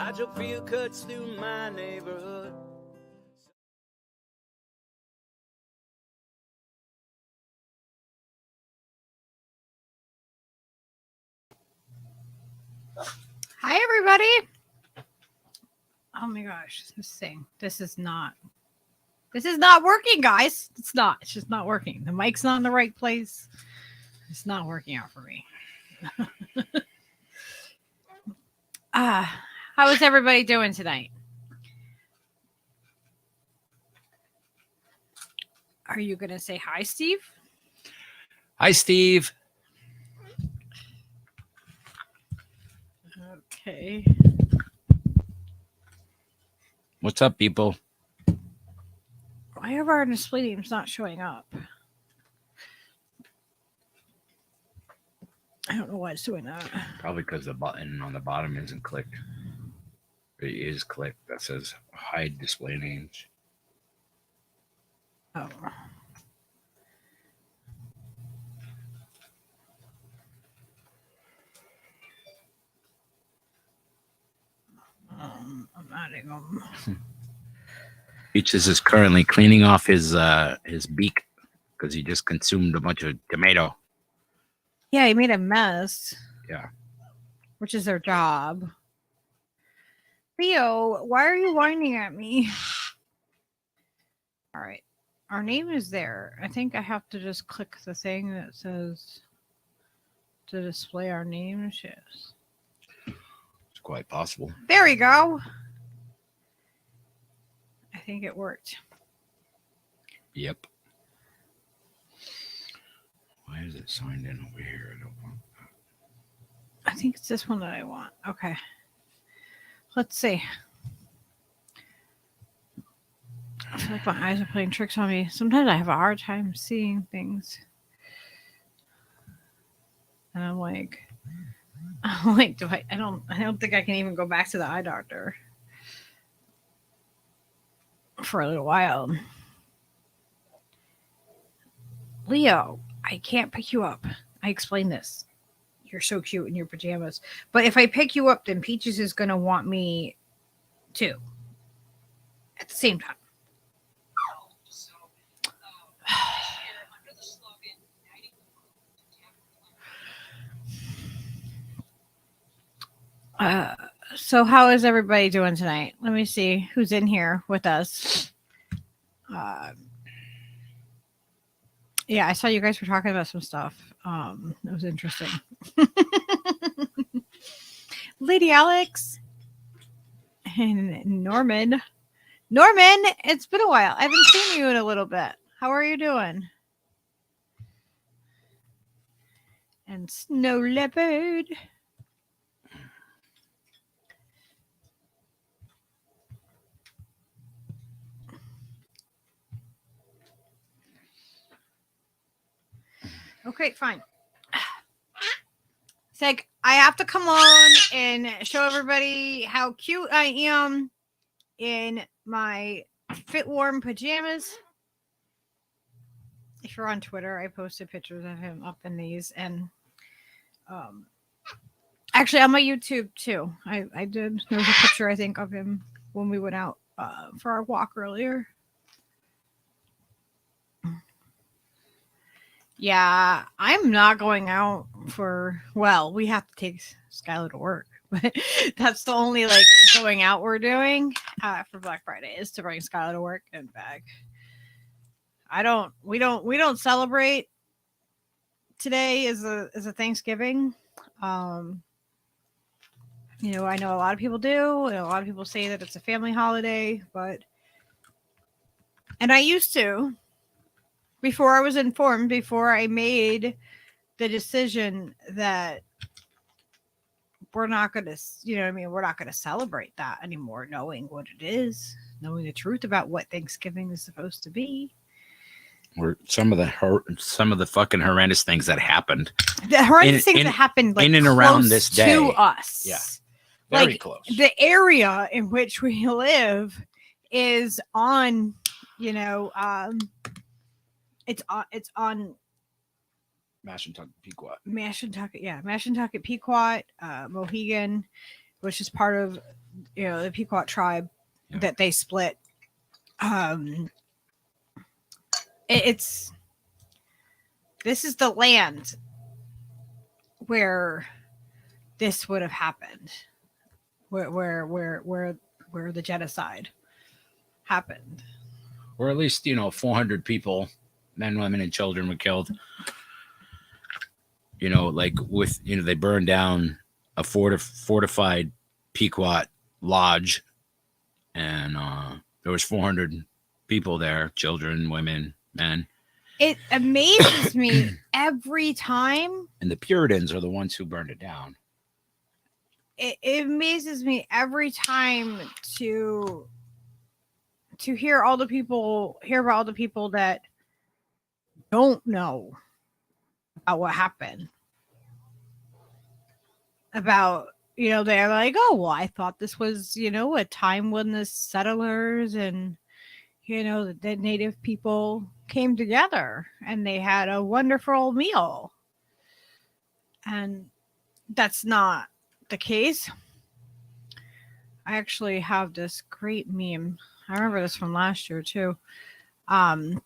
Hydrofield cuts through my neighborhood. Hi, everybody. Oh my gosh, this thing. This is not working, guys. It's just not working. The mic's not in the right place. It's not working out for me. How is everybody doing tonight? Are you going to say hi, Steve? Hi, Steve. Okay. What's up, people? Why are our display names not showing up? I don't know why it's doing that. Probably because the button on the bottom isn't clicked. It is clicked. That says hide display names. Oh. I'm adding them. Peaches is currently cleaning off his beak because he just consumed a bunch of tomato. Yeah, he made a mess. Yeah. Which is their job. Theo, why are you whining at me? All right. Our name is there. I think I have to just click the thing that says to display our name. Yes. It's quite possible. There we go. I think it worked. Yep. Why is it signed in over here? I don't want that. I think it's this one that I want. Okay. Let's see. I feel like my eyes are playing tricks on me. Sometimes I have a hard time seeing things. And I'm like, I don't think I can even go back to the eye doctor for a little while. Leo, I can't pick you up. I explained this. You're so cute in your pajamas. But if I pick you up, then Peaches is going to want me too. At the same time. So how is everybody doing tonight? Let me see who's in here with us. Yeah, I saw you guys were talking about some stuff. It was interesting. Lady Alex and Norman. Norman, it's been a while. I haven't seen you in a little bit. How are you doing? And Snow Leopard. Okay, fine. It's like I have to come on and show everybody how cute I am in my fit warm pajamas. If you're on Twitter, I posted pictures of him up in these, and actually on my YouTube too. I did. There was a picture I think of him when we went out for our walk earlier. Yeah, I'm not going out for, well, we have to take Skylar to work, but that's the only like going out we're doing for Black Friday is to bring Skylar to work and back. We don't celebrate today as a Thanksgiving. You know, I know a lot of people do, and a lot of people say that it's a family holiday, and I used to. Before I was informed, before I made the decision that we're not going to, you know what I mean? We're not going to celebrate that anymore, knowing what it is, knowing the truth about what Thanksgiving is supposed to be. Or some of the fucking horrendous things that happened. The horrendous things that happened like in and around this day. To us. Yeah. Very like, close. The area in which we live is on, you know, it's on Mashantucket, Pequot. Mashantucket, Pequot, Mohegan, which is part of, the Pequot tribe that they split. This is the land where this would have happened, where the genocide happened, or at least 400 people, men, women, and children were killed. Like with they burned down a fortified Pequot lodge, and there was 400 people there, children, women, men. It amazes me every time. And the Puritans are the ones who burned it down. It amazes me every time to hear about all the people that don't know about what happened. About, they're like, oh, well, I thought this was, a time when the settlers and, the native people came together and they had a wonderful meal. And that's not the case. I actually have this great meme. I remember this from last year too. But I'm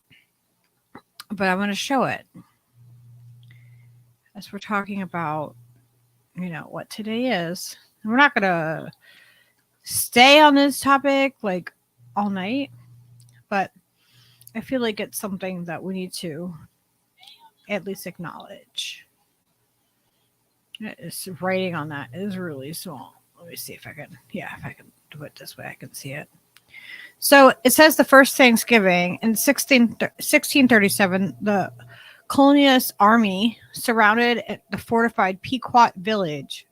going to show it as we're talking about, what today is. And we're not going to stay on this topic like all night, but I feel like it's something that we need to at least acknowledge. It's writing on that is really small. Let me see if I can do it this way, I can see it. So it says the first Thanksgiving in 1637, the colonialist army surrounded the fortified Pequot village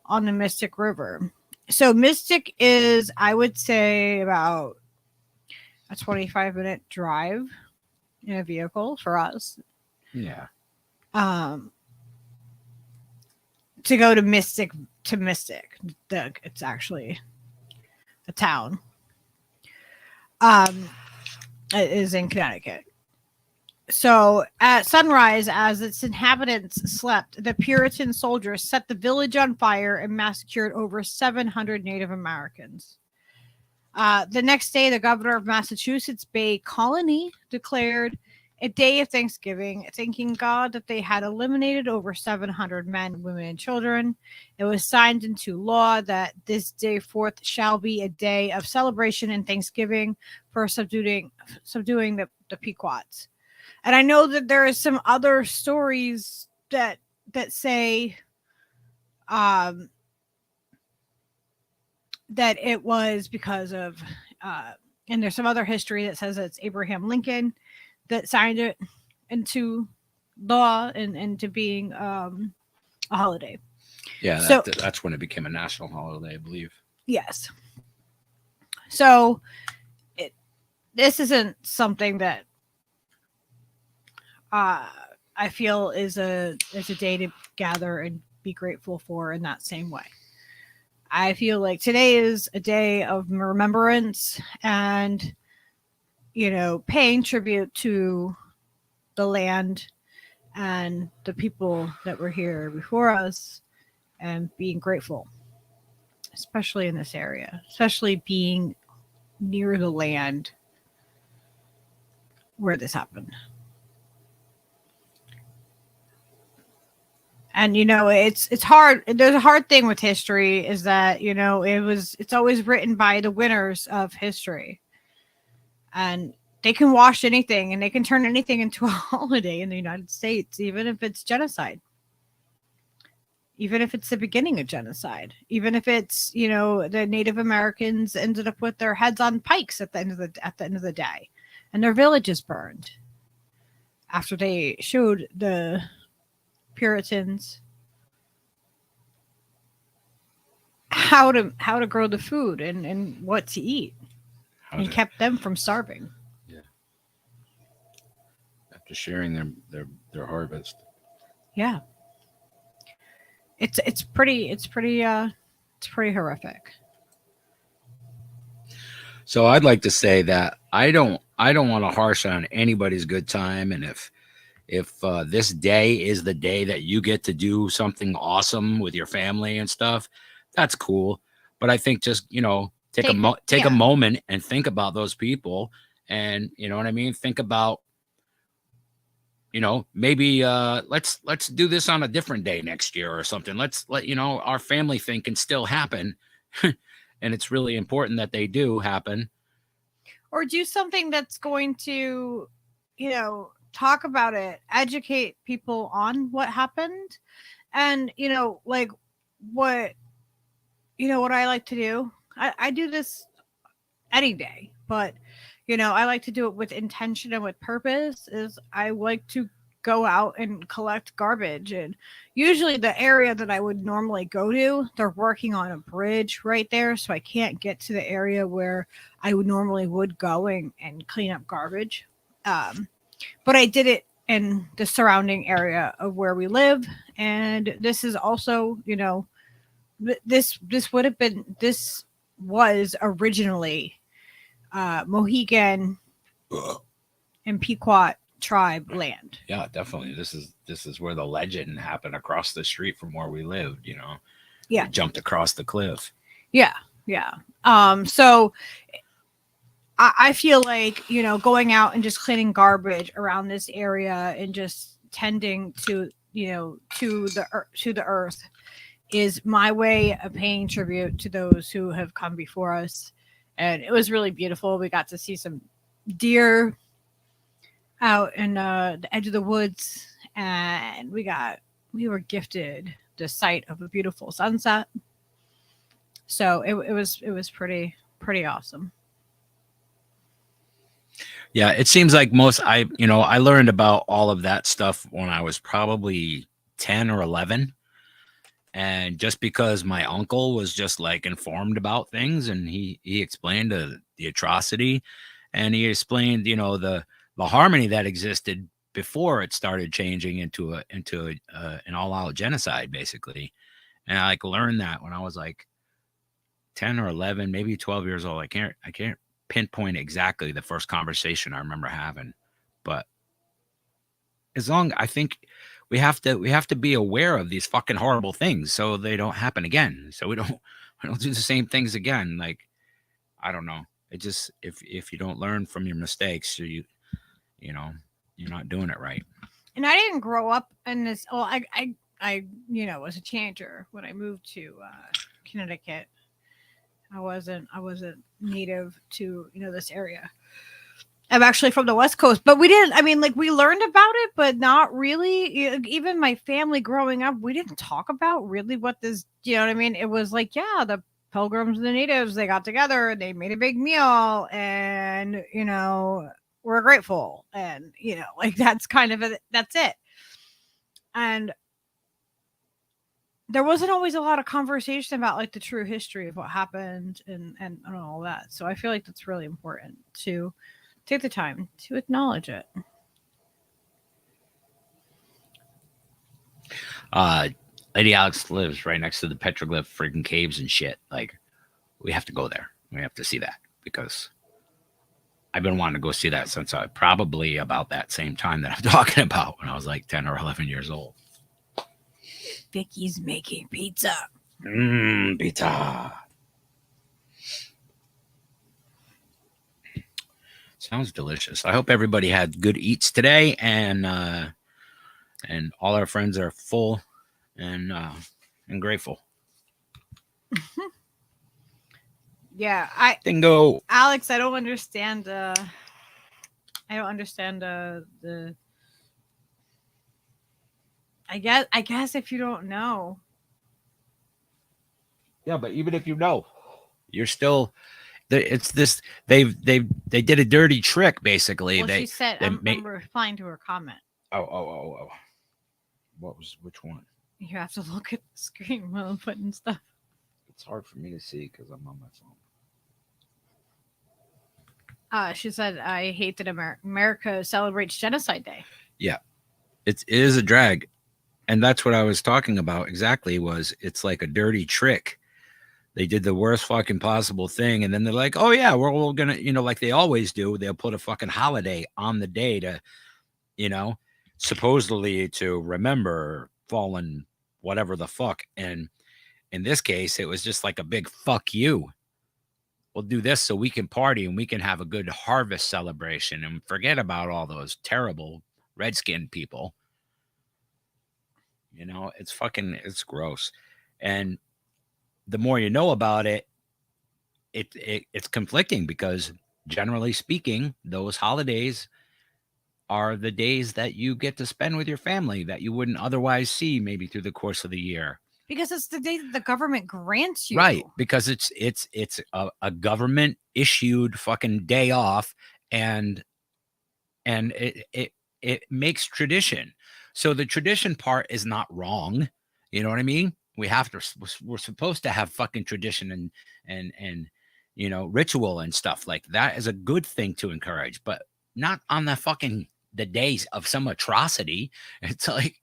on the Mystic River. So Mystic is, I would say, about a 25-minute drive in a vehicle for us. Yeah. To go to Mystic. It's actually a town. It is in Connecticut. So at sunrise, as its inhabitants slept, the Puritan soldiers set the village on fire and massacred over 700 Native Americans. The next day, the governor of Massachusetts Bay Colony declared a day of Thanksgiving, thanking God that they had eliminated over 700 men, women, and children. It was signed into law that this day forth shall be a day of celebration and thanksgiving for subduing the Pequots. And I know that there is some other stories that say that it was because of and there's some other history that says it's Abraham Lincoln that signed it into law and into being a holiday. Yeah, so that's when it became a national holiday, I believe. Yes. So this isn't something that I feel is a day to gather and be grateful for in that same way. I feel like today is a day of remembrance and, paying tribute to the land and the people that were here before us and being grateful, especially in this area, especially being near the land where this happened. And, it's hard. There's a hard thing with history is that, it's always written by the winners of history. And they can wash anything and they can turn anything into a holiday in the United States, even if it's genocide. Even if it's the beginning of genocide. Even if it's, the Native Americans ended up with their heads on pikes at the end of the day. And their villages burned. After they showed the Puritans how to grow the food and what to eat and kept them from starving. Yeah. After sharing their harvest. Yeah. It's pretty horrific. So I'd like to say that I don't want to harsh on anybody's good time, and if this day is the day that you get to do something awesome with your family and stuff, that's cool. But I think just, you know, take a moment and think about those people, and you know what I mean? Think about, you know, maybe let's do this on a different day next year or something. Let's let, you know, our family thing can still happen. And it's really important that they do happen. Or do something that's going to, you know, talk about it, educate people on what happened. And, you know, like what I like to do, I do this any day, but, you know, I like to do it with intention and with purpose. Is I like to go out and collect garbage. And usually the area that I would normally go to, they're working on a bridge right there. So I can't get to the area where I would normally go and clean up garbage. But I did it in the surrounding area of where we live. And this is also, you know, this was originally Mohegan and Pequot tribe land. Yeah, definitely. This is where the legend happened, across the street from where we lived, you know. Yeah. We jumped across the cliff. Yeah. So I feel like, you know, going out and just cleaning garbage around this area and just tending to, you know, to the earth is my way of paying tribute to those who have come before us. And it was really beautiful. We got to see some deer out in the edge of the woods, and we were gifted the sight of a beautiful sunset. So it was pretty awesome. Yeah, it seems like I learned about all of that stuff when I was probably 10 or 11. And just because my uncle was just like informed about things, and he explained the atrocity, and he explained, you know, the harmony that existed before it started changing into an all-out genocide, basically. And I like learned that when I was like 10 or 11, maybe 12 years old. I can't pinpoint exactly the first conversation I remember having, but I think we have to be aware of these fucking horrible things so they don't happen again. So we don't do the same things again. Like, I don't know. It just, if you don't learn from your mistakes, you know, you're not doing it right. And I didn't grow up in this. Well, I you know, was a teenager when I moved to Connecticut. I wasn't native to, you know, this area. I'm actually from the West Coast, but we learned about it, but not really. Even my family growing up, we didn't talk about really what this, you know what I mean? It was like, yeah, the Pilgrims and the natives, they got together, they made a big meal, and, you know, we're grateful. And, you know, like that's it. And there wasn't always a lot of conversation about like the true history of what happened and all that. So I feel like that's really important to take the time to acknowledge it. Lady Alex lives right next to the petroglyph freaking caves and shit. Like, we have to go there. We have to see that, because I've been wanting to go see that since probably about that same time that I'm talking about, when I was like 10 or 11 years old. Vicky's making pizza. Pizza. Sounds delicious. I hope everybody had good eats today, and all our friends are full and grateful. Yeah, Dingo. Alex, I don't understand the I guess if you don't know. Yeah, but even if you know, you're still. It's this. They did a dirty trick, basically. Well, she said, I'm replying to her comment. Oh. Which one? You have to look at the screen while I'm putting stuff. It's hard for me to see because I'm on my phone. She said, I hate that America celebrates Genocide Day. Yeah, it is a drag. And that's what I was talking about exactly, was it's like a dirty trick. They did the worst fucking possible thing. And then they're like, oh yeah, we're all going to, you know, like they always do. They'll put a fucking holiday on the day to, you know, supposedly to remember fallen whatever the fuck. And In this case, it was just like a big fuck you. We'll do this so we can party and we can have a good harvest celebration and forget about all those terrible red-skinned people. You know, it's gross. And the more you know about it, it's conflicting because generally speaking, those holidays are the days that you get to spend with your family that you wouldn't otherwise see maybe through the course of the year. Because it's the day that the government grants you. Right. Because it's a government issued fucking day off, and it makes tradition. So the tradition part is not wrong. You know what I mean? We're supposed to have fucking tradition and you know, ritual and stuff like that is a good thing to encourage, but not on the days of some atrocity. It's like,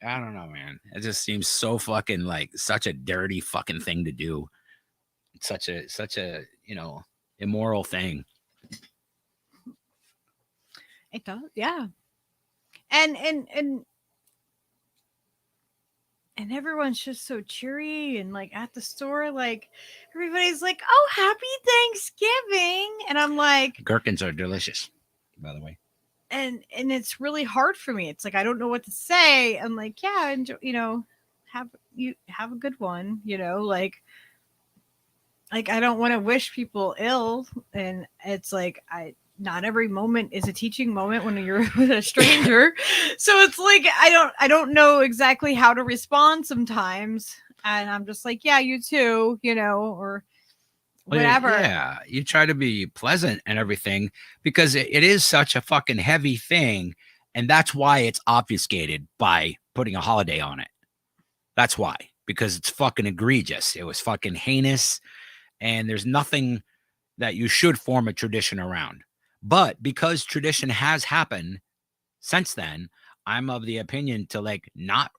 I don't know, man. It just seems so fucking like such a dirty fucking thing to do. It's such a, you know, immoral thing. It does, yeah. And everyone's just so cheery and like at the store, like everybody's like, "Oh, happy Thanksgiving." And I'm like, gherkins are delicious, by the way. And it's really hard for me. It's like I don't know what to say. I'm like, yeah, enjoy, you know, have a good one, you know, like I don't want to wish people ill, and it's like not every moment is a teaching moment when you're with a stranger. So it's like I don't know exactly how to respond sometimes, and I'm just like, yeah, you too, you know, or whatever. Yeah, you try to be pleasant and everything because it is such a fucking heavy thing, and that's why it's obfuscated by putting a holiday on it. That's why, because it's fucking egregious. It was fucking heinous, and there's nothing that you should form a tradition around. But because tradition has happened since then, I'm of the opinion to like not,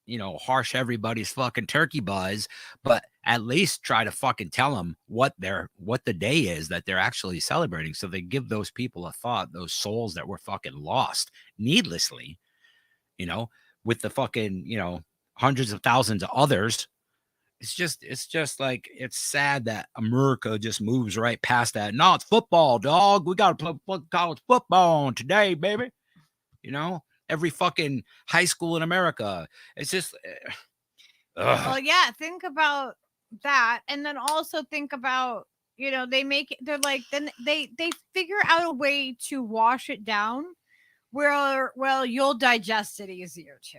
you know, harsh everybody's fucking turkey buzz, but at least try to fucking tell them what the day is that they're actually celebrating. So they give those people a thought, those souls that were fucking lost needlessly, you know, with the fucking, you know, hundreds of thousands of others. It's just like, it's sad that America just moves right past that. No, it's football, dog. We got to play college football on today, baby. You know, every fucking high school in America. It's just, well, yeah, think about that. And then also think about, you know, they're like, then they figure out a way to wash it down where, well, you'll digest it easier too.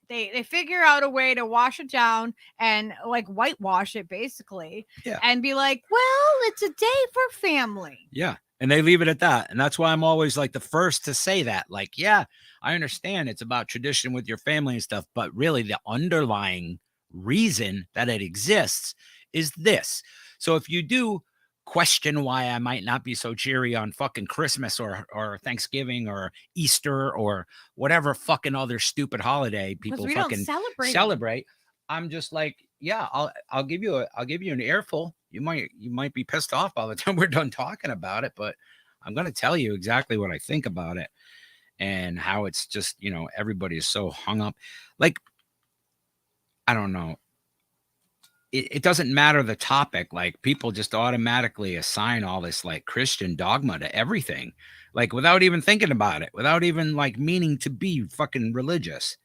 They figure out a way to wash it down and like whitewash it basically, yeah, and be like, well, it's a day for family. Yeah. And they leave it at that. And that's why I'm always like the first to say that. Like, yeah, I understand it's about tradition with your family and stuff, but really the underlying reason that it exists is this. So if you do question why I might not be so cheery on fucking Christmas or Thanksgiving or Easter or whatever fucking other stupid holiday people fucking celebrate, I'm just like, yeah, I'll give you an earful. You might be pissed off by the time we're done talking about it, but I'm going to tell you exactly what I think about it and how it's just, you know, everybody is so hung up. Like, I don't know. It doesn't matter the topic. Like, people just automatically assign all this like Christian dogma to everything, like without even thinking about it, without even like meaning to be fucking religious.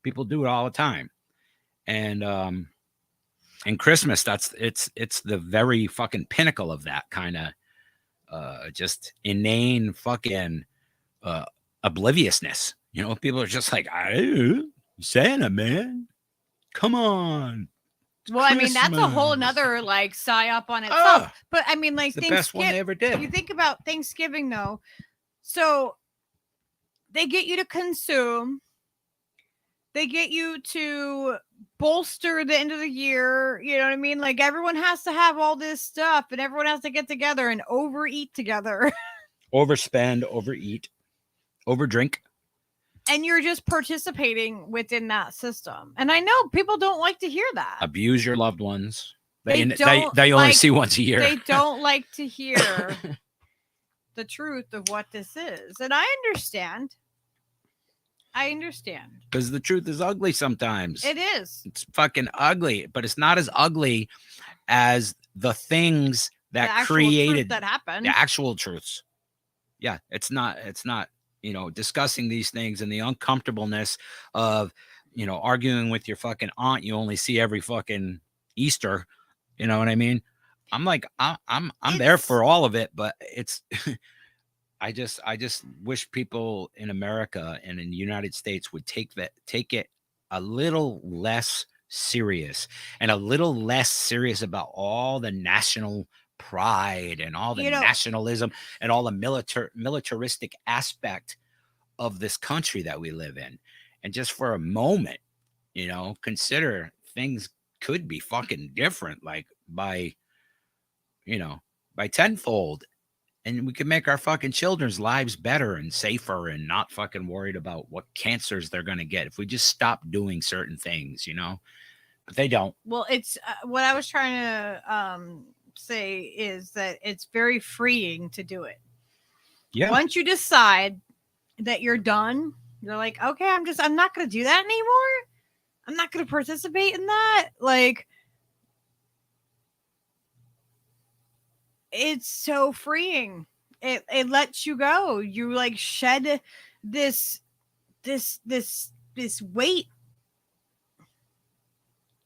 People do it all the time. And Christmas, it's the very fucking pinnacle of that kind of just inane fucking obliviousness. You know, people are just like, Santa, man, come on. Well, I mean, that's a whole nother like psyop on itself. But I mean, like, the best one they ever did. You think about Thanksgiving though, so they get you to consume. They get you to bolster the end of the year. You know what I mean? Like, everyone has to have all this stuff and everyone has to get together and overeat together. Overspend, overeat, overdrink. And you're just participating within that system. And I know people don't like to hear that. Abuse your loved ones. They only see once a year. They don't like to hear the truth of what this is. And I understand. I understand. Because the truth is ugly sometimes. It is. It's fucking ugly, but it's not as ugly as the things that The actual created truth that happened. the actual truths. Yeah, it's not, discussing these things and the uncomfortableness of, arguing with your fucking aunt you only see every fucking Easter. You know what I mean? I'm like, I'm there for all of it, but it's I just wish people in America and in the United States would take it a little less serious and a little less serious about all the national pride and all the nationalism and all the militaristic aspect of this country that we live in. And just for a moment, consider things could be fucking different, like by tenfold. And we can make our fucking children's lives better and safer and not fucking worried about what cancers they're going to get if we just stop doing certain things, but they don't. Well, it's what I was trying to say is that it's very freeing to do it. Yeah. Once you decide that you're done, you're like, okay, I'm not going to do that anymore. I'm not going to participate in that. Like, it's so freeing. It lets you go. You like shed this weight.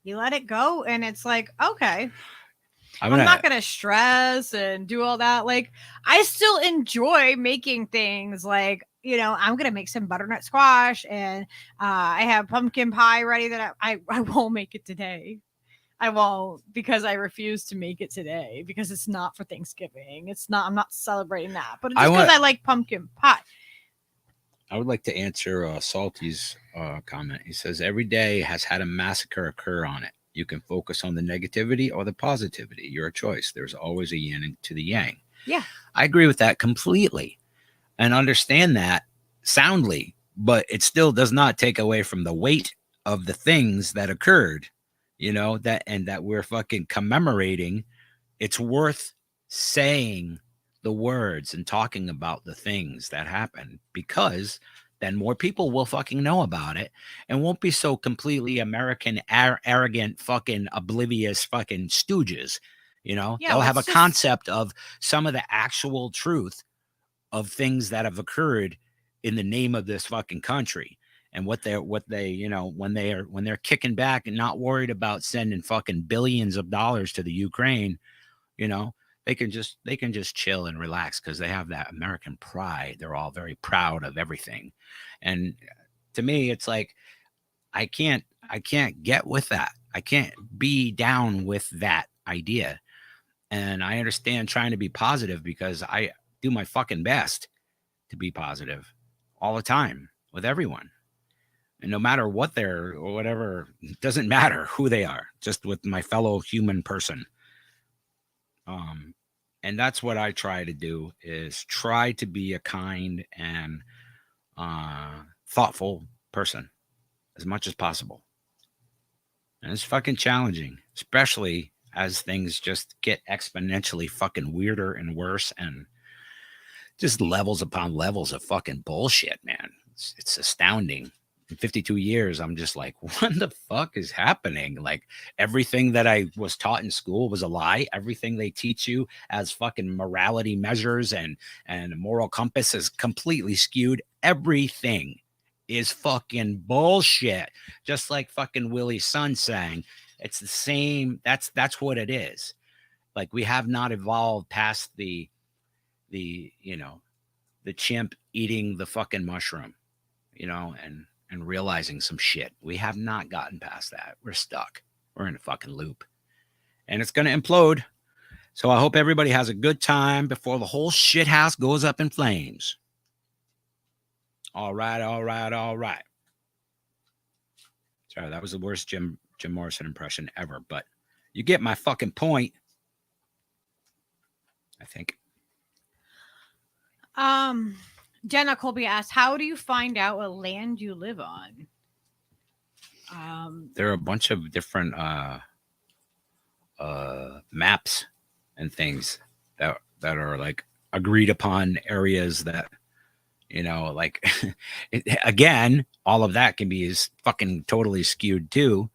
You let it go, and it's like, okay, I'm not gonna stress and do all that. Like, I still enjoy making things. Like, I'm gonna make some butternut squash, and I have pumpkin pie ready that I won't make it today. I won't, because I refuse to make it today because it's not for Thanksgiving. I'm not celebrating that, but just because I like pumpkin pie. I would like to answer Salty's comment. He says, every day has had a massacre occur on it. You can focus on the negativity or the positivity. Your choice. There's always a yin to the yang. Yeah. I agree with that completely and understand that soundly, but it still does not take away from the weight of the things that occurred. That we're fucking commemorating. It's worth saying the words and talking about the things that happened, because then more people will fucking know about it and won't be so completely American, arrogant, fucking oblivious fucking stooges. They'll have a concept of some of the actual truth of things that have occurred in the name of this fucking country. And what they when they're kicking back and not worried about sending fucking billions of dollars to the Ukraine, they can just chill and relax because they have that American pride. They're all very proud of everything. And to me, it's like, I can't get with that. I can't be down with that idea. And I understand trying to be positive because I do my fucking best to be positive all the time with everyone. And no matter what they're or whatever, it doesn't matter who they are, just with my fellow human person. And that's what I try to do, is try to be a kind and thoughtful person as much as possible. And it's fucking challenging, especially as things just get exponentially fucking weirder and worse, and just levels upon levels of fucking bullshit, man. It's astounding. In 52 years, I'm just like, what the fuck is happening? Like, everything that I was taught in school was a lie. Everything they teach you as fucking morality measures and moral compass is completely skewed. Everything is fucking bullshit. Just like fucking Willie's son sang, it's the same. That's what it is. Like, we have not evolved past the chimp eating the fucking mushroom, and realizing some shit. We have not gotten past that. We're stuck. We're in a fucking loop. And it's going to implode. So I hope everybody has a good time before the whole shit house goes up in flames. All right. Sorry, that was the worst Jim Morrison impression ever, but you get my fucking point, I think. Jenna Colby asked, how do you find out what land you live on? There are a bunch of different maps and things that are like agreed upon areas that You know, like again, all of that can be is fucking totally skewed too.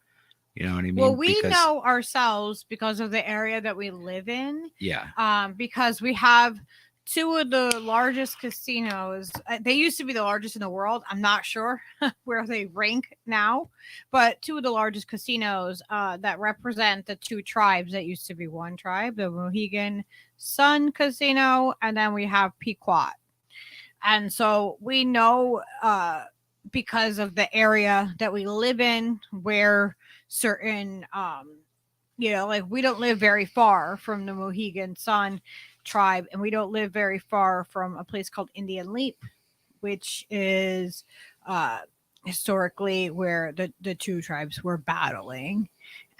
You know what I mean? Well, we know ourselves because of the area that we live in. Yeah. Because we have two of the largest casinos. They used to be the largest in the world. I'm not sure where they rank now, but two of the largest casinos that represent the two tribes that used to be one tribe, the Mohegan Sun Casino, and then we have Pequot. And so we know because of the area that we live in where certain like we don't live very far from the Mohegan Sun tribe, and we don't live very far from a place called Indian Leap, which is historically where the two tribes were battling,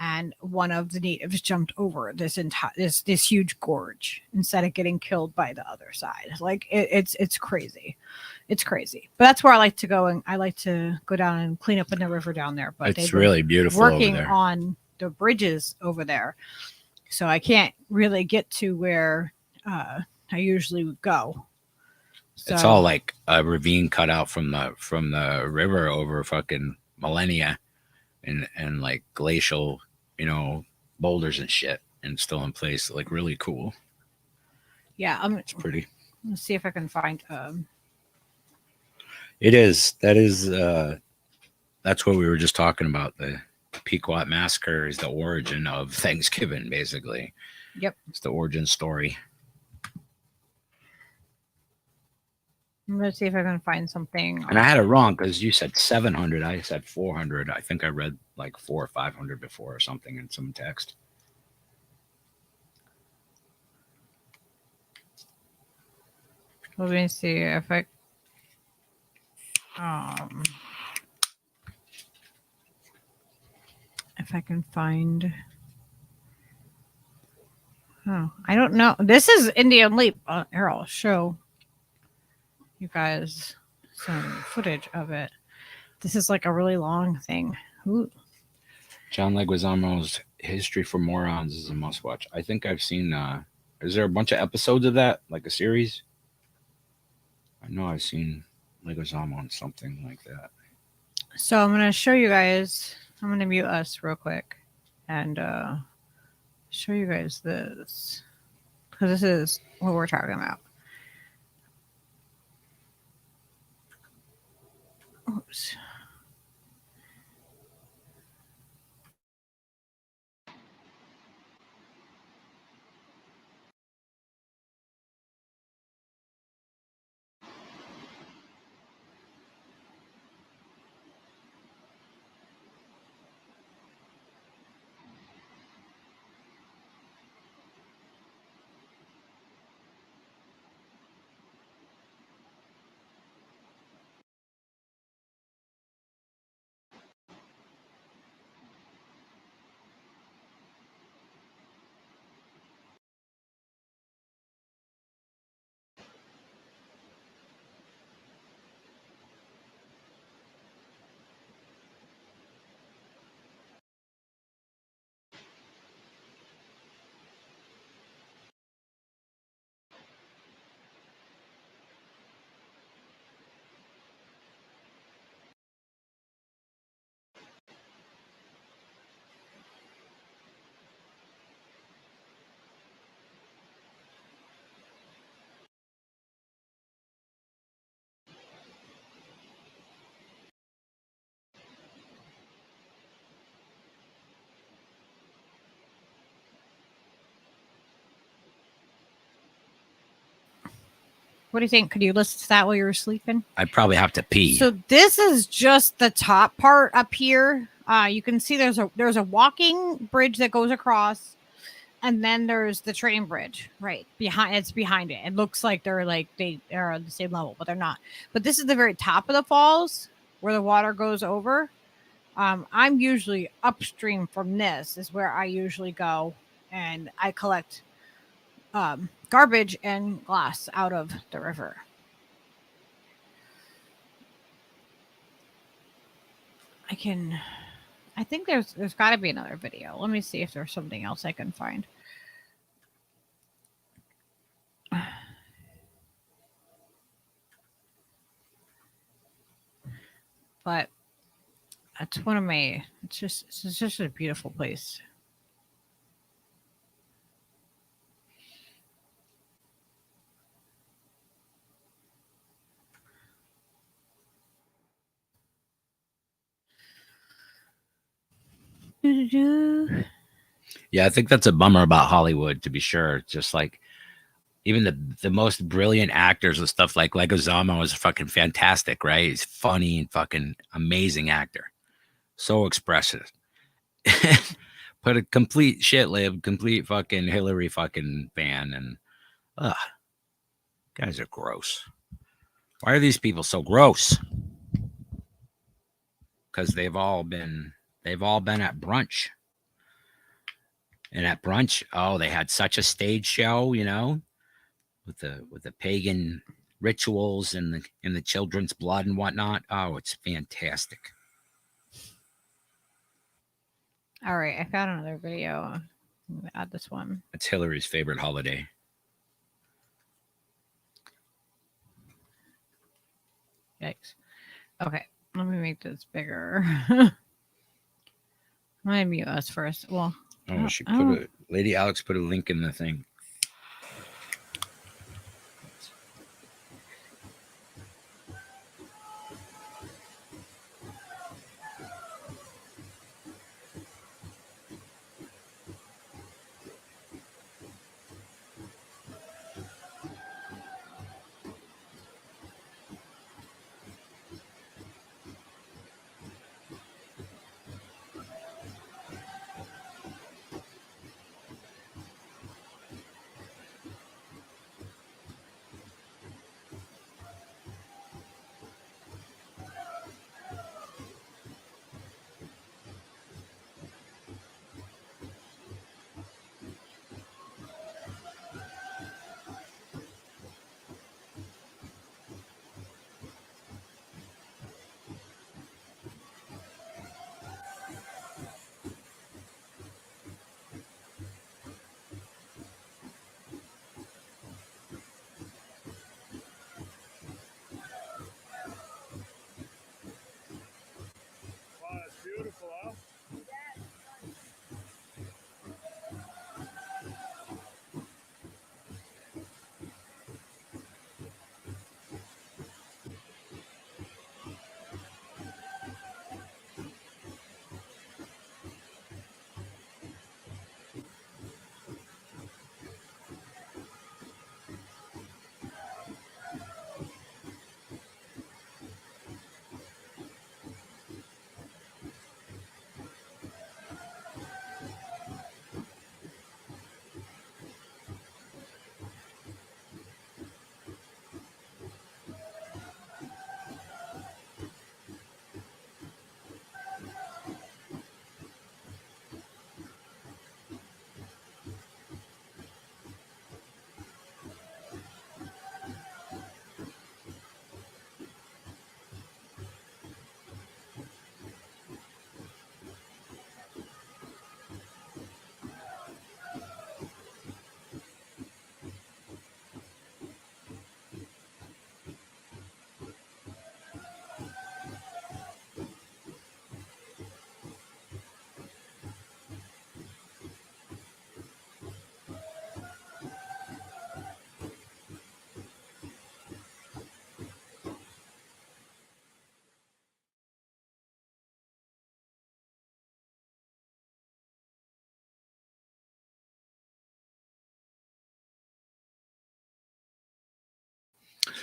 and one of the natives jumped over this huge gorge instead of getting killed by the other side. Like it's crazy. It's crazy. But that's where I like to go, and I like to go down and clean up in the river down there. But it's really beautiful working over there. on the bridges over there, so I can't really get to where I usually would go. So, it's all like a ravine cut out from the river over fucking millennia, and like glacial, you know, boulders and shit, and still in place. Like really cool. Yeah, it's pretty. Let's see if I can find. It is. That is. That's what we were just talking about. The Pequot massacre is the origin of Thanksgiving, basically. Yep. It's the origin story. Let's see if I can find something. And I had it wrong because you said 700. I said 400. I think I read like 400 or 500 before or something in some text. Let me see if I can find. Oh, I don't know. This is Indian Leap. Here, I'll show you guys some footage of it. This is like a really long thing. Ooh. John Leguizamo's History for Morons is a must watch. I think I've seen. Is there a bunch of episodes of that, like a series? I know I've seen Leguizamo on something like that. So I'm going to show you guys. I'm going to mute us real quick and show you guys this, because this is what we're talking about. Oops. What do you think? Could you listen to that while you were sleeping? I'd probably have to pee. So this is just the top part up here. You can see there's a walking bridge that goes across, and then there's the train bridge right behind. It's behind it. It looks like they are on the same level, but they're not. But this is the very top of the falls where the water goes over. I'm usually upstream from this is where I usually go, and I collect garbage and glass out of the river. I think there's got to be another video. Let me see if there's something else I can find. But that's one of my. It's just a beautiful place. Doo-doo-doo. Yeah, I think that's a bummer about Hollywood, to be sure. Just like even the most brilliant actors and stuff like Leguizamo is fucking fantastic, right? He's funny and fucking amazing actor. So expressive. But a complete shit lib, complete fucking Hillary fucking fan, and guys are gross. Why are these people so gross? Because they've all been at brunch. And at brunch, oh, they had such a stage show, you know, with the pagan rituals and the children's blood and whatnot. Oh, it's fantastic. All right, I found another video. I'm gonna add this one. It's Hillary's favorite holiday. Yikes. Okay, let me make this bigger. I'm gonna mute us first. Well, Oh, she put Lady Alex put a link in the thing.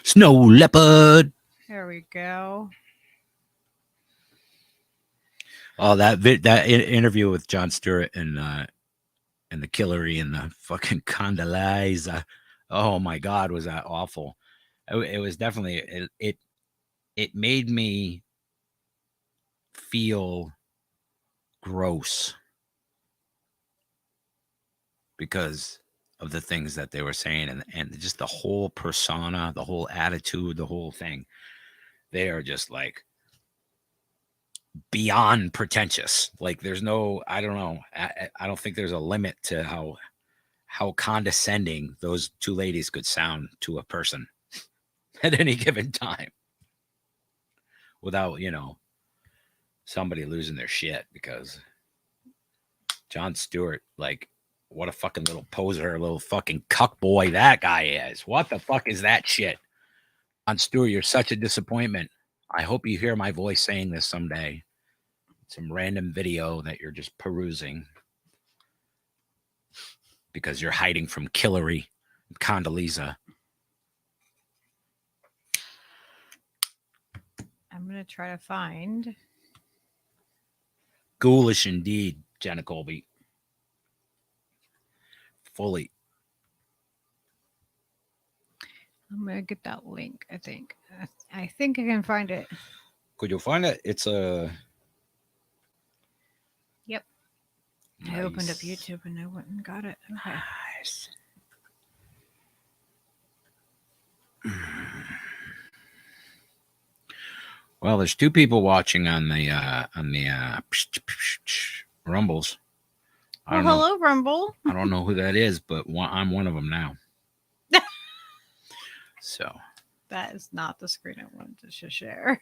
Snow leopard. there we go. Oh, that interview with Jon Stewart and the Killary and the fucking Condoleezza. Oh my God, was that awful? It was definitely it made me feel gross because of the things that they were saying and just the whole persona, the whole attitude, the whole thing. They are just like beyond pretentious. Like there's no, I don't know. I don't think there's a limit to how condescending those two ladies could sound to a person at any given time without, somebody losing their shit because Jon Stewart, like, what a fucking little poser, little fucking cuck boy that guy is. What the fuck is that shit? Jon Stewart, you're such a disappointment. I hope you hear my voice saying this someday. Some random video that you're just perusing because you're hiding from Killary and Condoleezza. I'm going to try to find. Ghoulish indeed, Jenna Colby. Fully. I'm going to get that link, I think. I think I can find it. Could you find it? It's a... Yep. Nice. I opened up YouTube and I went and got it. Okay. Nice. Well, there's two people watching on the Rumbles. I don't know. Hello, Rumble. I don't know who that is, but I'm one of them now. So that is not the screen I wanted to share.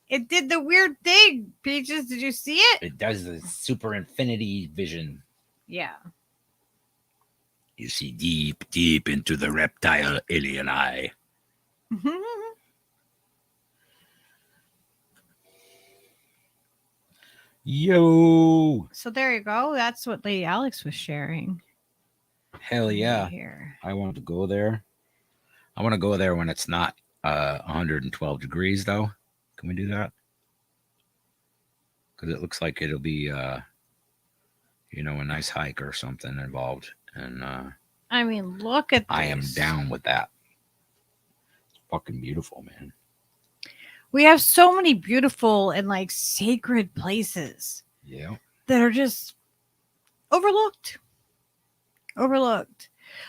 It did the weird thing. Peaches, did you see it? It does the super infinity vision. Yeah. You see deep, deep into the reptile alien eye. Yo. So there you go. That's what Lady Alex was sharing. Hell yeah. Here. I want to go there. I want to go there when it's not 112 degrees, though. Can we do that? Because it looks like it'll be, a nice hike or something involved. And I mean, look at this. I am down with that. It's fucking beautiful, man. We have so many beautiful and like sacred places. Yeah. That are just overlooked.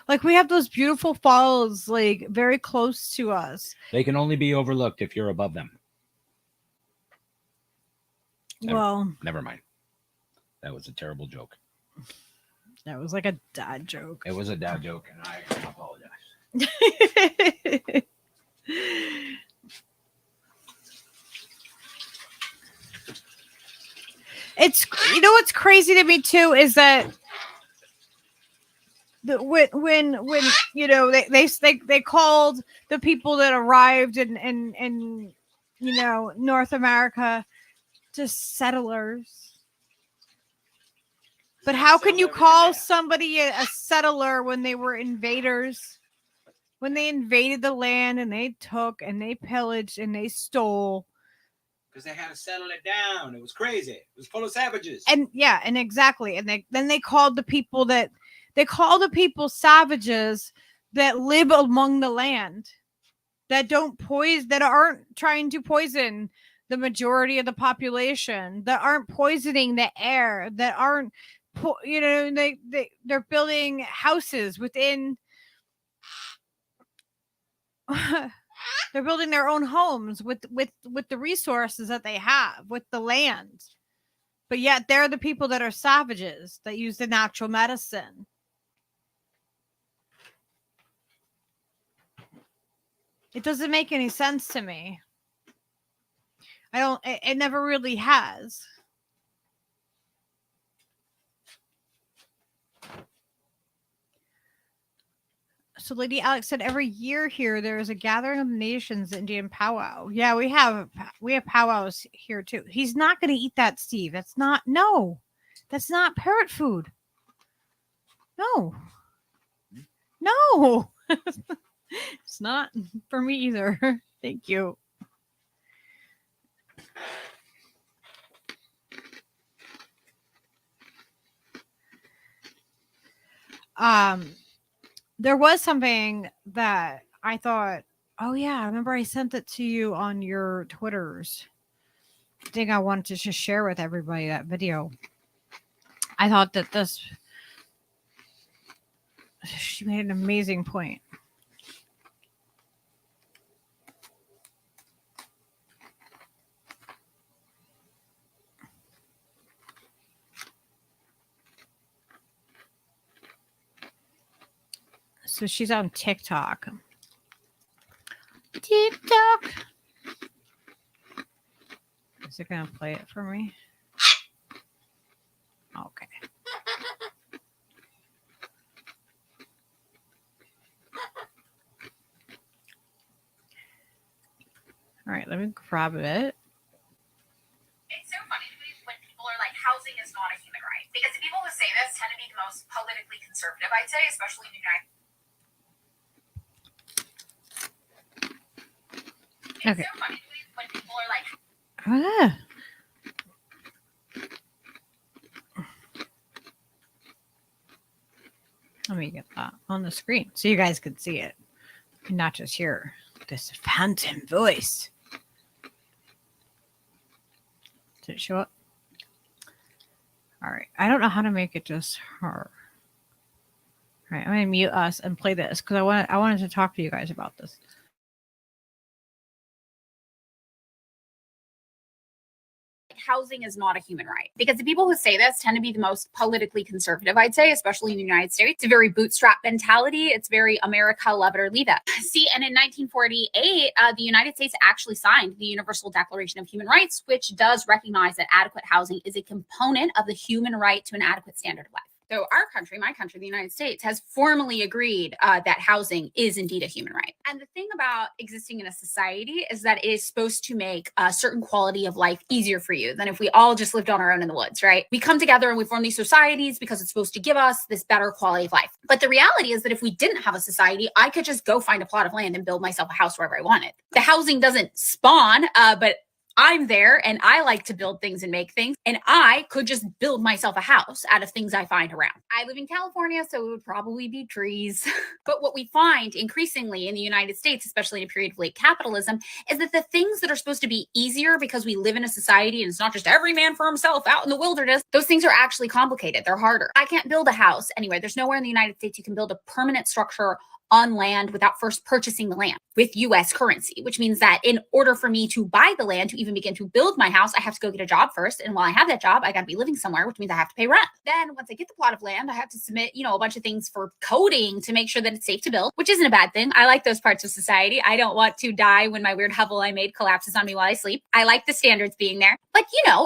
Like we have those beautiful falls like very close to us. They can only be overlooked if you're above them. Never mind. That was a terrible joke. That was like a dad joke. It was a dad joke, and I apologize. It's what's crazy to me too is that when they called the people that arrived in North America just settlers. But how can you call somebody a settler when they were invaders? When they invaded the land and they took and they pillaged and they stole. Because they had to settle it down. It was crazy. It was full of savages. And exactly. And they called the people savages that live among the land, that aren't trying to poison the majority of the population, that aren't poisoning the air, that aren't, they're building houses within. They're building their own homes with the resources that they have, with the land. But yet they're the people that are savages that use the natural medicine. It doesn't make any sense to me. It never really has. So Lady Alex said every year here there is a gathering of the nations Indian powwow. Yeah, we have powwows here too. He's not going to eat that, Steve. That's not parrot food. No. It's not for me either. Thank you. There was something that I thought, oh yeah, I remember I sent it to you on your Twitters. I think I wanted to just share with everybody that video. I thought that she made an amazing point. So she's on TikTok. Is it going to play it for me? Okay. All right, let me grab it. It's so funny to me when people are like, housing is not a human right. Because the people who say this tend to be the most politically conservative, I'd say, especially in the United States. Okay. It's so funny to me when people are like, Let me get that on the screen so you guys can see it and not just hear this phantom voice. Did it show up? All right. I don't know how to make it just her. All right. I'm going to mute us and play this because I wanted to talk to you guys about this. housing is not a human right. Because the people who say this tend to be the most politically conservative, I'd say, especially in the United States. It's a very bootstrap mentality. It's very America, love it or leave it. See, and in 1948, the United States actually signed the Universal Declaration of Human Rights, which does recognize that adequate housing is a component of the human right to an adequate standard of life. So our country, my country, the United States, has formally agreed that housing is indeed a human right. And the thing about existing in a society is that it is supposed to make a certain quality of life easier for you than if we all just lived on our own in the woods, right? We come together and we form these societies because it's supposed to give us this better quality of life. But the reality is that if we didn't have a society, I could just go find a plot of land and build myself a house wherever I wanted. The housing doesn't spawn, but I'm there and I like to build things and make things. And I could just build myself a house out of things I find around. I live in California, so it would probably be trees. But what we find increasingly in the United States, especially in a period of late capitalism, is that the things that are supposed to be easier because we live in a society and it's not just every man for himself out in the wilderness, those things are actually complicated. They're harder. I can't build a house anywhere. There's nowhere in the United States you can build a permanent structure on land without first purchasing the land with US currency, which means that in order for me to buy the land to even begin to build my house, I have to go get a job first. And while I have that job, I got to be living somewhere, which means I have to pay rent. Then once I get the plot of land, I have to submit, a bunch of things for coding to make sure that it's safe to build, which isn't a bad thing. I like those parts of society. I don't want to die when my weird hovel I made collapses on me while I sleep. I like the standards being there. But,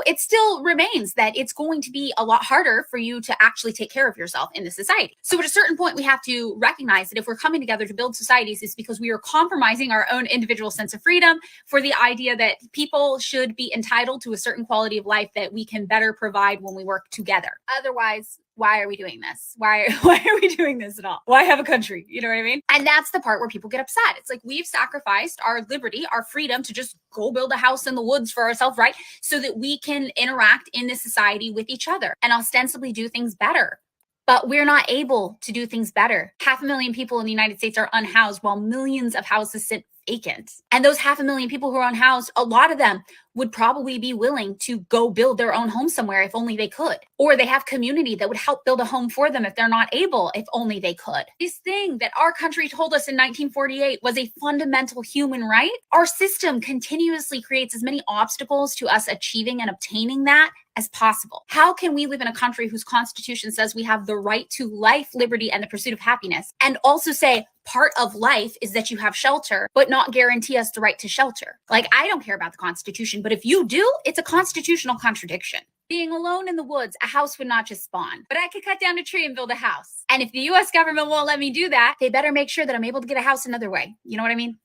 it still remains that it's going to be a lot harder for you to actually take care of yourself in the society. So at a certain point, we have to recognize that if we're coming together to build societies, it's because we are compromising our own individual sense of freedom for the idea that people should be entitled to a certain quality of life that we can better provide when we work together. Otherwise, why are we doing this? Why are we doing this at all? Why have a country? You know what I mean? And that's the part where people get upset. It's like we've sacrificed our liberty, our freedom to just go build a house in the woods for ourselves, right? So that we can interact in this society with each other and ostensibly do things better. But we're not able to do things better. 500,000 people in the United States are unhoused while millions of houses sit vacant. And those 500,000 people who are unhoused, a lot of them would probably be willing to go build their own home somewhere if only they could. Or they have community that would help build a home for them if they're not able, if only they could. This thing that our country told us in 1948 was a fundamental human right, our system continuously creates as many obstacles to us achieving and obtaining that as possible. How can we live in a country whose constitution says we have the right to life, liberty, and the pursuit of happiness, and also say part of life is that you have shelter, but not guarantee us the right to shelter? Like, I don't care about the Constitution, but if you do, it's a constitutional contradiction. Being alone in the woods, a house would not just spawn, but I could cut down a tree and build a house. And if the US government won't let me do that, they better make sure that I'm able to get a house another way. You know what I mean?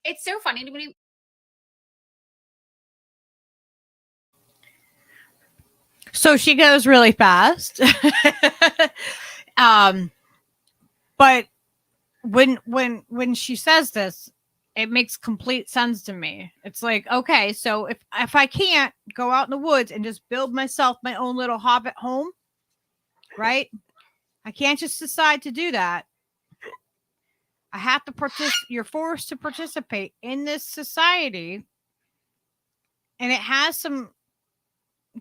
It's so funny to me. So she goes really fast. But when she says this, it makes complete sense to me. It's like, okay, so if I can't go out in the woods and just build myself my own little hobbit home, right? I can't just decide to do that. I have to you're forced to participate in this society. And it has some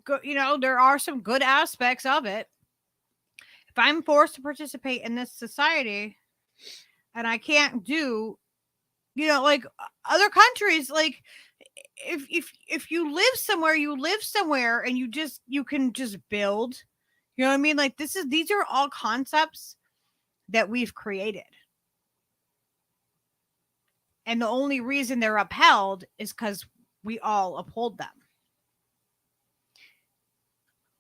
good, there are some good aspects of it. If I'm forced to participate in this society and I can't do, like other countries, like if you live somewhere and you can just build, you know what I mean? Like these are all concepts that we've created. And the only reason they're upheld is because we all uphold them.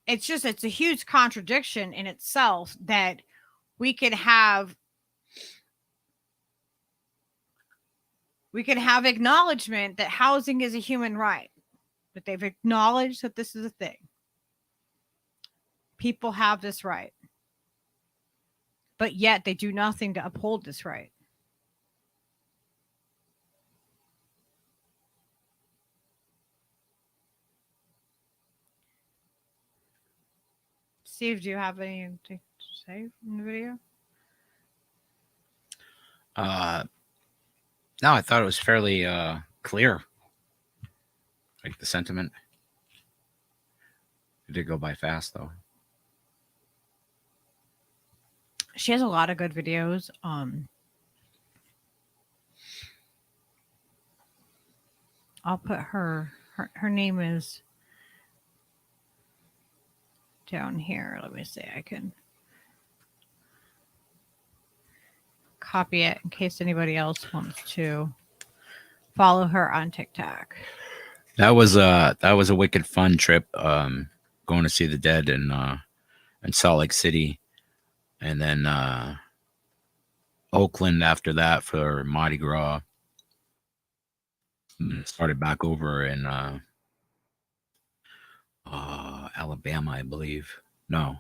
it's a huge contradiction in itself that we could have acknowledgement that housing is a human right, that they've acknowledged that this is a thing. People have this right, but yet they do nothing to uphold this right. Steve, do you have anything to say in the video? No, I thought it was fairly clear. Like the sentiment. It did go by fast though. She has a lot of good videos. I'll put her name is down here. Let me see. I can copy it in case anybody else wants to follow her on TikTok. That was a wicked fun trip. Going to see the Dead in Salt Lake City, and then Oakland after that for Mardi Gras. And started back over in Alabama, I believe. No,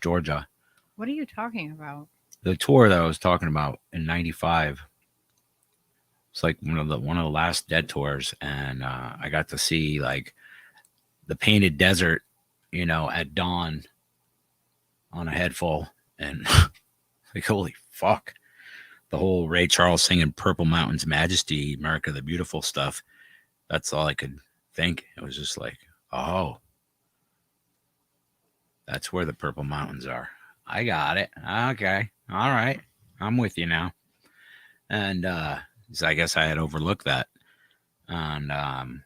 Georgia. What are you talking about? The tour that I was talking about in '95. It's like one of the last Dead tours, and I got to see like the painted desert, you know, at dawn on a head full, and like holy fuck, the whole Ray Charles singing "Purple Mountains Majesty, America the Beautiful" stuff. That's all I could think. It was just like, oh, that's where the Purple Mountains are. I got it. Okay, all right, I'm with you now. And so I guess I had overlooked that. And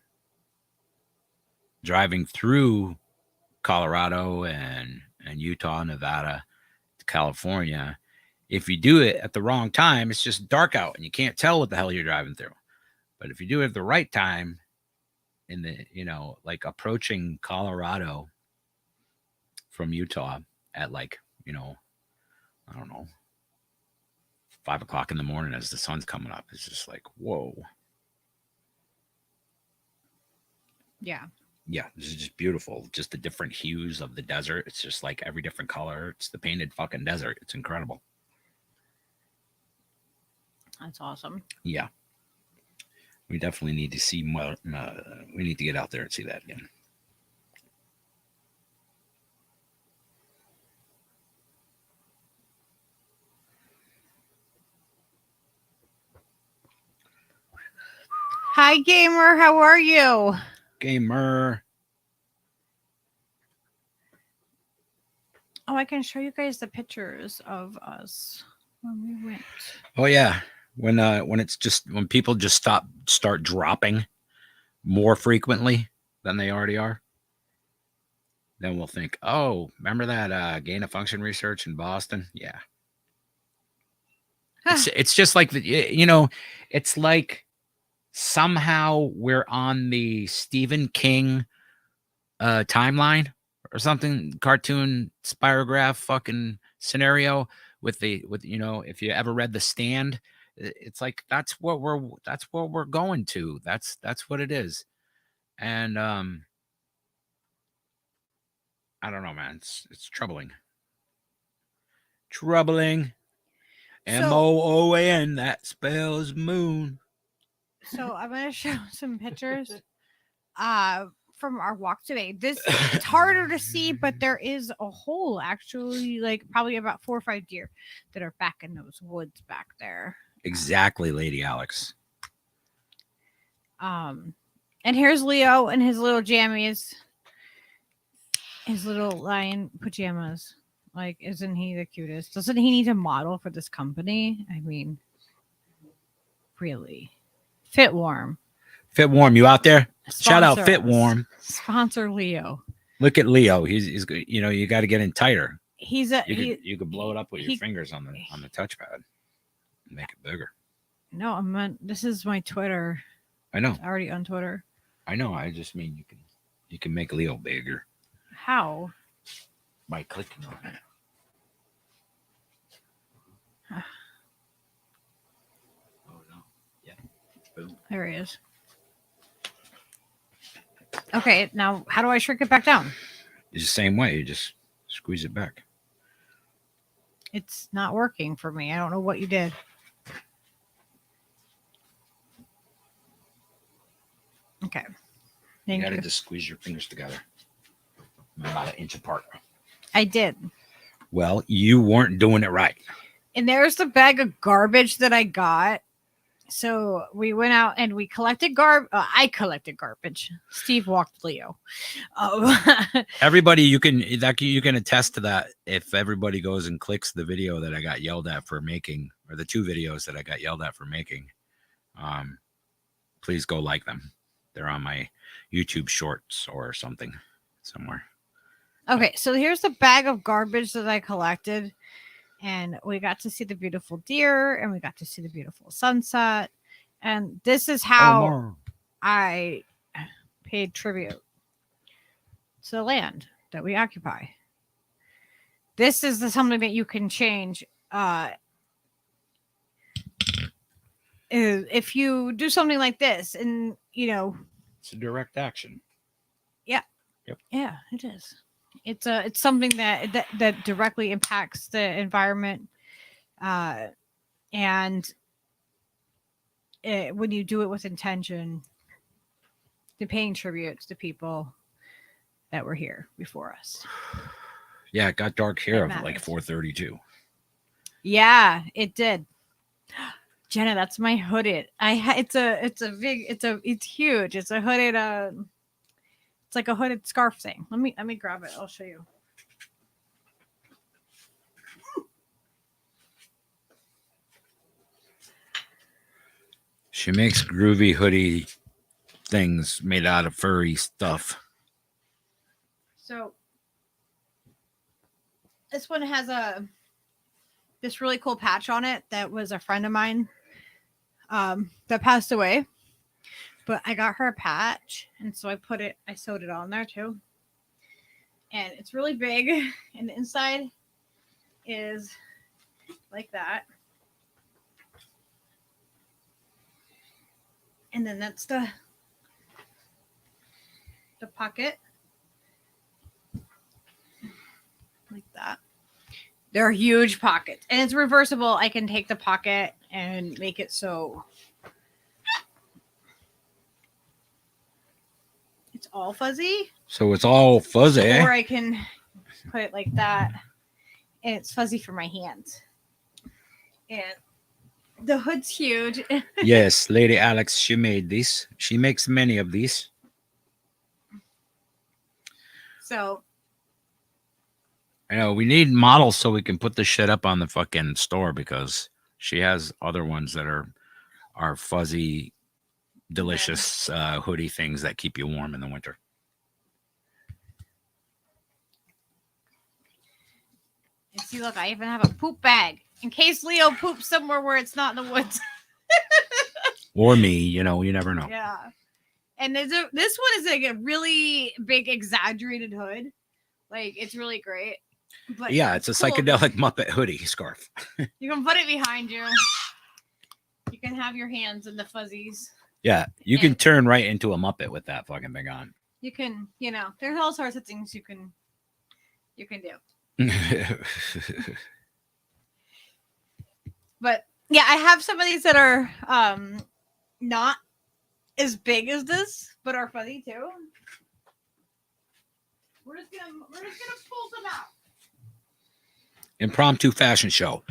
driving through Colorado and Utah, Nevada, to California, if you do it at the wrong time, it's just dark out and you can't tell what the hell you're driving through. But if you do it at the right time, in the, you know, like approaching Colorado from Utah at like, you know, I don't know, 5 o'clock in the morning as the sun's coming up, it's just like, whoa. Yeah. Yeah, this is just beautiful. Just the different hues of the desert. It's just like every different color. It's the painted fucking desert. It's incredible. That's awesome. Yeah. We definitely need to see more. We need to get out there and see that again. Hi, gamer. How are you? Gamer. Oh, I can show you guys the pictures of us when we went. Oh yeah, when it's just when people just start dropping more frequently than they already are, then we'll think, oh, remember that gain of function research in Boston? Yeah. It's just like you know, it's like somehow we're on the Stephen King timeline or something, cartoon spirograph fucking scenario with you know, if you ever read The Stand, it's like that's what we're going to. That's what it is. And I don't know, man. It's troubling. Troubling. MOON, that spells moon. So I'm going to show some pictures from our walk today. This it's harder to see, but there is a hole actually, like probably about 4 or 5 deer that are back in those woods back there. Exactly, Lady Alex. And here's Leo in his little jammies, his little lion pajamas. Like, isn't he the cutest? Doesn't he need a model for this company? I mean, really. Fit Warm. Fit Warm, you out there? Shout out Fit us. Warm. Sponsor Leo. Look at Leo. He's you know, you got to get in tighter. You could blow it up with your fingers on the touchpad and make it bigger. No, this is my Twitter. I know. It's already on Twitter. I know. I just mean you can make Leo bigger. How? by clicking on it. Oh no! Yeah. Boom. There he is. Okay, now how do I shrink it back down? It's the same way. You just squeeze it back. It's not working for me. I don't know what you did. Okay. Thank You gotta you. just squeeze your fingers together. About an inch apart. I did. Well, you weren't doing it right. And there's the bag of garbage that I got. So we went out and we collected I collected garbage. Steve walked Leo. Everybody, you can attest to that. If everybody goes and clicks the video that I got yelled at for making, or the 2 videos that I got yelled at for making, please go like them. They're on my YouTube shorts or something somewhere. Okay, so here's the bag of garbage that I collected. And we got to see the beautiful deer and we got to see the beautiful sunset. And this is how I paid tribute to the land that we occupy. This is something that you can change. If you do something like this and, It's a direct action. Yeah. Yep. Yeah, it is. It's something that directly impacts the environment, and when you do it with intention, you're paying tributes to people that were here before us. Yeah, it got dark here It at like matters. 4:32. Yeah, it did. Jenna, that's my hooded. It's huge. It's a hooded. It's like a hooded scarf thing. Let me grab it. I'll show you. She makes groovy hoodie things made out of furry stuff. So this one has this really cool patch on it that was a friend of mine that passed away. But I got her a patch, and so I sewed it on there too. And it's really big, and the inside is like that. And then that's the pocket. Like that. They're huge pockets. And it's reversible. I can take the pocket and make it so it's all fuzzy. So it's all fuzzy. Or I can put it like that. And it's fuzzy for my hands. And the hood's huge. Yes, Lady Alex, she made these. She makes many of these. So I know we need models so we can put this shit up on the fucking store, because she has other ones that are fuzzy, delicious hoodie things that keep you warm in the winter. and see, look, I even have a poop bag in case Leo poops somewhere where it's not in the woods. Or me, you never know. Yeah. And this one is like a really big exaggerated hood. Like, it's really great. But Yeah, it's a cool. psychedelic Muppet hoodie scarf. You can put it behind you. You can have your hands in the fuzzies. Yeah, you can turn right into a Muppet with that fucking thing on. You can, there's all sorts of things you can do. But yeah, I have some of these that are not as big as this, but are fuzzy too. We're just gonna pull some out. Impromptu fashion show.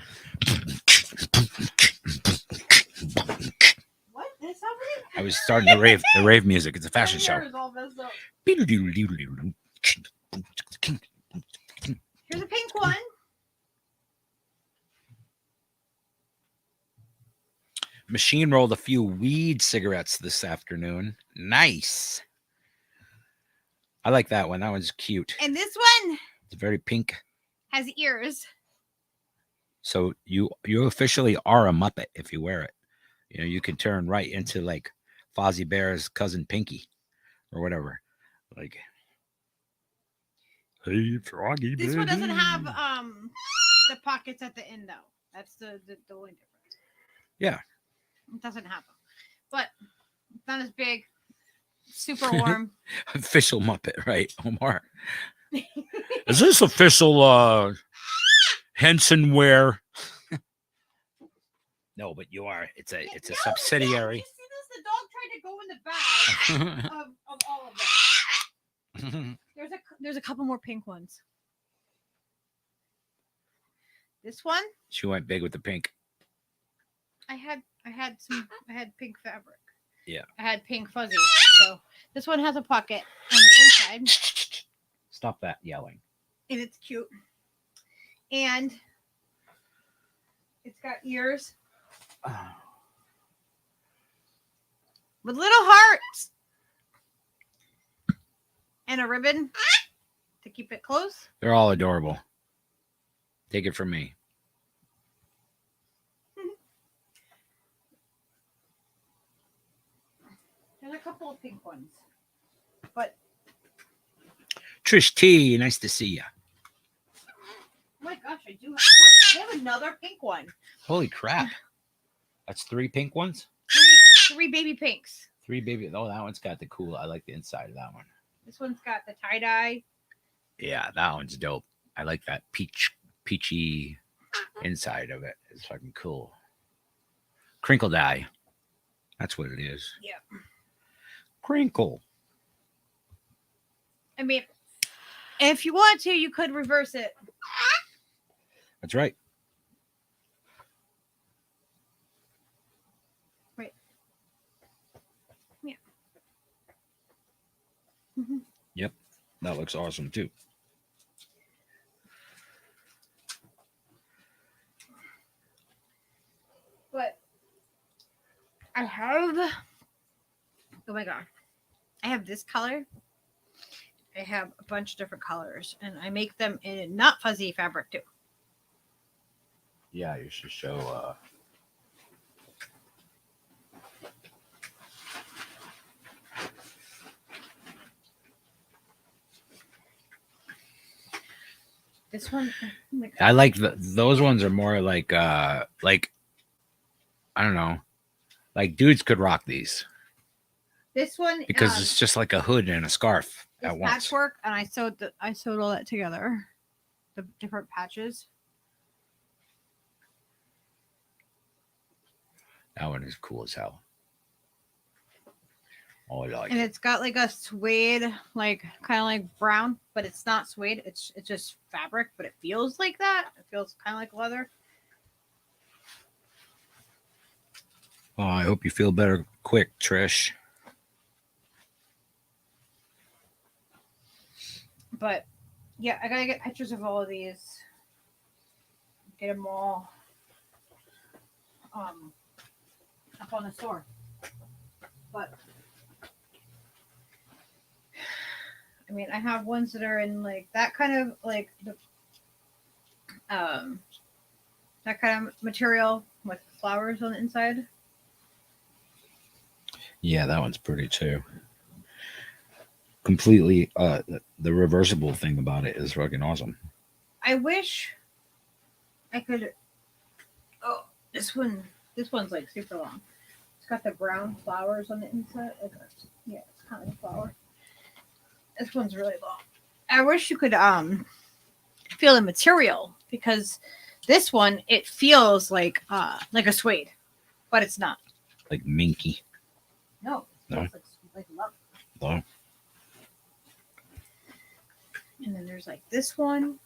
What is happening? I was starting the rave music. It's a fashion show. Here's a pink one. Machine rolled a few weed cigarettes this afternoon. Nice. I like that one. That one's cute. And this one It's very pink. has ears. So you officially are a Muppet if you wear it. You can turn right into like Fozzie Bear's cousin Pinky or whatever. Like, Hey, Froggy. This one doesn't baby. have the pockets at the end though. That's the only difference. Yeah. It doesn't have them, but it's not as big. Super warm. Official Muppet, right, Omar? Is this official Henson wear? No, but you are. It's a subsidiary. You see this? The dog tried to go in the bag of all of them. There's a couple more pink ones. This one, She went big with the pink. I had pink fabric. Yeah. I had pink fuzzy. So this one has a pocket on the inside. Stop that yelling. And it's cute. And it's got ears with little hearts and a ribbon to keep it close. They're all adorable. Take it from me. There's a couple of pink ones, but Trish T, nice to see you. oh my gosh, I have another pink one. Holy crap. That's 3 pink ones? Three baby pinks. 3 baby. Oh, that one's got the cool. I like the inside of that one. This one's got the tie dye. Yeah, that one's dope. I like that peachy inside of it. It's fucking cool. Crinkle dye. That's what it is. Yeah. Crinkle. I mean, if you want to, you could reverse it. That's right. Wait. Yeah. Mm-hmm. Yep. That looks awesome too. But I have, oh my god, I have this color. I have a bunch of different colors, and I make them in not fuzzy fabric too. Yeah, you should show. This one, oh my God. I like those ones are more like I don't know, like dudes could rock these This one because it's just like a hood and a scarf it's at once. patchwork, and I sewed all that together, the different patches. That one is cool as hell. Oh, I like And it. it's got like a suede, like kind of like brown, but it's not suede. It's just fabric, but it feels like that. It feels kind of like leather. Oh, I hope you feel better quick, Trish. But yeah, I gotta get pictures of all of these. Get them all up on the store. But I mean, I have ones that are in like that kind of like the that kind of material with flowers on the inside. Yeah, that one's pretty too. Completely, the reversible thing about it is fucking awesome. I wish I could. Oh, this one's like super long. It's got the brown flowers on the inside. Yeah, it's kind of like a flower. This one's really long. I wish you could feel the material, because this one, it feels like a suede, but it's not. Like minky. No. No? It's like leather. Oh. And then there's like this one.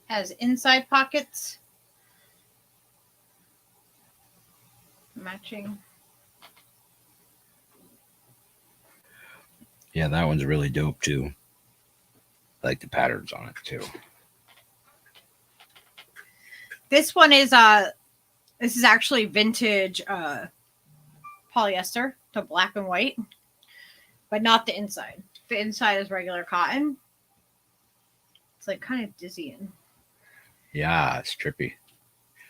Has inside pockets. Matching. Yeah, that one's really dope too. I like the patterns on it too. This one is this is actually vintage polyester, to black and white, but not the inside. The inside is regular cotton. It's like kind of dizzying. Yeah, it's trippy.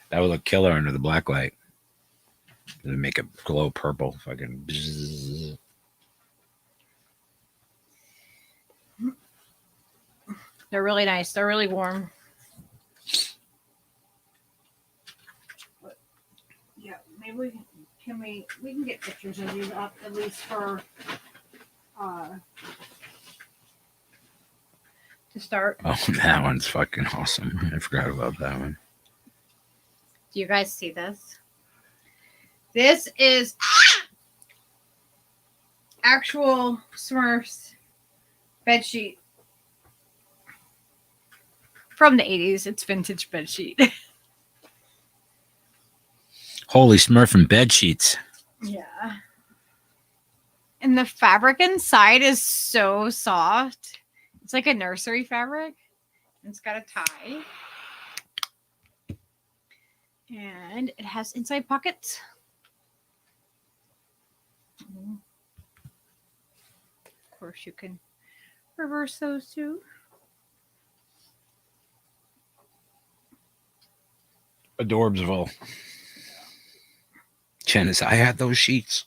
That would look killer under the black light. They make it glow purple. Fucking. Bzzz. They're really nice. They're really warm. But, yeah, maybe we can get pictures of these up at least for to start. Oh, that one's fucking awesome. I forgot about that one. Do you guys see this? This is actual Smurfs bedsheet from the 80s. It's vintage bedsheet. Holy Smurfing bed sheets. Yeah. And the fabric inside is so soft. It's like a nursery fabric. It's got a tie. And it has inside pockets. Of course, you can reverse those too. Adorbsville. Janice, I had those sheets.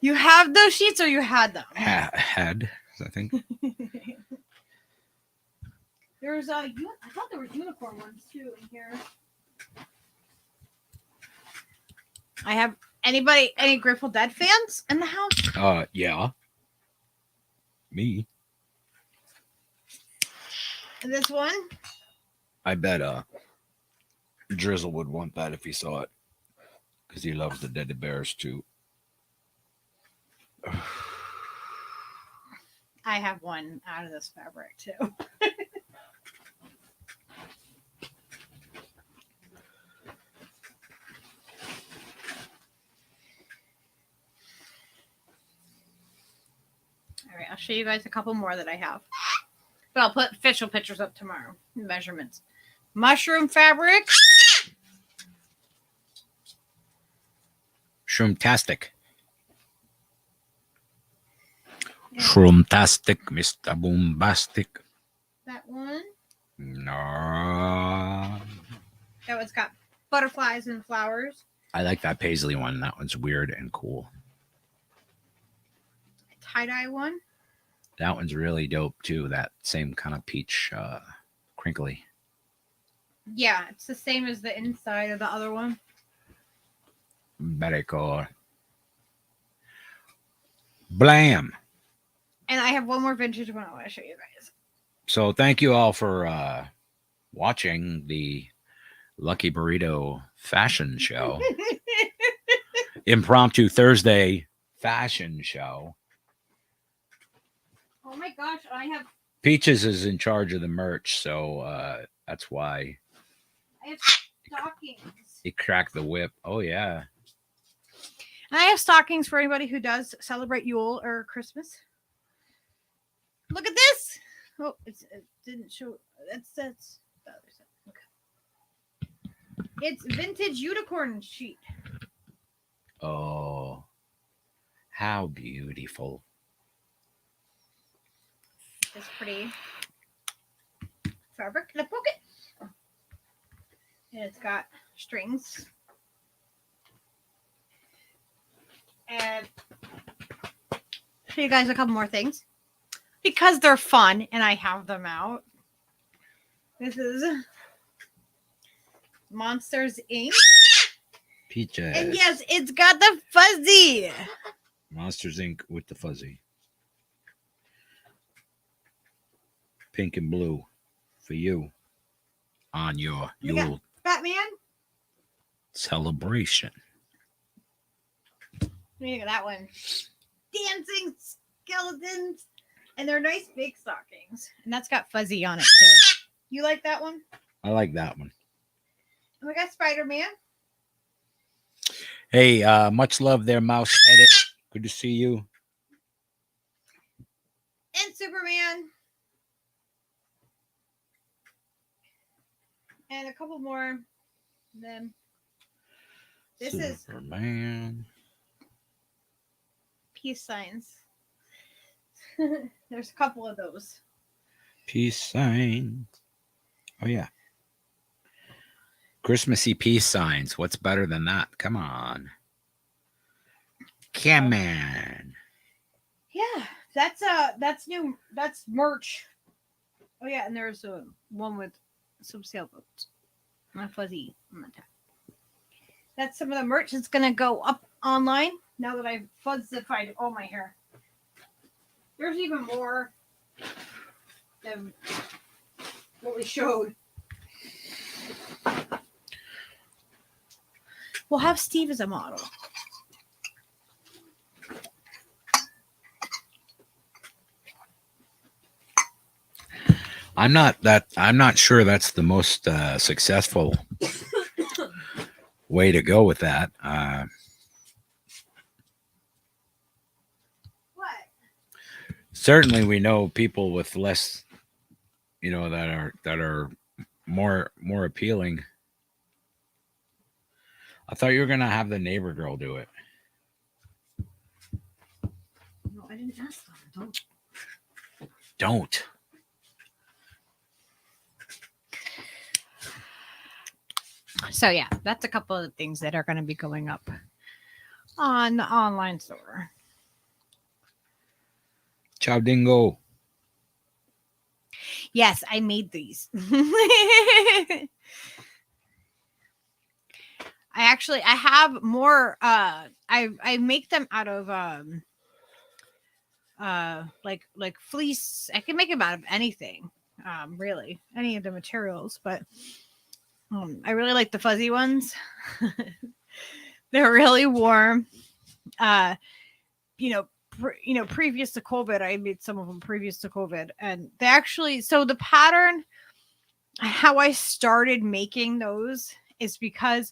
You have those sheets or you had them? Had, I think. There's I thought there were unicorn ones too in here. I have any Grateful Dead fans in the house? Yeah. Me. This one? I bet Drizzle would want that if he saw it. Because he loves the Dead Bears too. I have one out of this fabric too. All right, I'll show you guys a couple more that I have. But I'll put official pictures up tomorrow. Measurements. Mushroom fabric. Shroomtastic. Shroomtastic, Mr. Boombastic. That one. No. That one's got butterflies and flowers. I like that paisley one. That one's weird and cool. Tie-dye one. That one's really dope too. That same kind of peach, crinkly. Yeah, it's the same as the inside of the other one. Very cool. Blam. And I have one more vintage one I want to show you guys. So thank you all for watching the Lucky Burrito fashion show. Impromptu Thursday fashion show. Oh my gosh, I have Peaches is in charge of the merch, so that's why stockings. he cracked the whip. Oh yeah. And I have stockings for anybody who does celebrate Yule or Christmas. Look at this. Oh, it didn't show. That's the other side. Okay. It's vintage unicorn sheet. Oh, how beautiful. It's pretty fabric in a pocket. And it's got strings. And show you guys a couple more things. Because they're fun and I have them out. This is Monsters Inc. Peaches. And yes, it's got the fuzzy. Monsters Inc. with the fuzzy. Pink and blue for you on your Yule Batman. celebration. Look at that one. Dancing skeletons. And they're nice big stockings. And that's got fuzzy on it too. You like that one? I like that one. And we got Spider-Man. Hey, much love there, Mouse Edit. Good to see you. And Superman. And a couple more. Then this is Superman. peace signs. There's a couple of those. Peace sign. Oh yeah. Christmassy peace signs. What's better than that? Come on. Come on. Yeah, that's new. That's merch. Oh yeah, and there's a one with some sailboats. My fuzzy on the top. That's some of the merch that's gonna go up online now that I've fuzzified all my hair. There's even more than what we showed. We'll have Steve as a model. I'm not sure that's the most successful way to go with that. What? Certainly we know people with less, that are more appealing. I thought you were gonna have the neighbor girl do it. No, I didn't ask them. Don't. So yeah, that's a couple of the things that are going to be going up on the online store. Ciao dingo. Yes, I made these. I have more I make them out of like fleece. I can make them out of anything. Really, any of the materials, but I really like the fuzzy ones. They're really warm. Previous to COVID, I made some of them previous to COVID, and they actually, so the pattern, how I started making those is because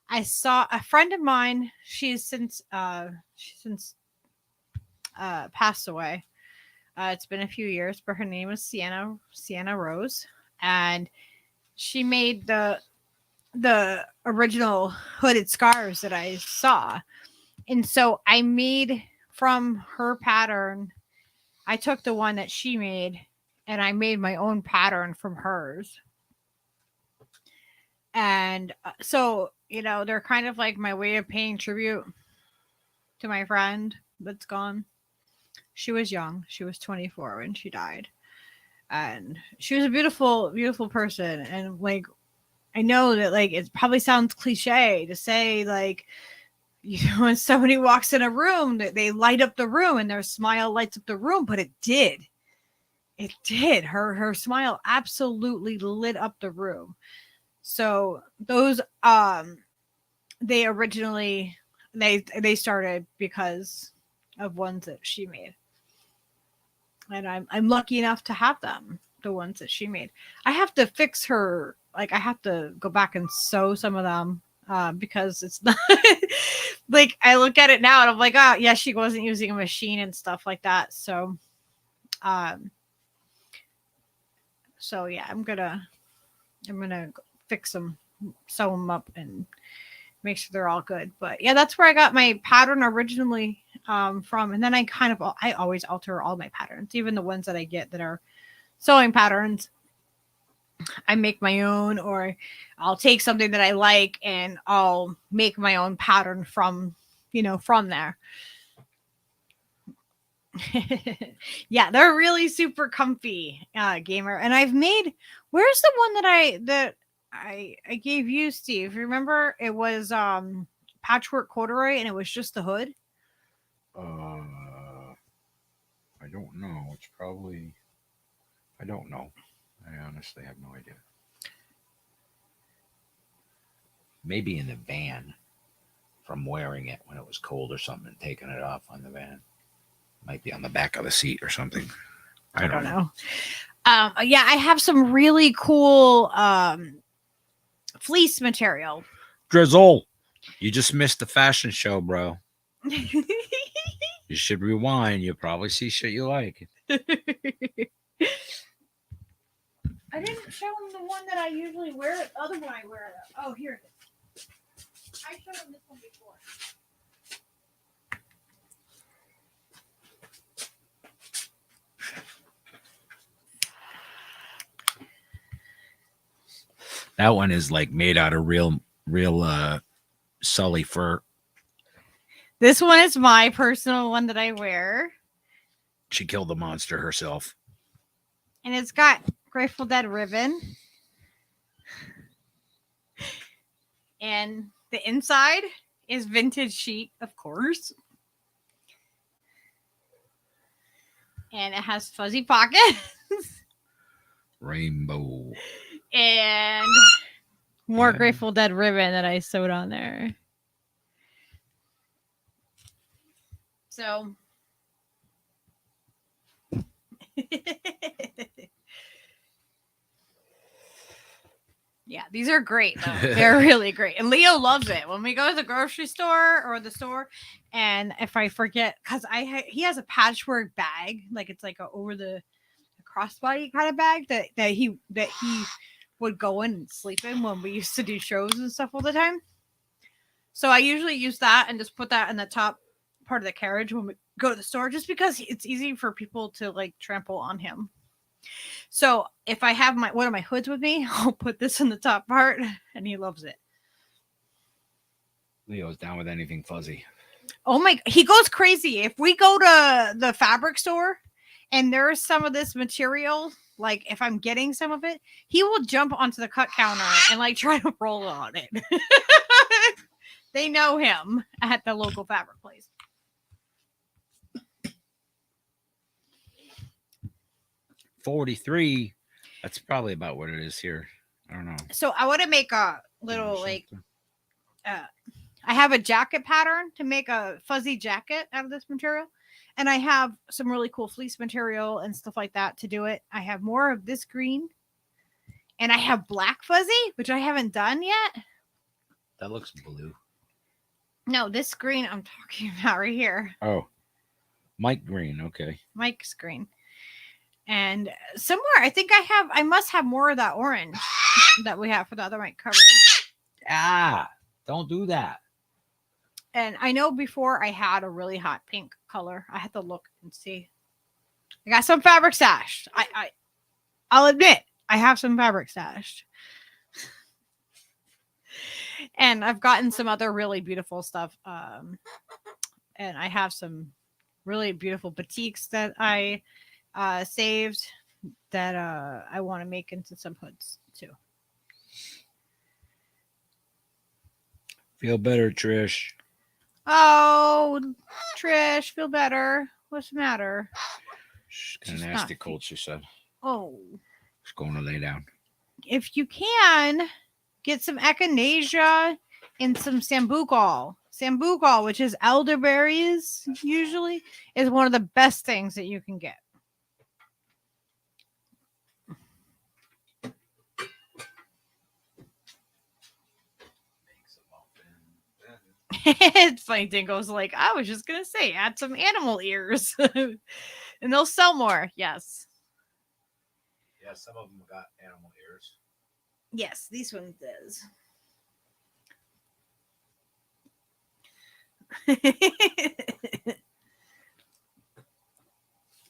I saw a friend of mine. She's since passed away. It's been a few years, but her name is Sienna Rose, and she made the original hooded scarves that I saw. And so I made from her pattern. I took the one that she made and I made my own pattern from hers. And so, they're kind of like my way of paying tribute to my friend that's gone. She was young. She was 24 when she died. And she was a beautiful, beautiful person. And like, I know that like it probably sounds cliche to say like, when somebody walks in a room that they light up the room and their smile lights up the room, but it did. It did. Her smile absolutely lit up the room. So those they originally they started because of ones that she made. And I'm lucky enough to have them, the ones that she made. I have to fix her. Like I have to go back and sew some of them because it's not like I look at it now and I'm like, oh yeah, she wasn't using a machine and stuff like that. So, yeah, I'm gonna fix them, sew them up, and make sure they're all good. But yeah, that's where I got my pattern originally from, and then I always alter all my patterns, even the ones that I get that are sewing patterns. I make my own, or I'll take something that I like and I'll make my own pattern from there. Yeah, they're really super comfy, gamer. And I've made, where's the one that I gave you, Steve? Remember it was patchwork corduroy and it was just the hood? I don't know. It's probably, I don't know. I honestly have no idea. Maybe in the van from wearing it when it was cold or something and taking it off on the van. Might be on the back of the seat or something. I don't know. Yeah, I have some really cool fleece material. Drizzle, you just missed the fashion show, bro. You should rewind. You'll probably see shit you like. I didn't show him the one that I usually wear. The other one I wear. Oh, here it is. I showed him this one before. That one is like made out of real Sully fur. This one is my personal one that I wear. She killed the monster herself. And it's got Grateful Dead ribbon. And the inside is vintage sheet, of course. And it has fuzzy pockets. Rainbow. And more Yeah. Grateful Dead ribbon that I sewed on there. So yeah, these are great though. They're really great. And Leo loves it. When we go to the grocery store or the store, and if I forget, because he has a patchwork bag, like it's like a over the crossbody kind of bag that he would go in and sleep in when we used to do shows and stuff all the time. So I usually use that and just put that in the top part of the carriage when we go to the store, just because it's easy for people to like trample on him. So if I have one of my hoods with me, I'll put this in the top part, and he loves it. Leo's down with anything fuzzy. Oh my, he goes crazy. If we go to the fabric store and there's some of this material, like if I'm getting some of it, he will jump onto the cut counter and like try to roll on it. They know him at the local fabric place. $43. That's probably about what it is here. I don't know. So I want to make a little like I have a jacket pattern to make a fuzzy jacket out of this material, and I have some really cool fleece material and stuff like that to do it. I have more of this green, and I have black fuzzy, which I haven't done yet. That looks blue. No, this green I'm talking about right here. Oh, Mike Green. Okay. Mike's green. And somewhere I must have more of that orange that we have for the other mic cover. Don't do that. And I know before I had a really hot pink color. I had to look and see. I got some fabric stashed. I'll admit I have some fabric stashed. And I've gotten some other really beautiful stuff. And I have some really beautiful batiks that I saved that I want to make into some hoods too. Feel better, Trish. Oh, Trish, feel better. What's the matter? She's kind She's of not nasty cold, she said. Oh, She's going to lay down. if you can, get some echinacea and some sambucol. Sambucol, which is elderberries, usually, is one of the best things that you can get. It's funny. Dingo's like, I was just gonna say, add some animal ears, and they'll sell more. Yes, Yeah, some of them got animal ears. yes, these ones does.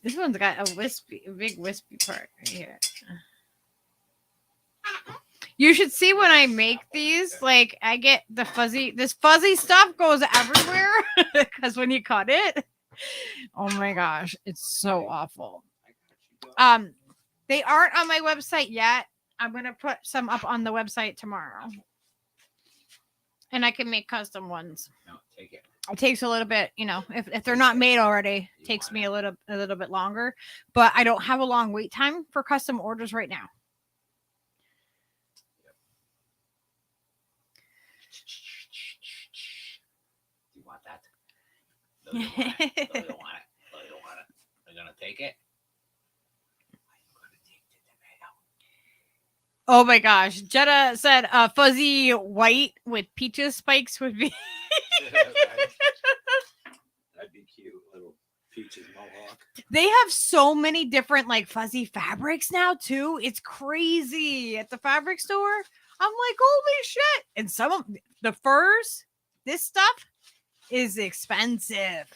This one's got a big wispy part right here. You should see when I make these, like I get this fuzzy stuff goes everywhere because when you cut it, oh my gosh, it's so awful. They aren't on my website yet. I'm going to put some up on the website tomorrow. And I can make custom ones. No, take it. It takes a little bit, if they're not made already, it takes me a little bit longer, but I don't have a long wait time for custom orders right now. You want that? No, you don't want it. No, you don't want it. No, you don't want it. Are you going to take it? I'm going to take the tomato. Oh my gosh. Jetta said fuzzy white with peaches spikes would be. That'd be cute. Little peaches mohawk. They have so many different like fuzzy fabrics now too. It's crazy at the fabric store. I'm like, holy shit. And some of the furs, this stuff is expensive.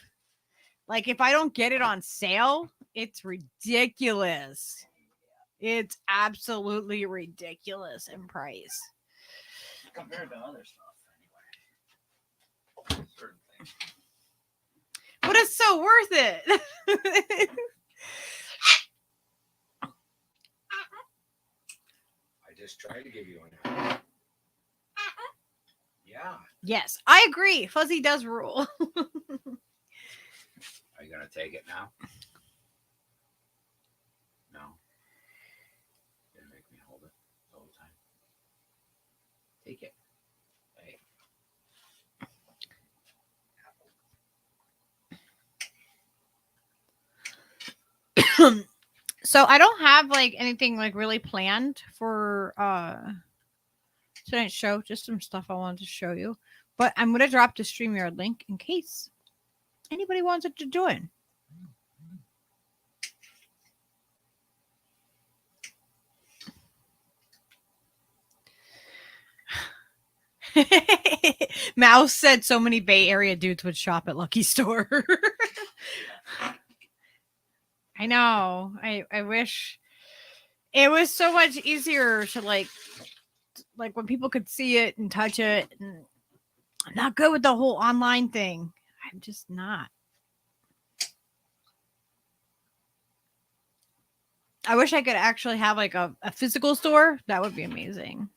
Like if I don't get it on sale, it's ridiculous. It's absolutely ridiculous in price. Compared to other stuff, anyway. Certain things. But it's so worth it. I just tried to give you one. Yeah. Yes, I agree. Fuzzy does rule. Are you gonna take it now? No. You're gonna make me hold it the whole time. Take it. Hey. So I don't have like anything like really planned for tonight's show. Just some stuff I wanted to show you. But I'm gonna drop the StreamYard link in case anybody wants it to join. Mouse said so many Bay Area dudes would shop at Lucky Store. I know. I wish it was so much easier to like when people could see it and touch it. And I'm not good with the whole online thing. I'm just not. I wish I could actually have like a physical store. That would be amazing.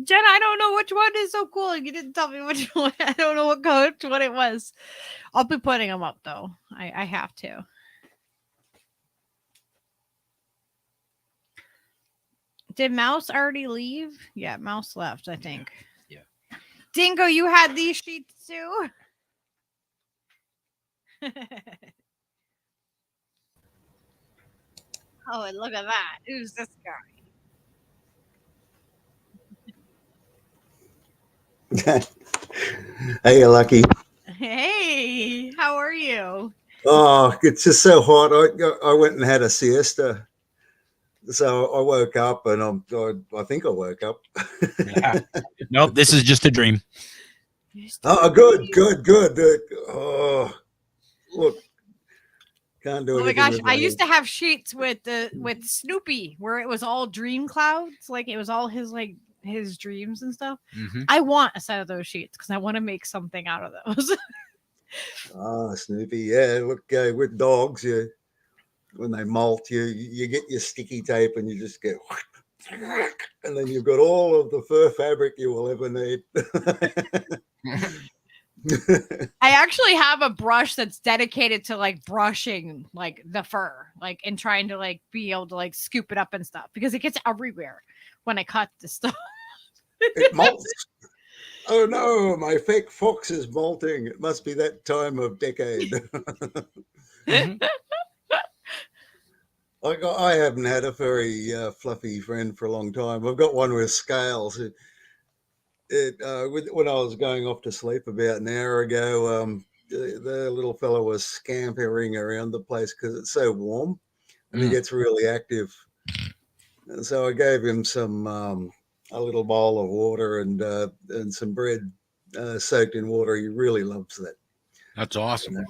Jen, I don't know which one is so cool. You didn't tell me which one. I don't know which one it was. I'll be putting them up though. I have to. Did Mouse already leave? Yeah, Mouse left, I think. Yeah. Dingo, you had these sheets too? Oh, and look at that. Who's this guy? Hey, Lucky. Hey, how are you? Oh, it's just so hot. I went and had a siesta. So I woke up and I think I woke up. Yeah. Nope, this is just a dream. Oh, good. Oh, look. Can't do it. Oh my gosh, I used to have sheets with Snoopy where it was all dream clouds, like it was all his dreams and stuff. Mm-hmm. I want a set of those sheets because I want to make something out of those. Oh, Snoopy, yeah. Look, with dogs, when they molt, you get your sticky tape and you just get, and then you've got all of the fur fabric you will ever need. I actually have a brush that's dedicated to like brushing like the fur, like and trying to like be able to like scoop it up and stuff because it gets everywhere when I cut the stuff. It molts. Oh no, my fake fox is molting. It must be that time of decade. Mm-hmm. I haven't had a very fluffy friend for a long time. I've got one with scales. When I was going off to sleep about an hour ago, the little fellow was scampering around the place because it's so warm and he gets really active. And so I gave him some a little bowl of water and some bread soaked in water. He really loves that. That's awesome. You know?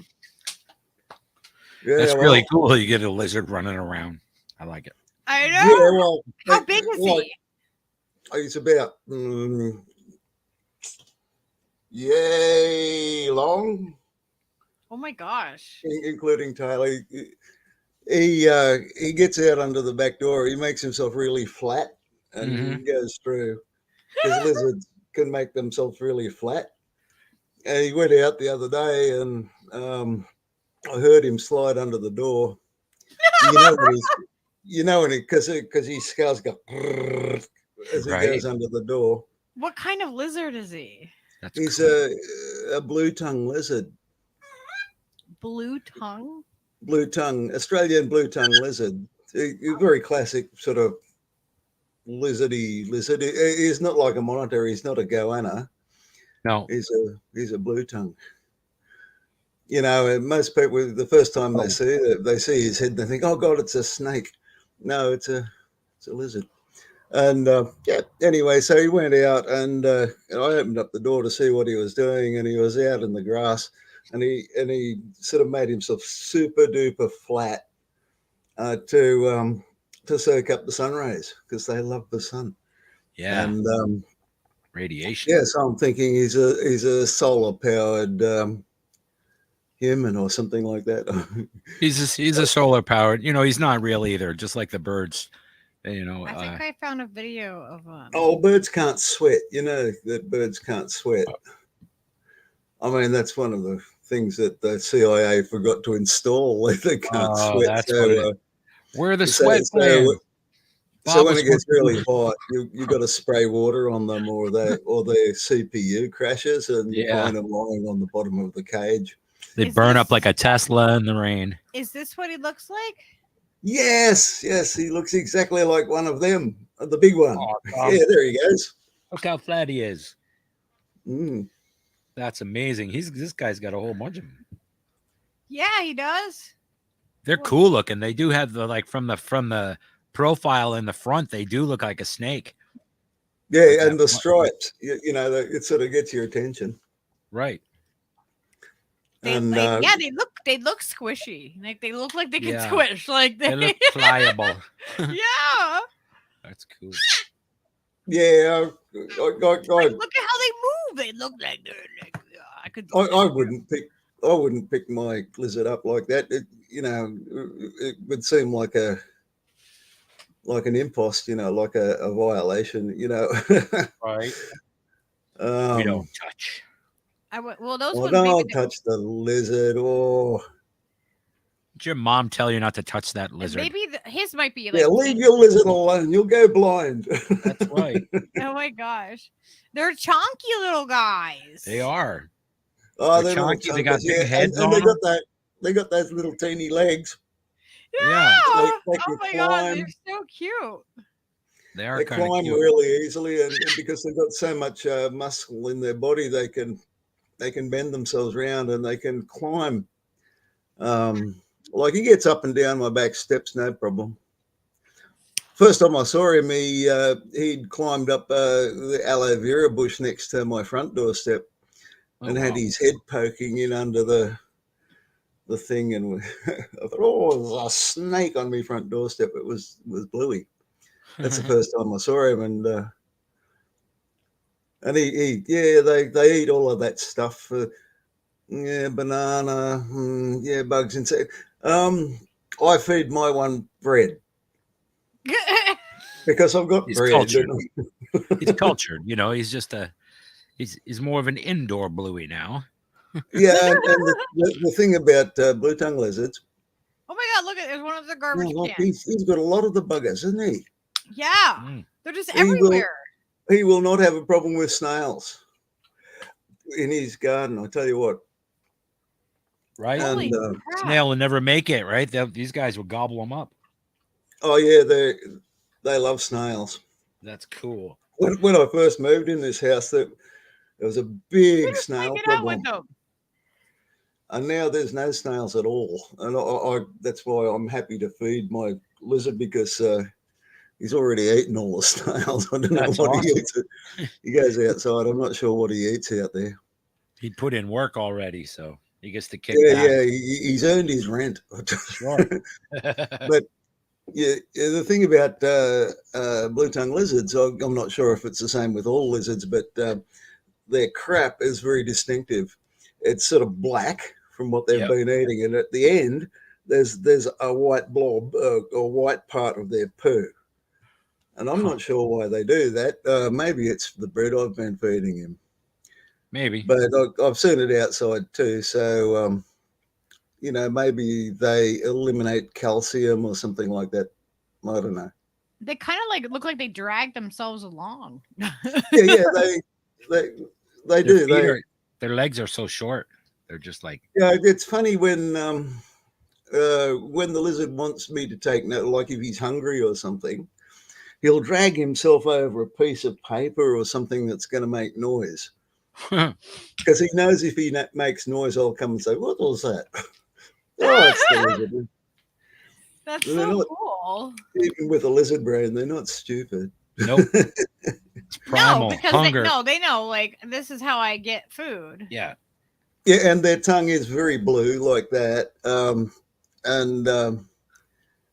Yeah, That's really cool. You get a lizard running around. I like it. I know. Yeah, well, how big is he? He's about yay long. Oh my gosh. Including Tyler. He gets out under the back door. He makes himself really flat and he goes through. Because lizards can make themselves really flat. And he went out the other day and I heard him slide under the door. Because his scales go as he goes under the door. What kind of lizard is he? He's cool. a blue tongue lizard. Blue tongue? Blue tongue, Australian blue tongue lizard. A very classic sort of lizardy lizard. He's not like a monitor. He's not a goanna. No, he's a blue tongue. You know, and most people, the first time they see his head, they think, "Oh God, it's a snake." No, it's a lizard. And yeah, anyway, so he went out, and I opened up the door to see what he was doing, and he was out in the grass, and he sort of made himself super duper flat to soak up the sun rays, because they love the sun. Yeah. And Radiation. yeah, so I'm thinking he's a solar powered human or something like that. He's a solar powered. He's not real either. Just like the birds. I think I found a video of Oh, birds can't sweat. You know that birds can't sweat. I mean, that's one of the things that the CIA forgot to install. They can't sweat. That's So, where are the sweat glands? So when it gets really hot, you got to spray water on them, or their CPU crashes, and you find them lying on the bottom of the cage. They burn up like a Tesla in the rain. Is this what he looks like? Yes, he looks exactly like one of them, the big one. Yeah, there he goes. Look how flat he is. Mm. That's amazing. This guy's got a whole bunch of them. Yeah, he does. They're cool looking. They do have the from the profile in the front. They do look like a snake. Yeah, like and the stripes. You know, it sort of gets your attention. Right. They look squishy. Like they look like they can squish. Like they look pliable. Yeah. That's cool. Yeah. Look at how they move. They look like they're like I wouldn't pick my lizard up like that. It would seem like an impost, like a violation, Right. We don't touch. Don't touch the lizard. Or did your mom tell you not to touch that lizard? Maybe his might be. Like, leave your lizard alone. You'll go blind. That's right. Oh my gosh, they're chunky little guys. They are. Oh, they're chunky. They got big heads and on them. They got those little teeny legs. Yeah. They oh my god, they're so cute. They climb cute. really easily, and because they've got so much muscle in their body, they can bend themselves around and they can climb. Like he gets up and down my back steps, no problem. First time I saw him, he'd climbed up the aloe vera bush next to my front doorstep and had his head poking in under the thing, and I thought, there's a snake on my front doorstep. It was Bluey. That's the first time I saw him, and they eat all of that stuff. Banana, bugs inside. I feed my one bread because I've got bread. Cultured. He's cultured. He's just he's more of an indoor Bluey now. Yeah, and the thing about blue tongue lizards. Oh my god! Look at there's one of the garbage cans. He's got a lot of the buggers, isn't he? Yeah, they're just everywhere. He will not have a problem with snails in his garden. I tell you what. Right, and snail will never make it. Right, these guys will gobble them up. Oh yeah, they love snails. That's cool. When I first moved in this house, there was a big snail problem. And now there's no snails at all. And I that's why I'm happy to feed my lizard, because he's already eaten all the snails. I don't know what he eats. He goes outside. I'm not sure what he eats out there. He put in work already, so he gets to kick back. Yeah, he's earned his rent. Sure. But yeah, the thing about blue tongue lizards, I'm not sure if it's the same with all lizards, but their crap is very distinctive. It's sort of black from what they've been eating, and at the end there's a white blob or white part of their poo, and I'm not sure why they do that. Maybe it's the bread I've been feeding him, maybe, but I've seen it outside too, so maybe they eliminate calcium or something like that. I don't know. They kind of look like they drag themselves along. yeah, they do. Their legs are so short. They're just like. Yeah, it's funny when the lizard wants me to take note, like if he's hungry or something, he'll drag himself over a piece of paper or something that's going to make noise. Because he knows if he makes noise, I'll come and say, "What was that?" Oh, it's the lizard. That's so cool. Even with a lizard brain, they're not stupid. Nope. It's primal No, because hunger. they know, like, this is how I get food. Yeah. Yeah, and their tongue is very blue like that.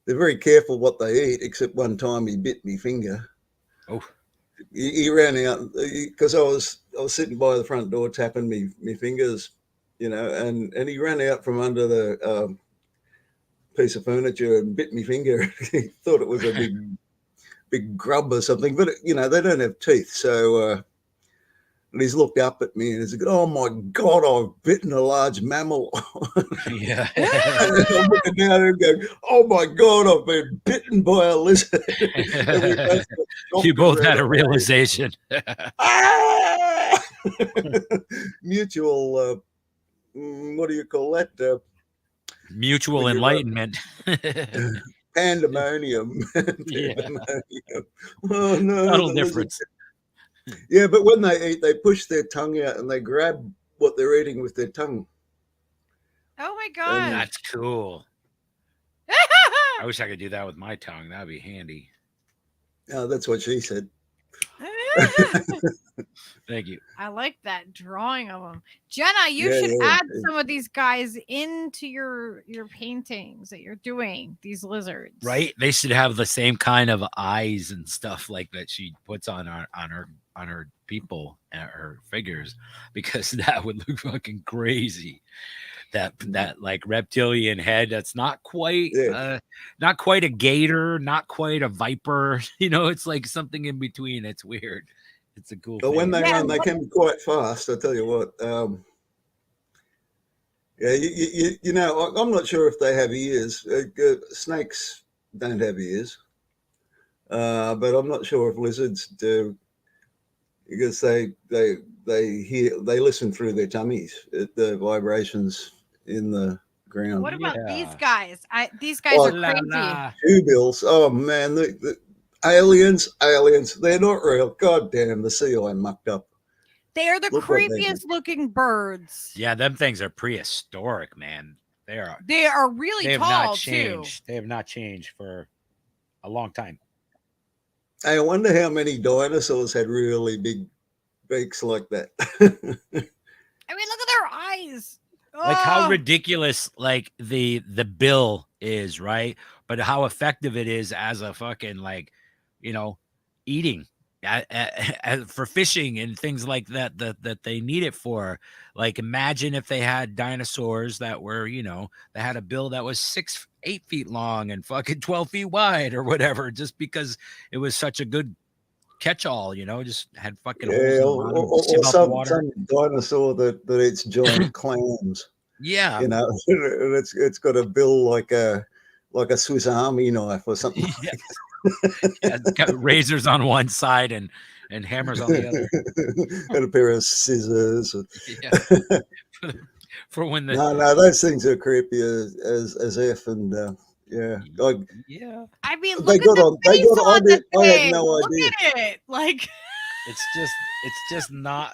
They're very careful what they eat, except one time he bit me finger. Oh. He ran out because I was sitting by the front door tapping me fingers, and he ran out from under the piece of furniture and bit me finger. He thought it was a big grub or something, but they don't have teeth, so and he's looked up at me and he's like, "Oh my God, I've bitten a large mammal." Yeah. And then I'm looking down and going, "Oh my God, I've been bitten by a lizard." You both had a realization. Ah! Mutual, what do you call that? Mutual enlightenment. Pandemonium. Yeah. Pandemonium. Oh no. Subtle difference. Yeah, but when they eat, they push their tongue out and they grab what they're eating with their tongue. Oh my God. That's cool. I wish I could do that with my tongue. That'd be handy. Oh, that's what she said. Thank you. I like that drawing of them. Jenna, you Yeah, should yeah, add yeah. some of these guys into your paintings that you're doing, these lizards. Right? They should have the same kind of eyes and stuff like that she puts on her people and her figures, because that would look fucking crazy. That like reptilian head that's not quite a gator, not quite a viper. It's like something in between. It's weird. It's a cool But thing. when they run, they can be quite fast. I tell you what. Yeah, I'm not sure if they have ears. Snakes don't have ears, but I'm not sure if lizards do, because they listen through their tummies at the vibrations in the ground. What about Yeah. these guys? These guys are La, crazy. la. Two-bills. Oh man, the aliens. They're not real. God damn, the sea lion mucked up. They are the Look what they did. creepiest looking birds. Yeah, them things are prehistoric, man. They are really they have tall not too. changed. They have not changed for a long time. I wonder how many dinosaurs had really big beaks like that. I mean, look at their eyes. Like how Oh, ridiculous like the bill is, right? But how effective it is as a fucking eating for fishing and things like that they need it for. Like imagine if they had dinosaurs that were, they had a bill that was 8 feet long and fucking 12 feet wide or whatever, just because it was such a good catch-all, just had fucking holes in the bottom, or sieve out the water. some dinosaur that eats giant clams. Yeah. And it's got a bill like a Swiss Army knife or something. Yeah. Yeah, it's got razors on one side and hammers on the other. And a pair of scissors. Yeah. For when the No, those things are creepy as F, and yeah. yeah. I mean, They look at got the on. They face got. on the I had thing. no Look idea. at it. Like It's just not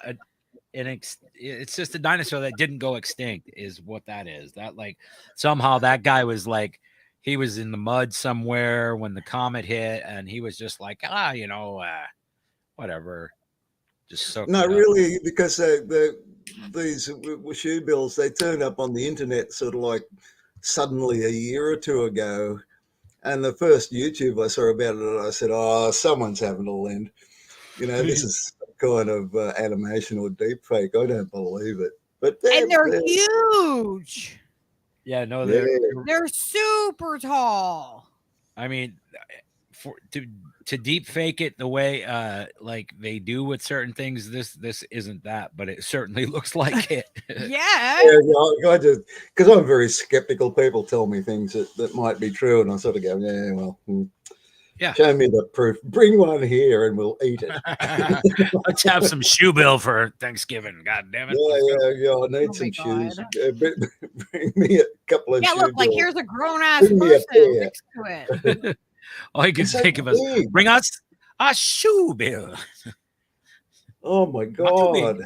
it's just a dinosaur that didn't go extinct is what that is. That like somehow that guy was like, he was in the mud somewhere when the comet hit and he was just like, whatever. Just soak No, it up. really, because these shoe bills, they turned up on the internet sort of like suddenly a year or two ago. And the first YouTube I saw about it, I said, "Oh, someone's having a lend. This is kind of animation or deep fake. I don't believe it." But they're huge. Yeah, no, They're super tall. I mean, to deep fake it the way like they do with certain things, this isn't that, but it certainly looks like it. Yeah. I just, because I'm very skeptical. People tell me things that might be true, and I sort of go, "Yeah, well, Yeah. show me the proof. Bring one here, and we'll eat it." Let's have some shoe bill for Thanksgiving. God damn it. Yeah. I need Oh some my shoes. Bring me a couple of. Yeah, shoe look, like bills. here's a grown ass Bring me a person pair. next to it. All you can It's so think of is big. bring us a shoe bill. Oh my Not too big. God!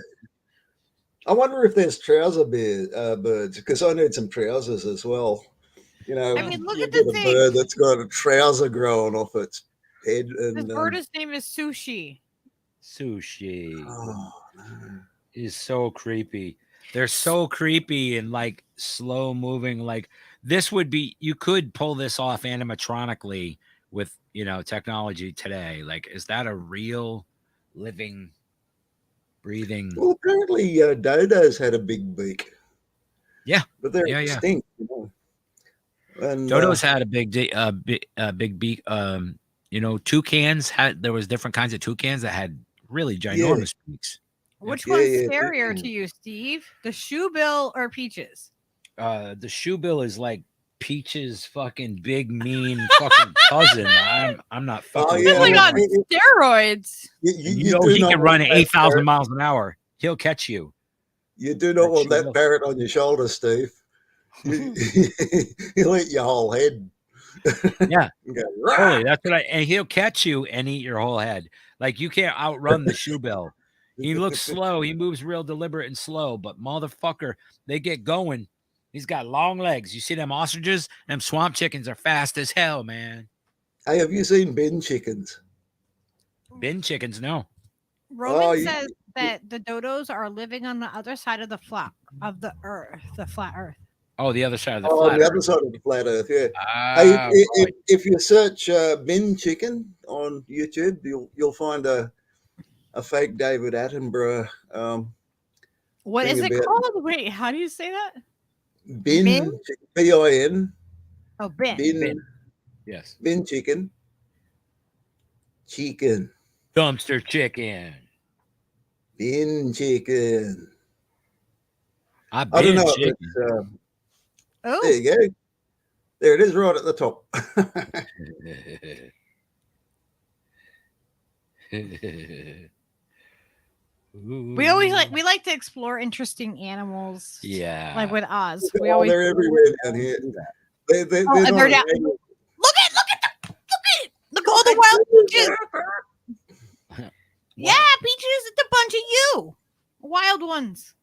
I wonder if there's trouser birds, because I need some trousers as well. I mean, look you at the get a thing. bird that's got a trouser growing off its head. This And bird, his name is Sushi. Sushi oh, no. is so creepy. They're so creepy and like slow moving. Like this would be, you could pull this off animatronically with, you know, technology today. Like, is that a real living, breathing? Well, apparently dodos had a big beak. Yeah. But they're Yeah, yeah. extinct. You know? And Dodos had a big beak. You know, toucans there was different kinds of toucans that had really ginormous beaks. Which Yeah, one's yeah, scarier yeah. to you, Steve? The shoebill or Peaches? The shoebill is like Peach's fucking big mean fucking cousin. I'm not fucking. yeah, He's like I on mean, steroids. You know do he not can want run at that 8,000 parrot- miles an hour. He'll catch you. You do not That want that shoebill. parrot on your shoulder, Steve. He'll eat your whole head. Yeah. And go, Totally. That's what and he'll catch you and eat your whole head. Like you can't outrun the shoebill. He looks slow. He moves real deliberate and slow, but motherfucker, they get going. He's got long legs. You see them ostriches? Them swamp chickens are fast as hell, man. Hey, have you seen bin chickens? Bin chickens, no. Roman Oh, you- says that the dodos are living on the other side of the flat earth. Oh, the other side of the Oh, flat on the earth. other side of the flat Earth, yeah. Ah, Hey, right. if you search bin chicken on YouTube, you'll find a fake David Attenborough What thing is it about called? Wait, how do you say that? bin Bin? bin Oh, bin. bin Yes. bin chicken. Dumpster chicken. Bin chicken. I've I don't been know. chicken. But, Oh, there you go. There it is, right at the top. we like to explore interesting animals. Yeah. Like with Oz, we Oh, always they're everywhere down here. They're and not they're down- available. look at all the wild peaches. Yeah, peaches. It's a bunch of you, wild ones.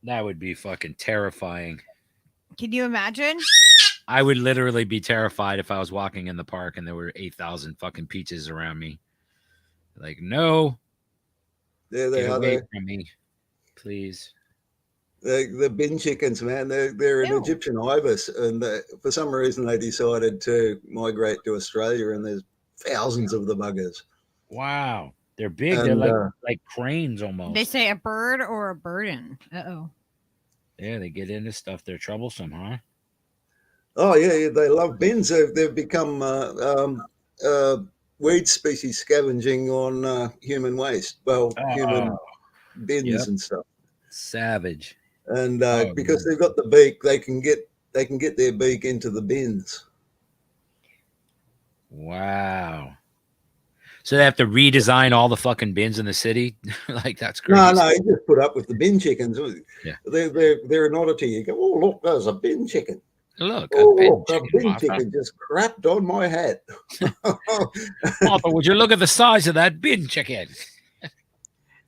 That would be fucking terrifying. Can you imagine? I would literally be terrified if I was walking in the park and there were 8,000 fucking peaches around me. Like, no, There they get are. away from me, please. The bin chickens, man. They're an Ew. Egyptian ibis, and for some reason they decided to migrate to Australia, and there's thousands of the buggers. Wow. They're big. And, They're like cranes almost. They say a bird or a burden. Uh-oh. Yeah, they get into stuff. They're troublesome, huh? Oh yeah, they love bins. They've become weed species scavenging on human waste. Well, human bins Yep. and stuff. Savage. And Oh, because man. they've got the beak, they can get their beak into the bins. Wow. So they have to redesign all the fucking bins in the city? Like, that's crazy. No, you just put up with the bin chickens. Yeah. They're an oddity. You go, oh look, there's a bin chicken. Look, Oh, a bin look, a chicken, bin Martha. chicken just crapped on my hat. Martha, would you look at the size of that bin chicken?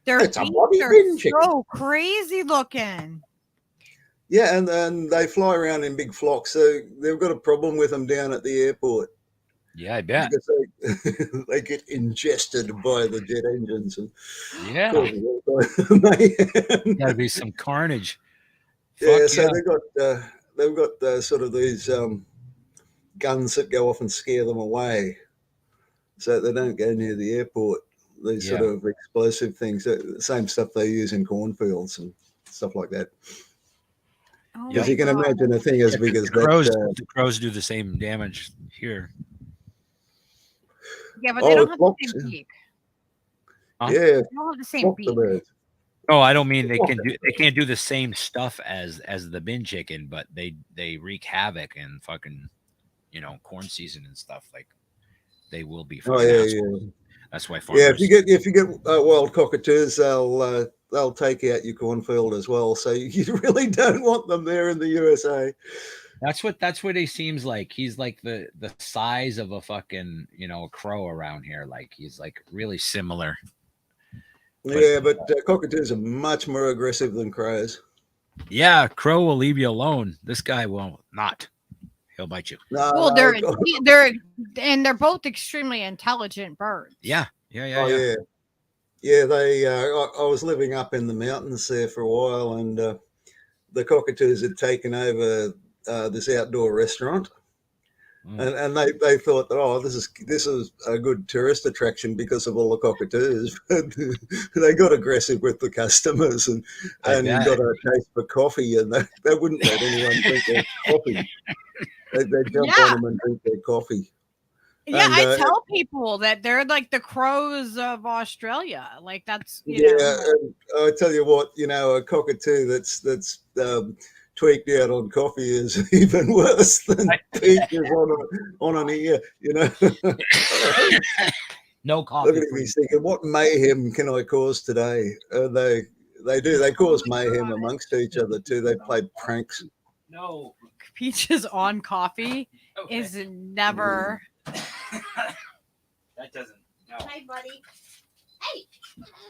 Their It's a beaks bloody are bin chicken. so crazy looking. Yeah, and they fly around in big flocks. So they've got a problem with them down at the airport Yeah, I bet. because they get ingested by the jet engines and Yeah. causes all kinds of mayhem. Gotta be some carnage. Yeah, Fuck so yeah. they've got sort of these guns that go off and scare them away, so they don't go near the airport. These sort Yeah. of explosive things, the same stuff they use in cornfields and stuff like that. Oh Because my you can God. imagine a thing as big as The crows do the same damage here. Yeah, but they don't have the flocks, same beak. Huh? yeah, They don't have the same flocks beak. of birds. Oh, I don't mean they can't do the same stuff as the bin chicken, but they wreak havoc and fucking, you know, corn season and stuff. Like, they will be Oh fucking yeah, assholes. yeah. That's why farmers. Yeah, if you get wild cockatoos, they'll take out your cornfield as well. So you really don't want them there in the USA. That's what he seems like. He's like the size of a fucking, you know, a crow around here. Like, he's like really similar. Yeah, but cockatoos are much more aggressive than crows. Yeah, crow will leave you alone. This guy will not. he'll bite you. No, Well, no, they're both extremely intelligent birds. Yeah. oh yeah, yeah. They, I was living up in the mountains there for a while, and the cockatoos had taken over this outdoor restaurant. And they thought that, oh, this is a good tourist attraction because of all the cockatoos. They got aggressive with the customers and got a taste for coffee, and they wouldn't let anyone drink their coffee. They jump on them and drink their coffee. Yeah, And, I tell people that they're like the crows of Australia. Like that's you know. And I tell you what, a cockatoo that's tweaked out on coffee is even worse than peaches on an ear. No coffee. Look at him, he's thinking, what mayhem can I cause today? They cause mayhem amongst each other too. They play pranks. No. Peaches on coffee is never. That doesn't. No. Hi, buddy. Hey,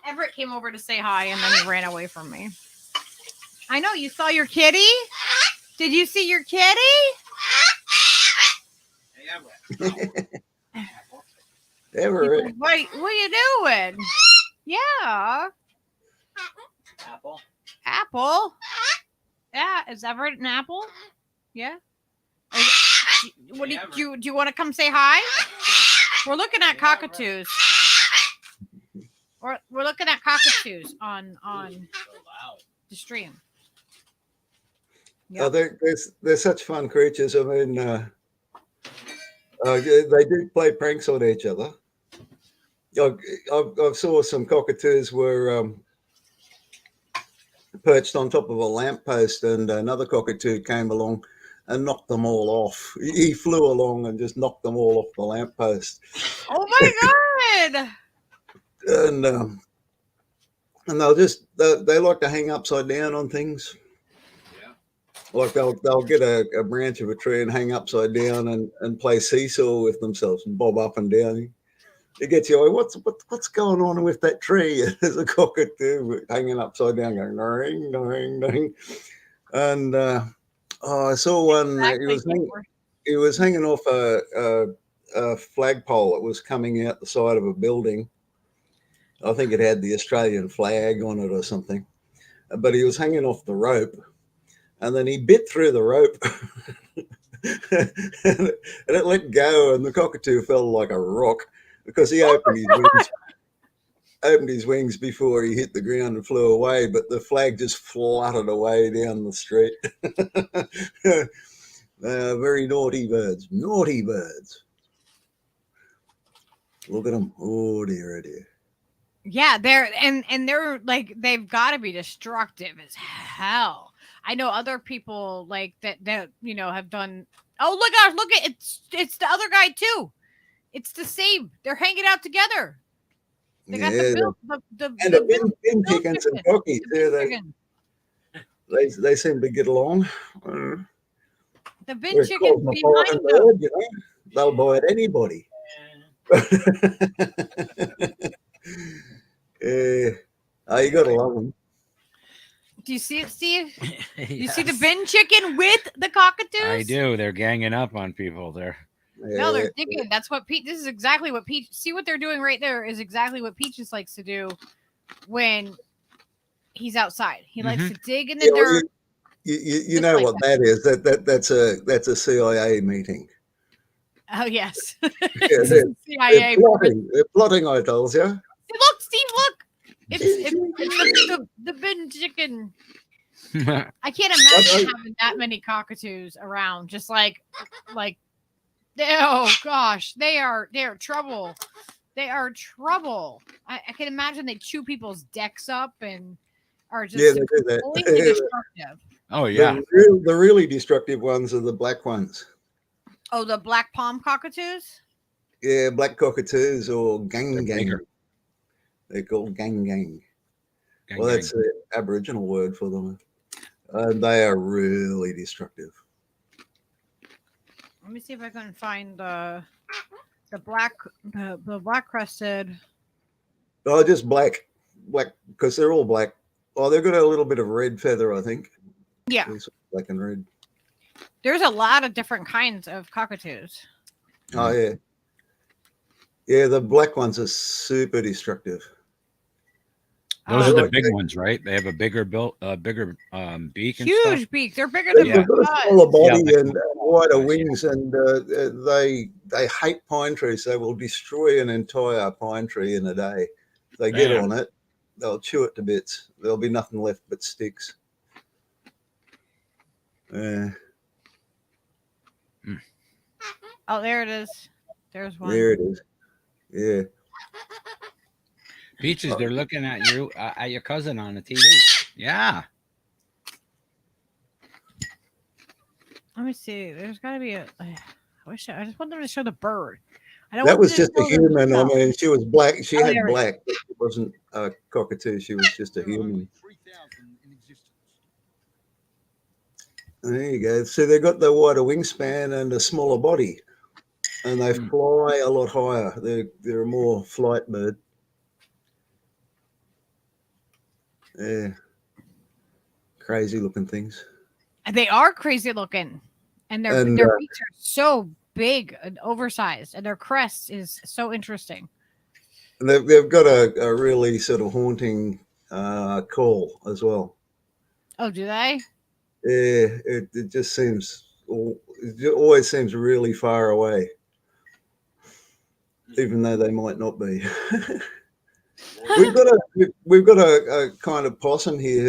Everett came over to say hi, and then he ran away from me. I know you saw your kitty. Did you see your kitty? Everett. What are you doing? Yeah. Apple. Apple. Yeah, is Everett an apple? Yeah. What do you want to come say hi? We're looking at cockatoos. We're looking at cockatoos on the stream. Oh, they're such fun creatures. I mean, they do play pranks on each other. I saw some cockatoos were perched on top of a lamppost, and another cockatoo came along and knocked them all off. He flew along and just knocked them all off the lamppost. Oh my god! And they like to hang upside down on things. Yeah. Like they'll get a branch of a tree and hang upside down and play seesaw with themselves and bob up and down. It gets you, what's going on with that tree? There's a cockatoo hanging upside down going ding, ding, ding. And I saw one. He was hanging off a flagpole that was coming out the side of a building. I think it had the Australian flag on it or something. But he was hanging off the rope, and then he bit through the rope, and it let go, and the cockatoo fell like a rock because he opened his wings before he hit the ground and flew away, but the flag just fluttered away down the street. Very naughty birds. Naughty birds. Look at them. Oh dear, oh dear. Yeah, they're like, they've got to be destructive as hell. I know other people like that have done. Oh, look at it's the other guy too. It's the same. They're hanging out together. They got the bin chickens and cookies too. They seem to get along. The bin chickens behind them. They'll bite anybody. You gotta love them. Do you see it, Steve? You see the bin chicken with the cockatoos? I do. They're ganging up on people there. No, they're digging. That's what Pete. This is exactly what Peach. See what they're doing right there is exactly what Peaches likes to do when he's outside. He likes to dig in the dirt. You know what that is? That's a CIA meeting. Oh yes. CIA. They're plotting. I told you. Look, Steve. Look. It's the bin chicken. I can't imagine having that many cockatoos around. Just like. Oh gosh, they are trouble. They are trouble. I can imagine they chew people's decks up and are just completely destructive. Oh yeah, the really destructive ones are the black ones. Oh, the black palm cockatoos. Yeah, black cockatoos or gang. They're called gang. Well, that's the Aboriginal word for them. They are really destructive. Let me see if I can find the black crested. Oh, just black because they're all black. Oh, they've got a little bit of red feather, I think. Yeah, black and red. There's a lot of different kinds of cockatoos. Oh yeah, yeah. The black ones are super destructive. Those Oh, are the like big they- ones, right? They have a bigger beak and huge stuff. beak. They're bigger They've than got a us. smaller body like and the- wider yeah. wings, and they hate pine trees. They will destroy an entire pine tree in a day. If they get Damn. on it, they'll chew it to bits. There'll be nothing left but sticks. Yeah, Oh, there it is. There's one. there it is. Yeah. Peaches, they're looking at you, at your cousin on the TV. Yeah. Let me see. There's got to be a. I just want them to show the bird. I don't That want was them to just a show the human. I tail. mean, she was black. She Oh, had there we go. black. But she wasn't a cockatoo. She was just a human. There you go. So they've got the wider wingspan and a smaller body, and they fly a lot higher. They're a more flight bird. Yeah, crazy looking things. They are crazy looking, and their And, beaks are so big and oversized, and their crest is so interesting. And they've got a really sort of haunting call as well. Oh, do they? Yeah, it just seems, it always seems really far away, even though they might not be. we've got a kind of possum here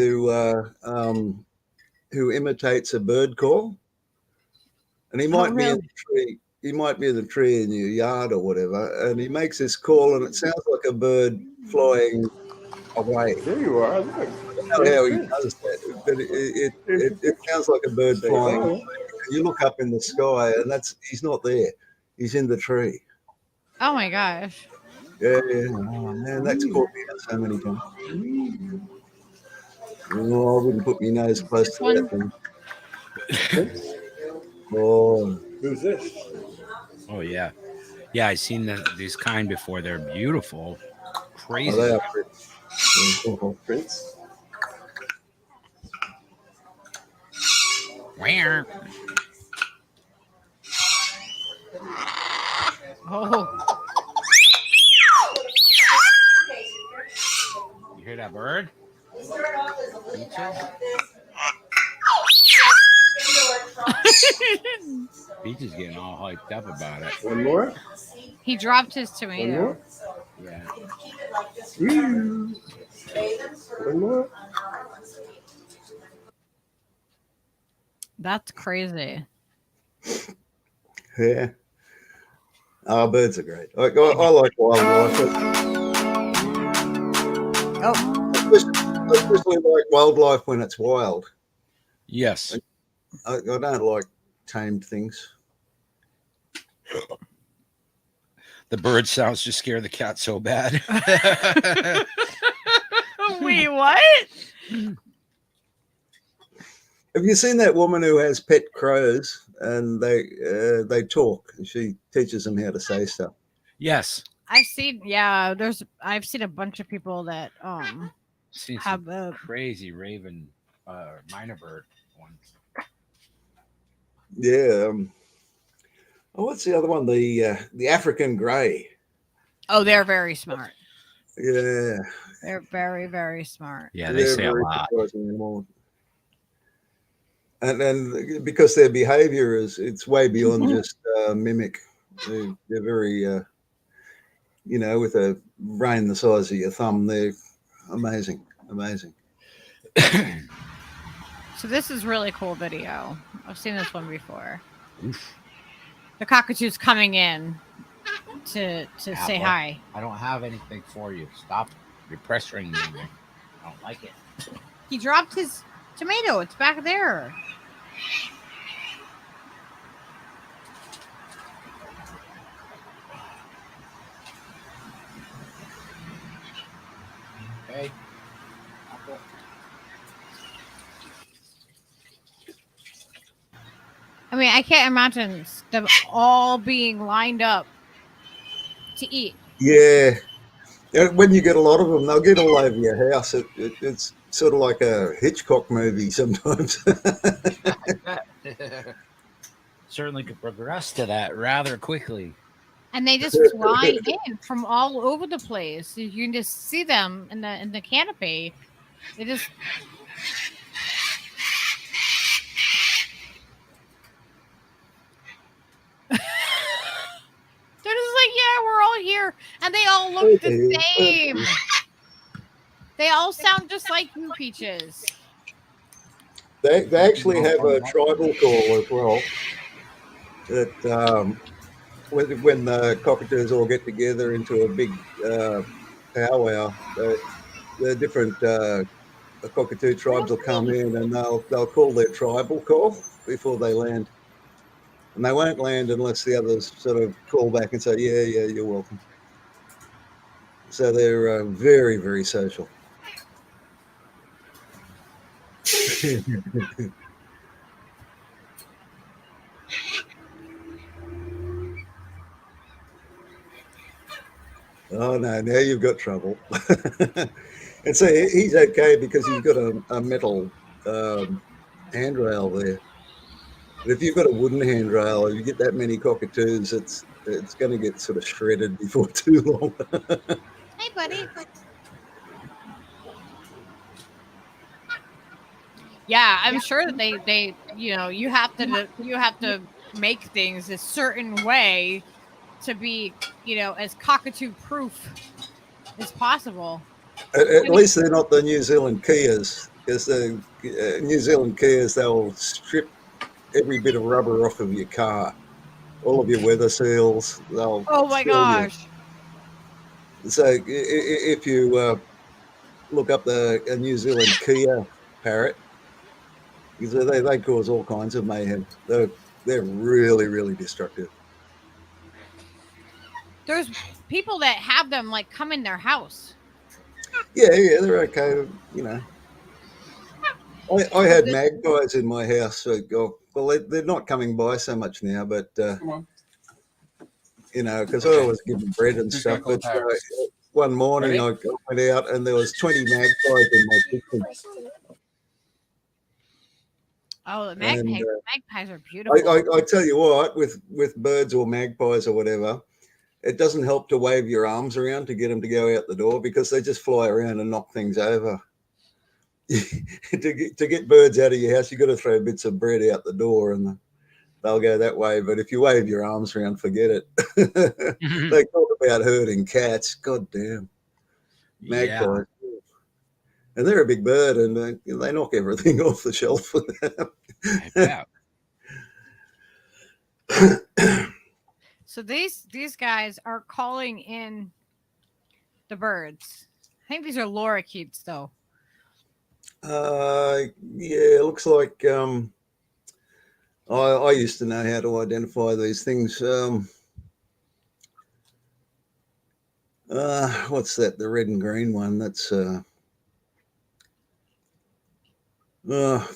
who imitates a bird call, and he might be in really? the tree. He might be in the tree in your yard or whatever, and he makes this call, and it sounds like a bird flying away. There you are. Look. I don't know how he does that, but it sounds like a bird flying away. You look up in the sky, and he's not there. He's in the tree. Oh my gosh! Yeah. Oh man, that's caught me out so many times. Oh, I wouldn't put my nose close This to one? that thing. Oh, Who's this? Oh yeah. Yeah, I've seen these kind before. They're beautiful. Crazy. they are pretty. Prince. Where? Oh, You hear that bird? Peaches? Peaches getting all hyped up about it. One more. he dropped his One tomato. more. Yeah. Woo. One more. That's crazy. Yeah. Oh, birds are great. I like wildlife. Oh, Especially like wildlife when it's wild. Yes. I don't like tamed things. The bird sounds just scare the cat so bad. wait, what? Have you seen that woman who has pet crows and they talk and she teaches them how to say stuff? Yes. I've seen I've seen a bunch of people that Seen have some a crazy raven minor bird ones. Yeah. Oh, what's the other one? The African grey. oh, they're very smart. Yeah. They're very, very smart. Yeah, they They're say a very lot. surprising animals. And because their behavior it's way beyond just mimic. They're very, with a brain the size of your thumb. They're amazing. So this is really cool video. I've seen this one before. Oof. The cockatoo's coming in to say Apple. hi. I don't have anything for you. Stop. You're pressuring me. I don't like it. He dropped his tomato. It's back there. Okay. I mean, I can't imagine them all being lined up to eat. Yeah. When you get a lot of them, they'll get all over your house. It's sort of like a Hitchcock movie sometimes. That Certainly could progress to that rather quickly. And they just fly in from all over the place. You can just see them in the canopy. They just they're just like, yeah, we're all here, and they all look the same. They all sound just like you, Peaches. They actually have a tribal call as well. That when the cockatoos all get together into a big powwow, the different cockatoo tribes will come in and they'll call their tribal call before they land. And they won't land unless the others sort of call back and say, yeah, you're welcome. So they're very, very social. Oh, no, now you've got trouble. And so he's okay because he's got a metal handrail there. But if you've got a wooden handrail, if you get that many cockatoos, it's going to get sort of shredded before too long. Hey, buddy. Yeah, I'm sure that they you have to make things a certain way to be as cockatoo proof as possible. At least they're not the New Zealand Kias, because the New Zealand Kias, they'll strip every bit of rubber off of your car, all of your weather seals. They'll Oh my gosh! So if you look up a New Zealand Kia parrot, because they cause all kinds of mayhem. They're really, really destructive. There's people that have them like come in their house. Yeah, they're okay. I had magpies in my house. So, well, they're not coming by so much now, but because I always give them bread and stuff. But one morning I went out and there was 20 magpies in my kitchen. Oh, the magpies are beautiful. I tell you what, with birds or magpies or whatever, it doesn't help to wave your arms around to get them to go out the door, because they just fly around and knock things over. to get birds out of your house, you've got to throw bits of bread out the door and they'll go that way. But if you wave your arms around, forget it. They talk about herding cats. God damn. Magpies. Yeah. And they're a big bird, and they knock everything off the shelf. Yeah. So these guys are calling in the birds. I think these are lorikeets, though. Yeah, it looks like I used to know how to identify these things. What's that? The red and green one. That's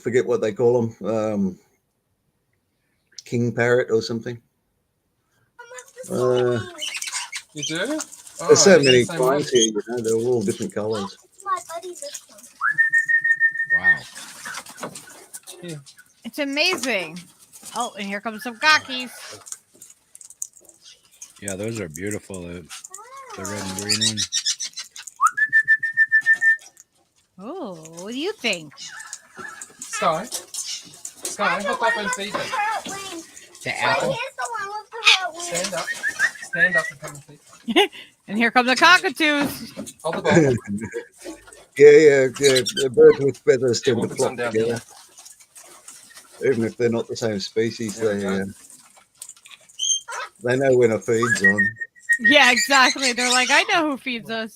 forget what they call them. King parrot or something. You do? There's so many kinds here. They're all different colours. Wow. Yeah. It's amazing. Oh, and here comes some gawkies. Yeah, those are beautiful. The red and green one. Oh, what do you think? Sky, hop up and feed them. The apple. Stand up and come and feed them. And here come the cockatoos. Hold the ball. Yeah. The birds with feathers tend to flock together. Even if they're not the same species, they know when a feed's on. Yeah, exactly. They're like, I know who feeds us.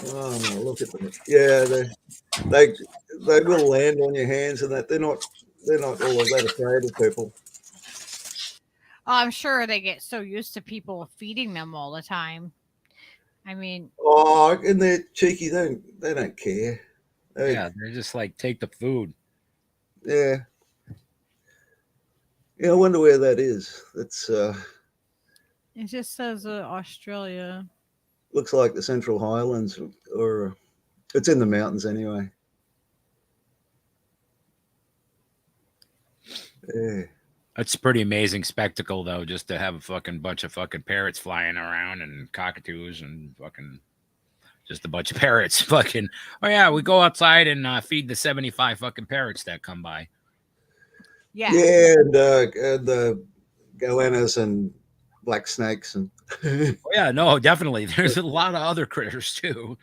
Oh, look at them! Yeah, they will land on your hands, and that they're not all of that afraid of people. Oh, I'm sure they get so used to people feeding them all the time. I mean, and they're cheeky. They don't care. They're just like, take the food. Yeah. I wonder where that is. That's it just says Australia. looks like the Central Highlands, or it's in the mountains anyway. Yeah. It's a pretty amazing spectacle, though, just to have a fucking bunch of fucking parrots flying around and cockatoos and fucking just a bunch of parrots. Fucking, oh yeah, we go outside and feed the 75 fucking parrots that come by. Yeah. Yeah, and the goannas and black snakes and. Oh, yeah, no, definitely. There's a lot of other critters too.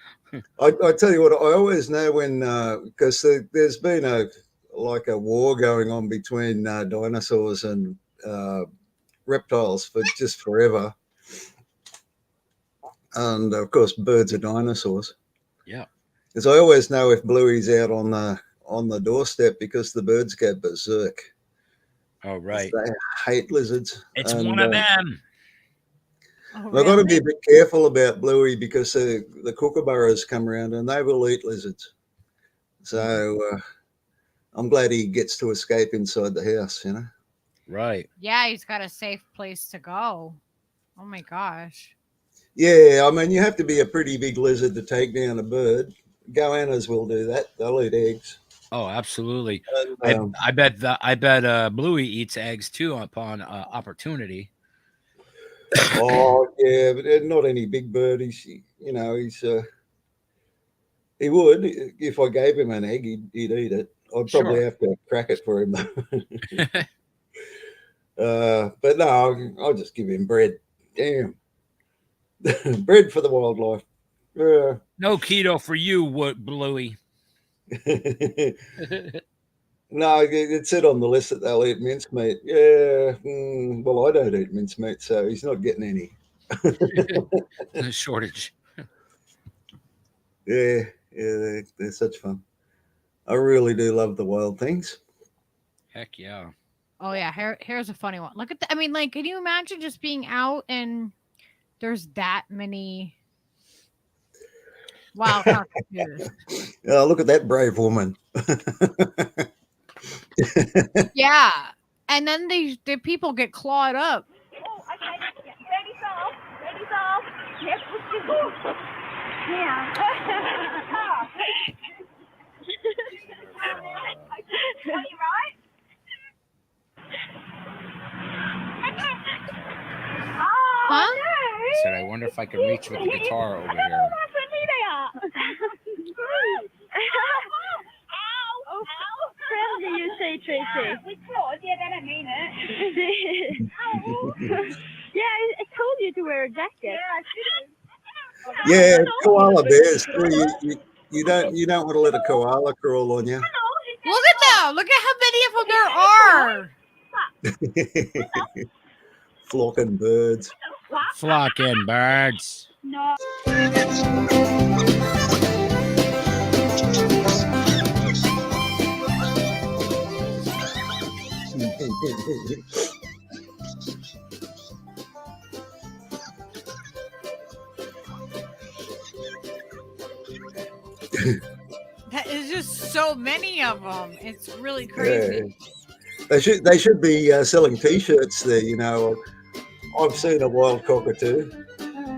I tell you what, I always know when because there's been a war going on between dinosaurs and reptiles for just forever, and of course birds are dinosaurs. Yeah, because I always know if Bluey's out on the doorstep because the birds go berserk. Oh right, they hate lizards. It's one of them. Oh, I've got to be really? a bit careful about Bluey because the kookaburras come around and they will eat lizards. So I'm glad he gets to escape inside the house, Right. Yeah, he's got a safe place to go. Oh my gosh. Yeah, I mean, you have to be a pretty big lizard to take down a bird. Goannas will do that. They'll eat eggs. Oh, absolutely. And, I bet Bluey eats eggs too upon opportunity. oh yeah, but not any big bird. He would if I gave him an egg, he'd eat it. I'd probably have to crack it for him. But no, I'll just give him bread. Damn, bread for the wildlife. No keto for you, Bluey. No, it said on the list that they'll eat mincemeat. Yeah, well, I don't eat mincemeat, so he's not getting any. A shortage. Yeah, they're such fun. I really do love the wild things. Heck yeah. Oh yeah, here's a funny one. Look at that. I mean, like, can you imagine just being out and there's that many wild cockatoos? Look at that brave woman. Yeah, and then the people get clawed up. Oh, okay. Ready, off. Ready, off. Yes, yeah. Are you right? Oh, Huh? no. I said, I wonder if I can reach with the guitar over here. Friendly, you say, Tracy. We clawed, yeah, they don't mean it. Yeah, I told you to wear a jacket. Yeah, I should. Yeah, koala bears. You don't want to let a koala crawl on you. Look at them. Look at how many of them there are. Flocking birds. Flocking birds. No. That is just so many of them. It's really crazy. Yeah. They should be selling T-shirts there. I've seen a wild cockatoo.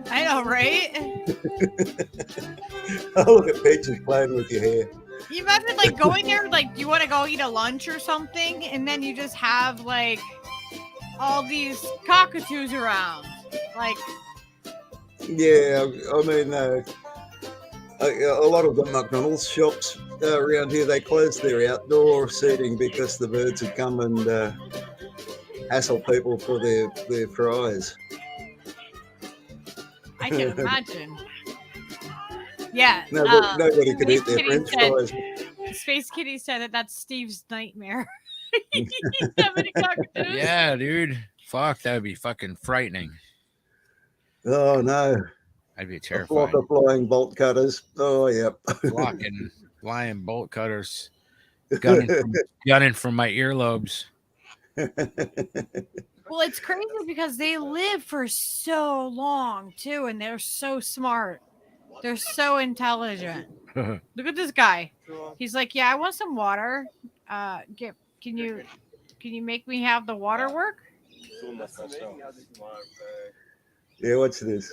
I know, right? Oh, look at Peaches playing with your hair. You imagine like going there, like you want to go eat a lunch or something, and then you just have like all these cockatoos around. Like, yeah, I mean, a lot of the McDonald's shops around here, they close their outdoor seating because the birds have come and hassle people for their fries. I can imagine. Yeah. Nobody could eat their French fries. Space Kitty said that that's Steve's nightmare. That many cockatoos. Yeah, dude. Fuck, that would be fucking frightening. Oh, no. I'd be A terrified. flock of flying bolt cutters. Oh, yep. Flying bolt cutters. Gunning from my earlobes. Well, it's crazy because they live for so long too, and they're so smart. They're so intelligent. Look at this guy. He's like, yeah, I want some water. Can you make me have the water work? Yeah, what's this?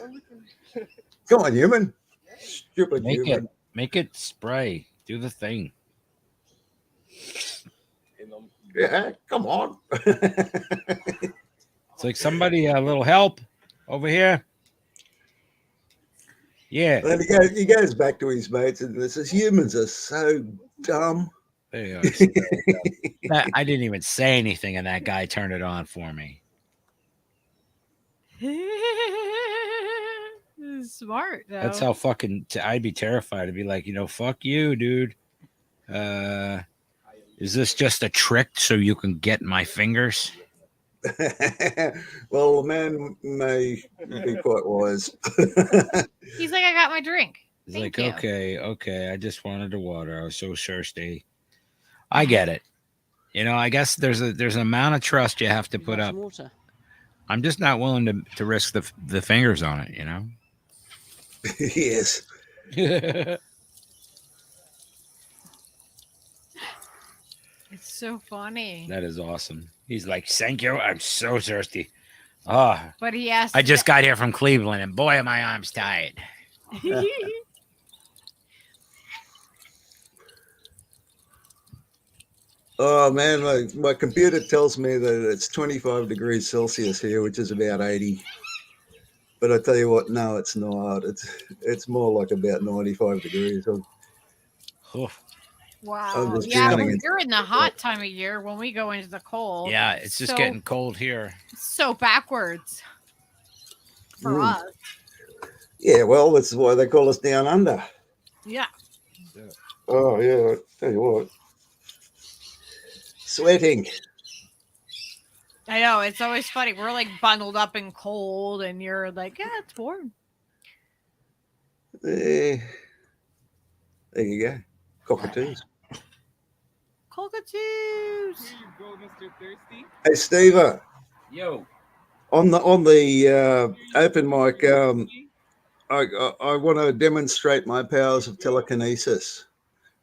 Come on, human. Stupid human. Make it spray. Do the thing. Yeah, come on. It's like somebody a little help over here. Yeah. Then he goes back to his mates and says, humans are so dumb. There you go. I didn't even say anything, and that guy turned it on for me. Smart, though. That's how fucking I'd be terrified. I'd be like, fuck you, dude. Is this just a trick so you can get my fingers? Well, the man may be quite wise. He's like, I got my drink. He's Thank like, you. okay. I just wanted the water. I was so thirsty. I get it. I guess there's an amount of trust you have to put up. I'm just not willing to risk the fingers on it, Yes. It's so funny. That is awesome. He's like, thank you. I'm so thirsty. Oh, But he asked. I just got here from Cleveland, and boy, are my arms tired. Oh man, my computer tells me that it's 25 degrees Celsius here, which is about 80. But I tell you what, no, it's not. It's more like about 95 degrees. Oh, Wow. I'm just Yeah, drowning when in- you're in the hot time of year, when we go into the cold. yeah, it's just getting cold here. so backwards for Mm. us. Yeah, well, this is why they call us down under. Yeah. Oh yeah, I tell you what. Sweating. I know. It's always funny. We're like bundled up and cold, and you're like, yeah, it's warm. There you go. Cockatoos. Cockatoos. Here you go, Mr. Thirsty. Hey, Steve, Yo. on the open mic, I want to demonstrate my powers of telekinesis.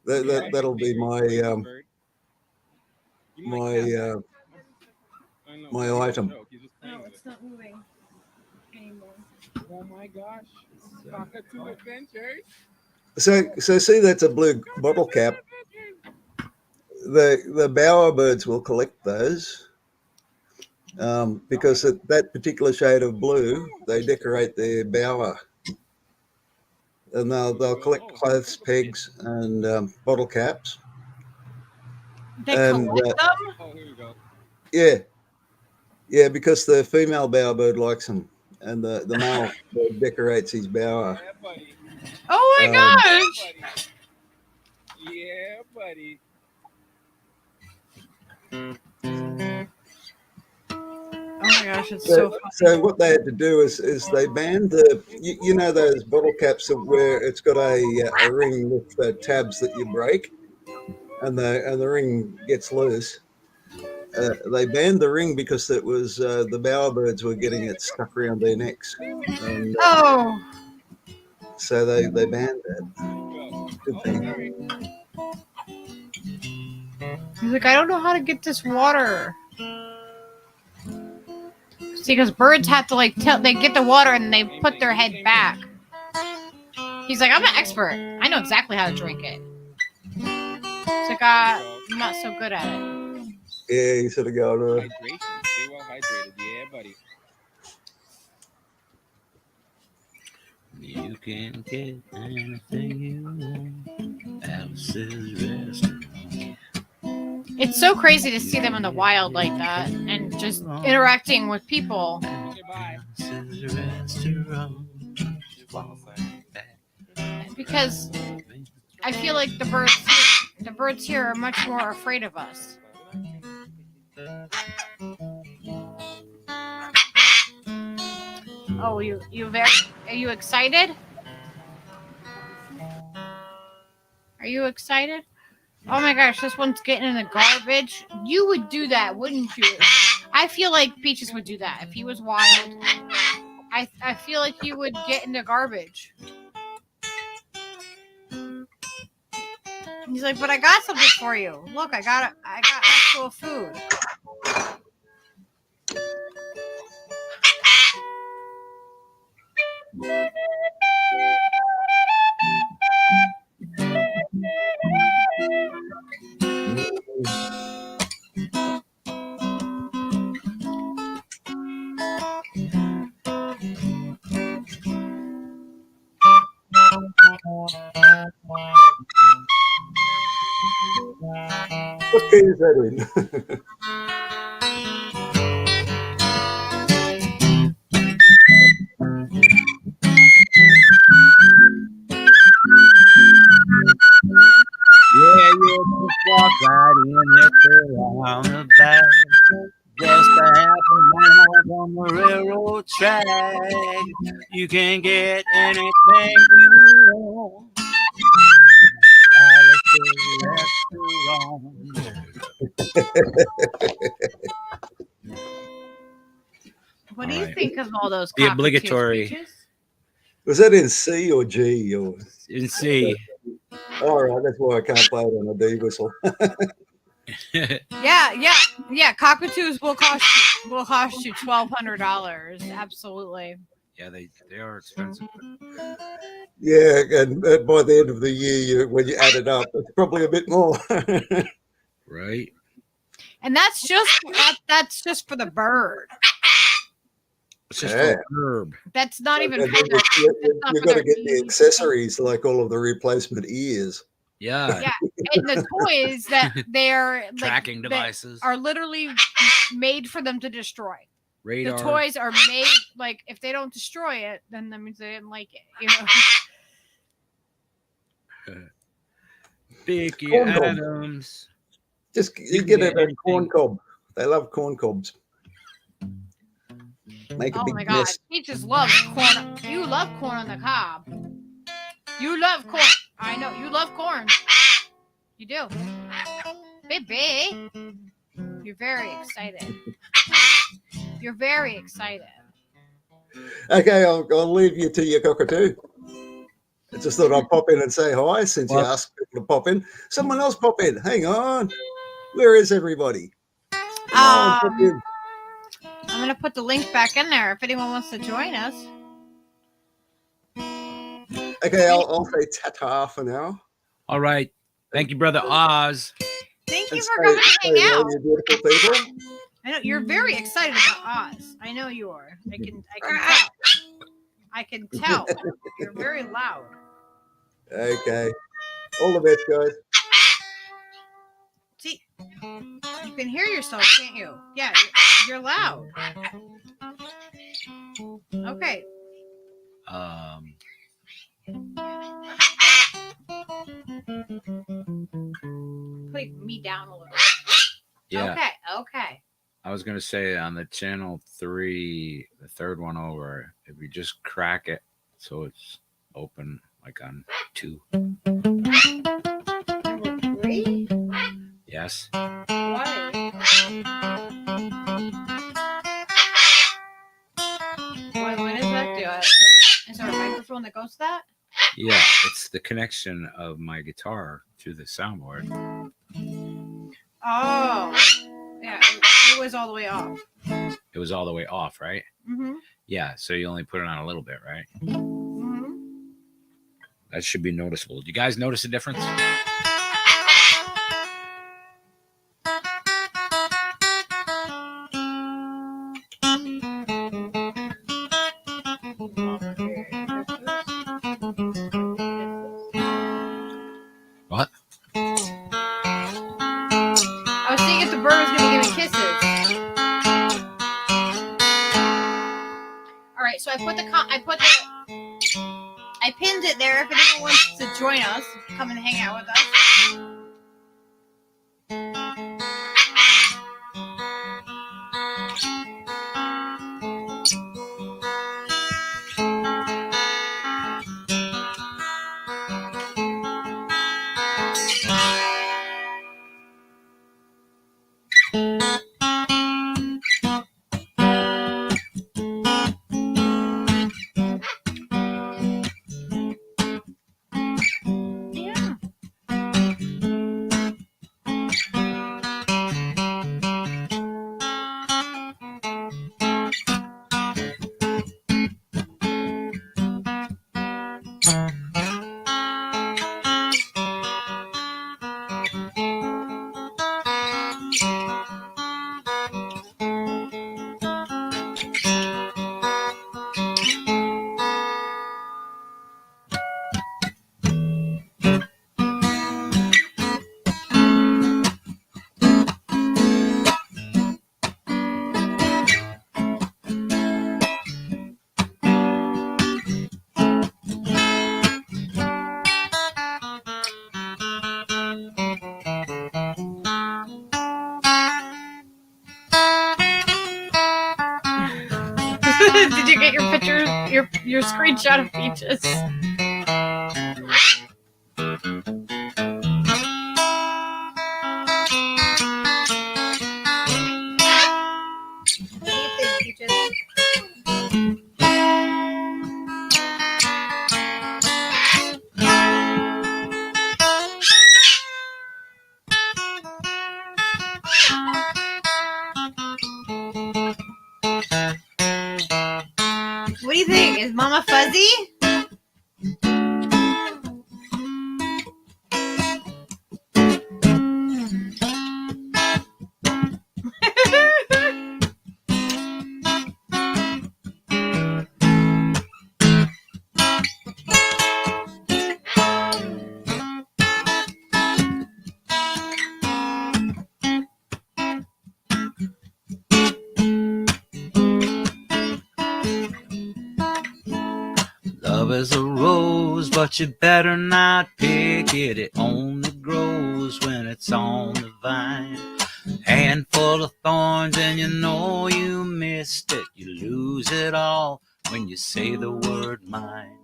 That'll be my my item. No, it's not moving anymore. Oh my gosh. Cockatoo Adventures. So see, that's a blue bottle cap. The bowerbirds will collect those because that particular shade of blue, they decorate their bower, and they'll collect clothes pegs and bottle caps. They And, collect them? Oh, here we go. Yeah, because the female bowerbird likes them, and the male bird decorates his bower. Yeah, buddy. Oh my gosh. Yeah, buddy. Oh my gosh, it's so funny. So what they had to do is they banned the you know those bottle caps where it's got a ring with the tabs that you break, and the ring gets loose. They banned the ring because it was the bowerbirds were getting it stuck around their necks, and Oh. so they banned it. Good thing. He's like, I don't know how to get this water. See, because birds have to they get the water and they put their head back. He's like, I'm an expert. I know exactly how to drink it. It's like, I'm not so good at it. Yeah, you should have gone. Hydration. Stay well hydrated. Yeah, buddy. You can get anything you want. Alice's restaurant. It's so crazy to see them in the wild like that and just interacting with people. Goodbye. Alice's restaurant. Because I feel like the birds here are much more afraid of us. Oh, are you excited? Are you excited? Oh my gosh, this one's getting in the garbage. You would do that, wouldn't you? I feel like Peaches would do that if he was wild. I feel like he would get in the garbage. He's like, but I got something for you. Look, I got actual food. What key is that in? Yeah, you just walk right in, hit around the back. Just a half a mile on the railroad track. You can get anything you want. What do All you right. think of all those The cockatoos, obligatory- Peaches? Was that in C or G? Or In C. all right, that's why I can't play it on a D whistle. Yeah. Cockatoos will cost you $1,200. Absolutely. Yeah, they are expensive. Yeah, and by the end of the year, when you add it up, it's probably a bit more. Right. And that's just for the bird. It's just Yeah. a herb. That's not even And for then their, you've got to get the accessories, like all of the replacement ears. Yeah. Yeah, and the toys that they're like, Tracking that devices. are literally made for them to destroy. Radar. The toys are made like if they don't destroy it, then that means they didn't like it. You know. Vicky Corn cob. Adams. Just You you can get get a corn anything. cob. They love corn cobs. Make a Oh big my god, mess. Peaches loves corn. You love corn on the cob. You love corn. I know you love corn. You do, baby. You're very excited. You're very excited. Okay, I'll leave you to your cockatoo. I just thought I'd pop in and say hi since you Well- asked people to pop in. Someone else pop in. Hang on. Where is everybody? Come on, pop in. I'm gonna put the link back in there if anyone wants to join us. Okay, I'll say ta-ta for now. All right. Thank you, Brother Oz. Thank you And for coming to hang hello, out. you beautiful people. I know you're very excited about Oz. I know you are. I can tell. I can tell. You're very loud. Okay. All the best, guys. See, you can hear yourself, can't you? Yeah, you're loud. Okay. Put me down a little. Yeah. Okay. I was gonna say on the channel 3, the third one over, if you just crack it so it's open like on 2. Number 3? Yes. Why? What does that do? Is there a microphone that goes to that? Yeah, it's the connection of my guitar to the soundboard. Oh. Yeah, it was all the way off. It was all the way off, right? Mm-hmm. Yeah, so you only put it on a little bit, right? Mm-hmm. That should be noticeable. Do you guys notice a difference? What? I was seeing if the bird was going to give me kisses. All right, so I pinned it there. If anyone wants to join us, come and hang out with us. Yeah. your screenshot of peaches. What do you think, Peaches? What do you think? Is Mama fuzzy? Love is a rose, but you better not pick it. It only grows when it's on the vine. Handful of thorns and you know you missed it. You lose it all when you say the word mine.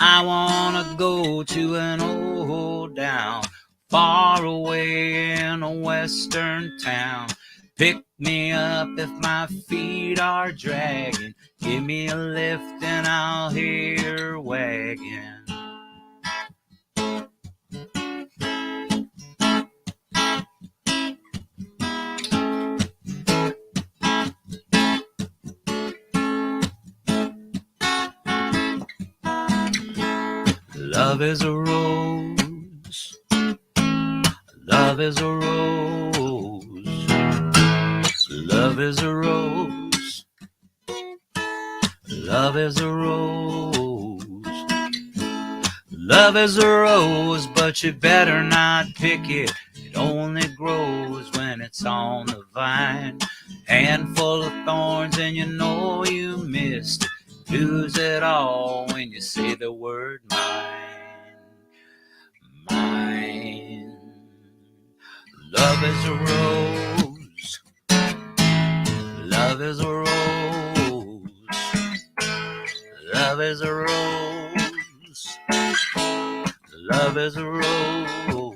I wanna go to an old town, far away in a western town. Pick me up if my feet are dragging. Give me a lift and I'll hear wagging. Love is a rose. Love is a rose. Love is a rose. Love is a rose. Love is a rose, but you better not pick it. It only grows when it's on the vine. Handful of thorns and you know you missed it. Lose it all when you say the word mine. Mine. Love is a rose. Love is a rose. Love is a rose. Love is a rose.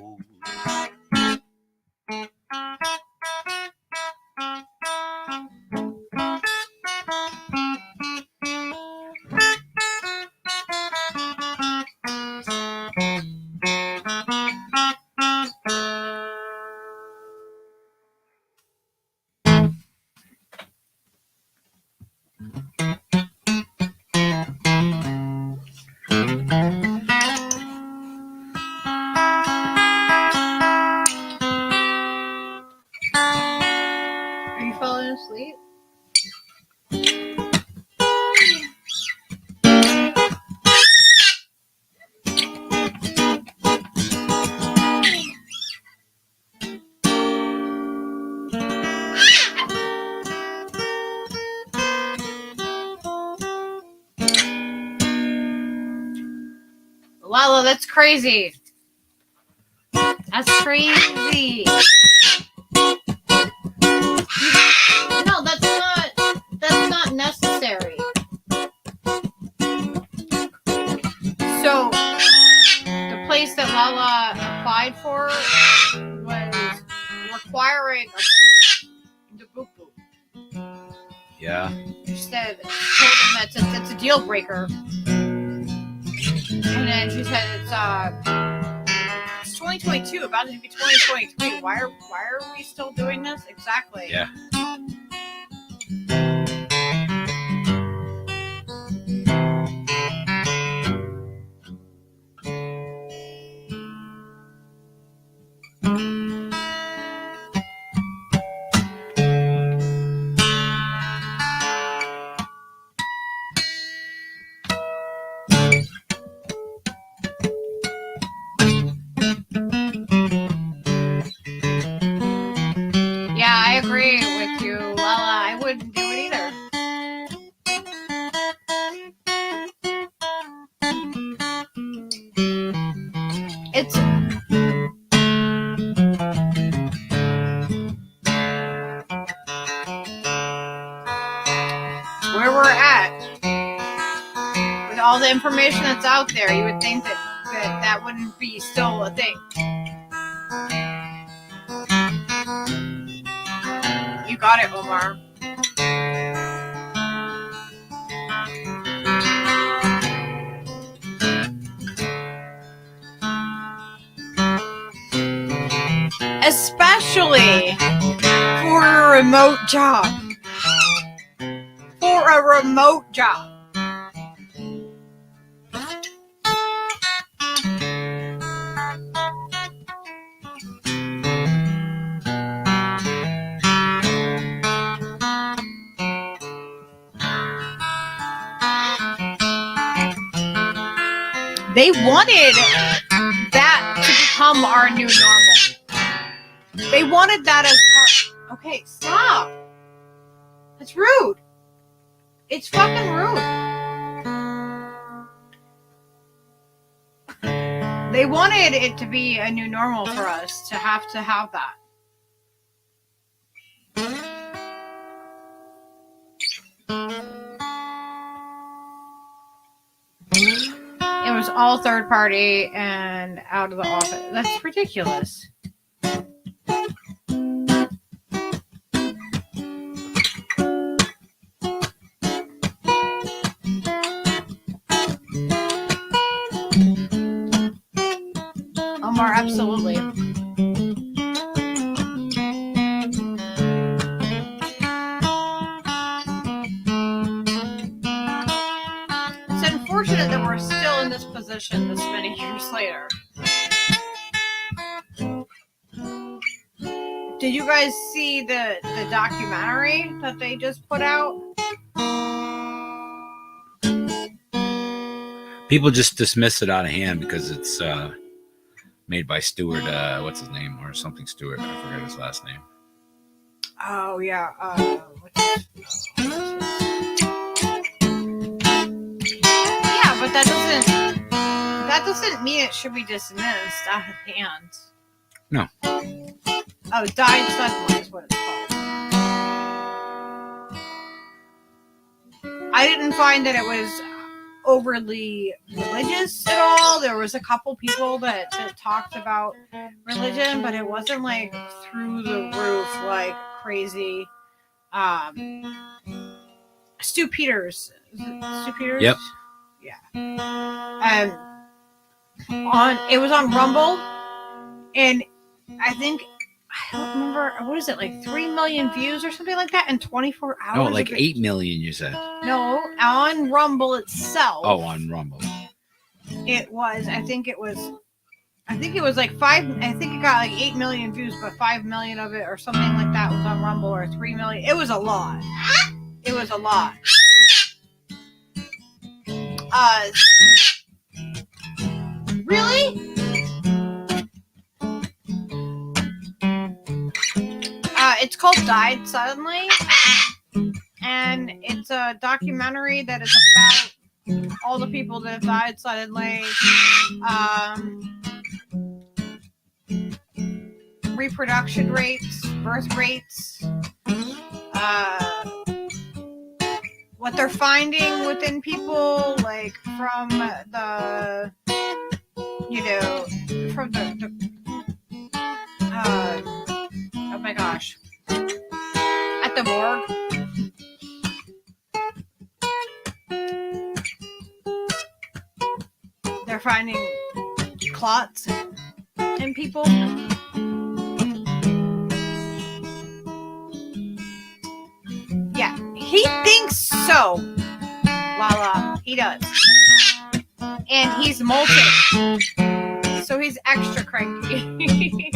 Are you falling asleep? Lala, that's crazy. That's crazy. No, that's not necessary. So the place that Lala applied for was requiring the boo-boo. Yeah. She said, told them that's a deal breaker. And then she said it's 2022, about to be 2023. Why are we still doing this? Exactly. Yeah. Yeah, I agree with you, Lala. I wouldn't do it either. It's where we're at with with all the information that's out there, you would think that wouldn't be still a thing. You got it, Omar. Especially for a remote job. For a remote job. They wanted that to become our new normal. They wanted that as part. Okay, stop. That's rude. It's fucking rude. They wanted it to be a new normal for us to have that. It was all third party and out of the office. That's ridiculous. Omar, absolutely. It's unfortunate that we're still in this position this many years later. Did you guys see the documentary that they just put out? People just dismiss it out of hand because it's made by Stewart. What's his name? Or something Stewart. I forget his last name. Oh, yeah. Yeah, but that doesn't mean it should be dismissed out of hand. No. Oh, died suddenly is what it's called. I didn't find that it was overly religious at all. There was a couple people that talked about religion, but it wasn't like through the roof, like crazy. Stu Peters. Is it Stu Peters? Yep. Yeah. It was on Rumble, and I think, I don't remember, what is it, like 3 million views or something like that in 24 hours? No, like 8 million, you said. No, on Rumble itself. Oh, on Rumble. It was, I think it was like 5, I think it got like 8 million views, but 5 million of it or something like that was on Rumble, or 3 million. It was a lot. It was a lot. Really? It's called Died Suddenly, and it's a documentary that is about all the people that have died suddenly, reproduction rates, birth rates, what they're finding within people, like from the, from the oh my gosh, at the morgue. They're finding clots in people. Yeah, he thinks so. Lala, he does. And he's molting. So he's extra cranky.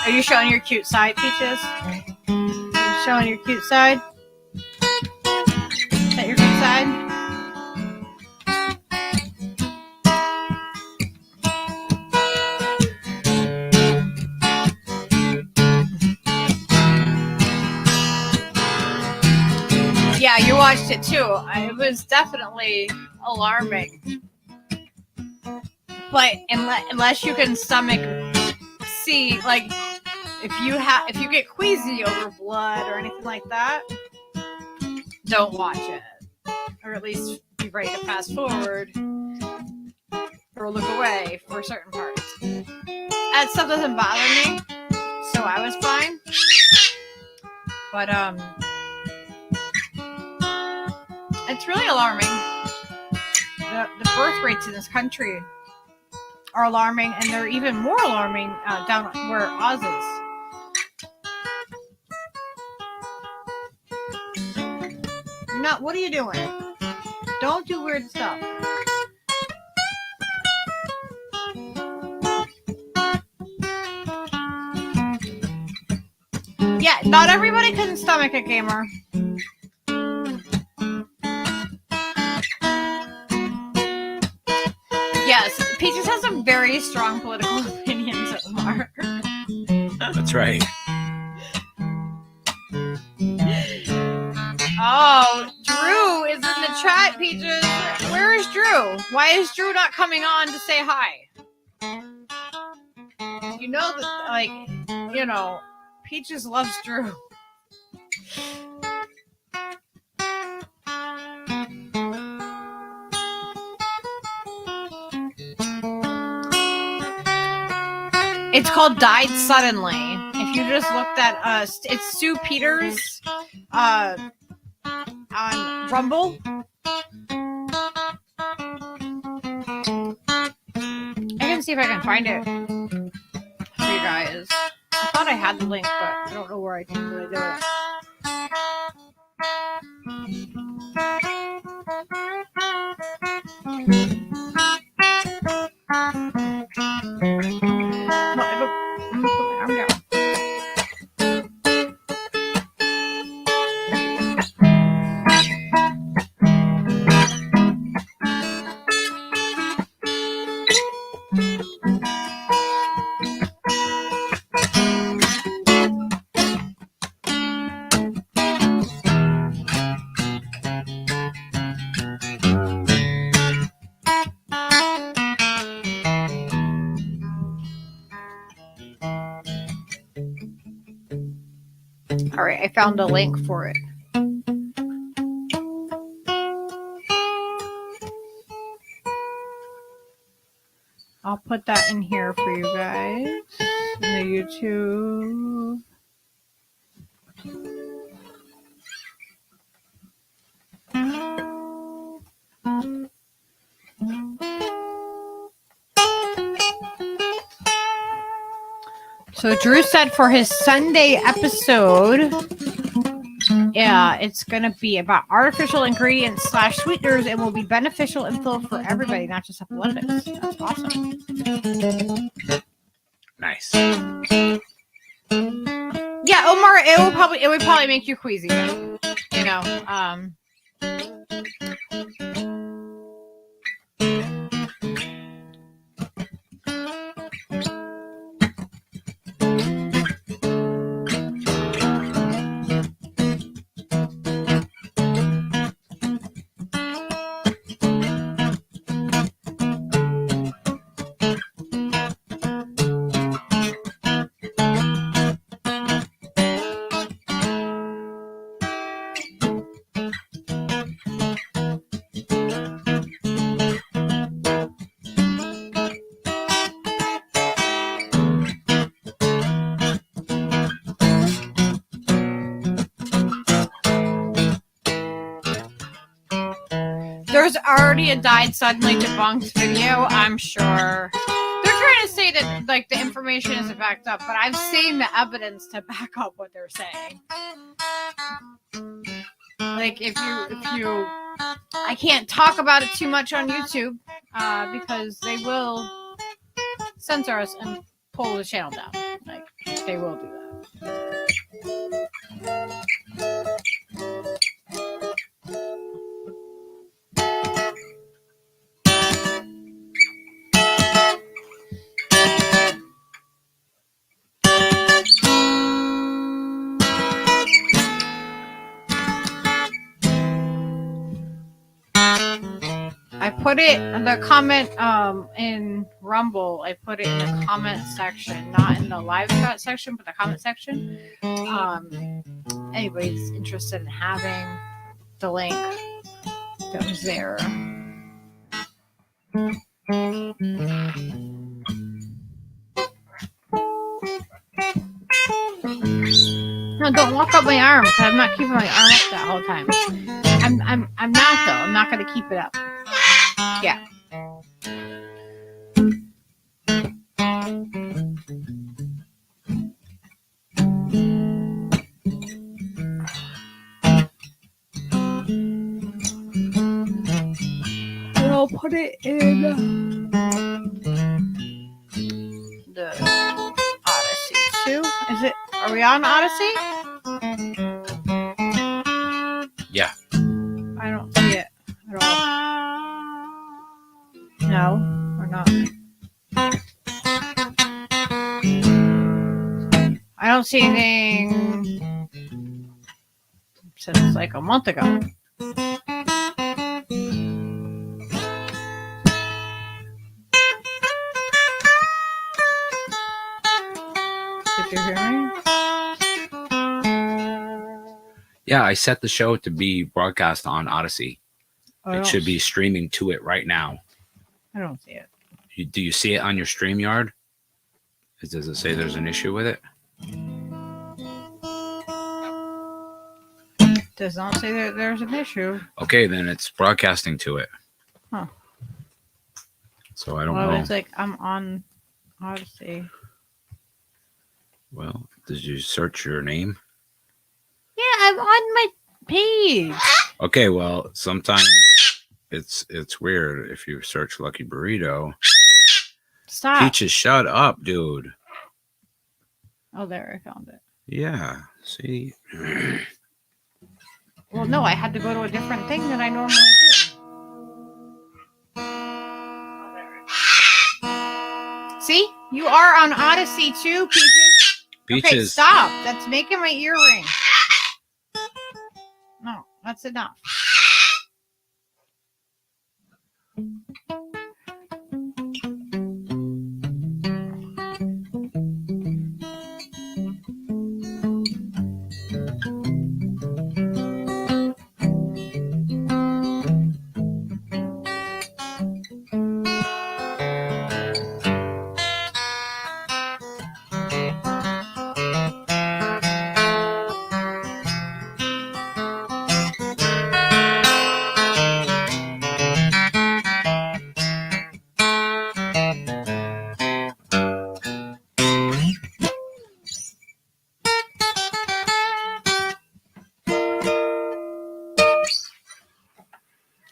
Are you showing your cute side, Peaches? Are you showing your cute side? Is that your cute side? Yeah, you watched it too. It was definitely alarming. But unless you can stomach see, like, if you get queasy over blood or anything like that, don't watch it. Or at least be ready to fast forward or look away for certain parts. That stuff doesn't bother me, so I was fine. But it's really alarming. The birth rates in this country are alarming, and they're even more alarming down where Oz is. No, what are you doing? Don't do weird stuff. Yeah, not everybody can stomach a gamer. Yes, Peaches has some very strong political opinions, Omar. That's right. Oh, Drew is in the chat, Peaches. Where is Drew? Why is Drew not coming on to say hi? You know that, like, you know, Peaches loves Drew. It's called Died Suddenly. If you just looked at it's Sue Peters on Rumble. I can see if I can find it for you guys. I thought I had the link, but I don't know where I can really do it. I'm gonna put my arm down. All right, I found a link for it. I'll put that in here for you guys in the YouTube. So Drew said for his Sunday episode, yeah, it's going to be about artificial ingredients / sweeteners and will be beneficial info for everybody, not just athletics. That's awesome. Nice. Yeah, Omar, it would probably make you queasy, you know. There's already a Died Suddenly debunked video, I'm sure. They're trying to say that, like, the information isn't backed up, but I've seen the evidence to back up what they're saying. Like, if you, I can't talk about it too much on YouTube because they will censor us and pull the channel down. Like, they will do that. I put it in the comment in Rumble. I put it in the comment section, not in the live chat section, but the comment section. Anybody's interested in having the link that was there. No, don't walk up my arm, because I'm not keeping my arm up that whole time. I'm not though. I'm not gonna keep it up. Yeah. And I'll put it in the Odyssey too. Is it? Are we on Odyssey? Yeah. I don't see it at all. No, we're not. I don't see anything since like a month ago. Did you hear me? Yeah, I set the show to be broadcast on Odyssey. It should be streaming to it right now. I don't see it. Do you see it on your StreamYard? Does it say there's an issue with it? Does not say that there's an issue. Okay, then it's broadcasting to it. Huh. So I don't Well, know. it's like I'm on Odyssey. Well, did you search your name? Yeah, I'm on my page. Okay, well, sometimes it's weird if you search Lucky Burrito. Stop. Peaches, shut up, dude. Oh, there, I found it. Yeah, see? Well, no, I had to go to a different thing than I normally do. See? You are on Odyssey too, Peaches. Okay, Peaches. stop. That's making my ear ring. No, that's enough.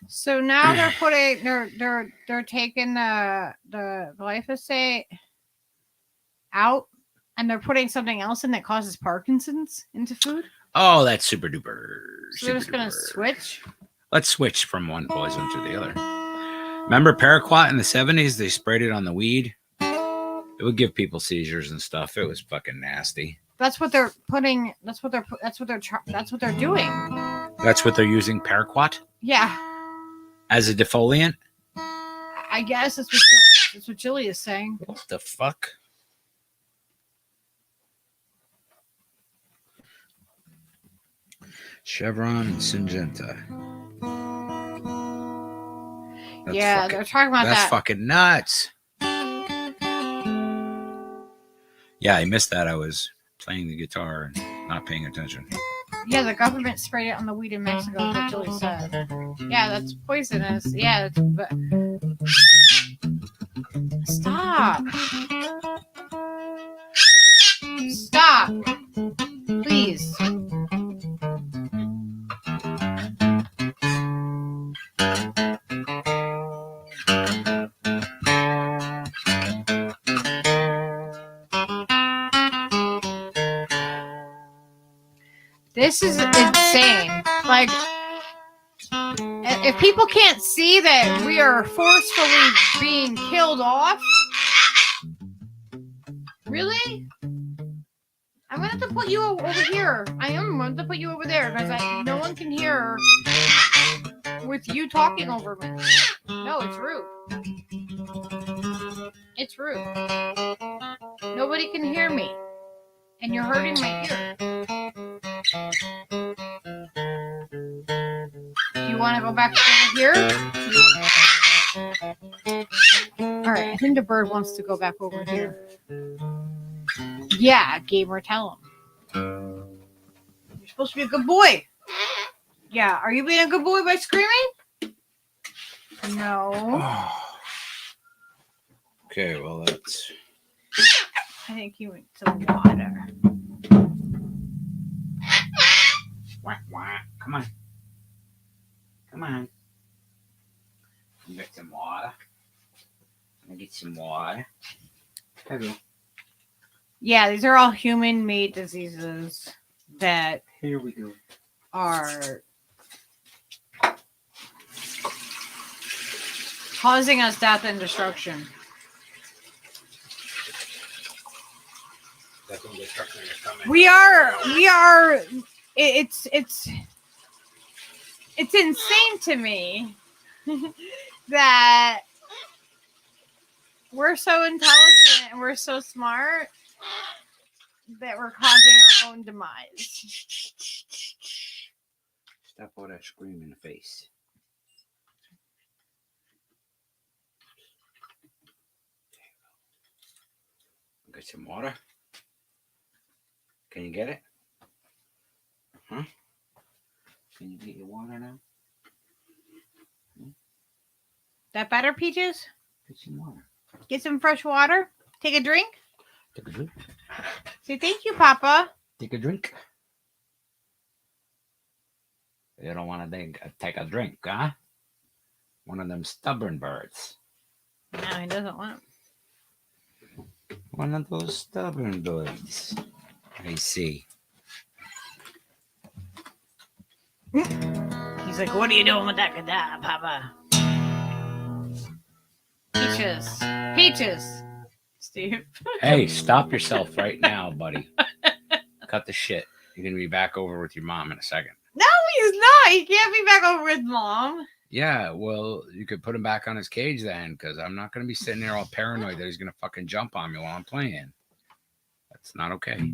So now they're putting they're taking the glyphosate out and they're putting something else in that causes Parkinson's into food. Oh, that's super duper. So they're just gonna switch. Let's switch from one poison to the other. Remember paraquat in the 70s? They sprayed it on the weed. It would give people seizures and stuff. It was fucking nasty. That's what they're putting. That's what they're doing. That's what they're using paraquat Yeah, as a defoliant. I guess that's what Julie is saying. What the fuck? Chevron and Syngenta. Yeah, they're talking about that's that. fucking nuts. Yeah, I missed that. I was playing the guitar and not paying attention. Yeah, the government sprayed it on the weed in Mexico. What Julie said. Yeah, that's poisonous. Yeah, but stop. Stop. Please. This is insane. Like, if people can't see that we are forcefully being killed off, really? I'm going to have to put you over here. I am going to put you over there because no one can hear with you talking over me. No, it's rude. It's rude. Nobody can hear me. And you're hurting my ear. Do you want to go back over here? Alright, I think the bird wants to go back over here. Yeah, Gamer, tell him. You're supposed to be a good boy. Yeah, are you being a good boy by screaming? No. Okay, well, that's... I think he went some water. Wah, wah. Come on. Come on. Get some water. I'm gonna get some water. Hello. Yeah, these are all human-made diseases that Here we go. are causing us death and destruction. We are. It's insane to me that we're so intelligent and we're so smart that we're causing our own demise. Stop all that scream in the face. Get some water. Can you get it? Huh? Can you get your water now? That better, Peaches? Get some water. Get some fresh water. Take a drink. Take a drink. Say thank you, Papa. Take a drink. You don't want to take a drink, huh? One of them stubborn birds. No, he doesn't want it. One of those stubborn birds. I see. He's like, what are you doing with that guitar, Papa? Peaches. Peaches. Steve. Hey, stop yourself right now, buddy. Cut the shit. You're going to be back over with your mom in a second. No, he's not. He can't be back over with Mom. Yeah, well, you could put him back on his cage then, because I'm not going to be sitting there all paranoid that he's going to fucking jump on me while I'm playing. That's not okay.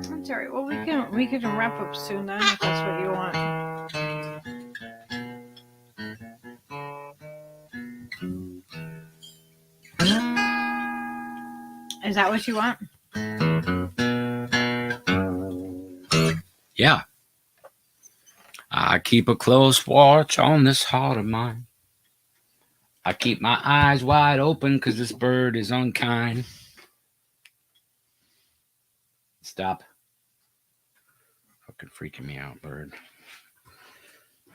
I'm sorry. Well, we can wrap up soon then, if that's what you want. Is that what you want? Yeah. I keep a close watch on this heart of mine. I keep my eyes wide open because this bird is unkind. Stop. Fucking freaking me out, bird.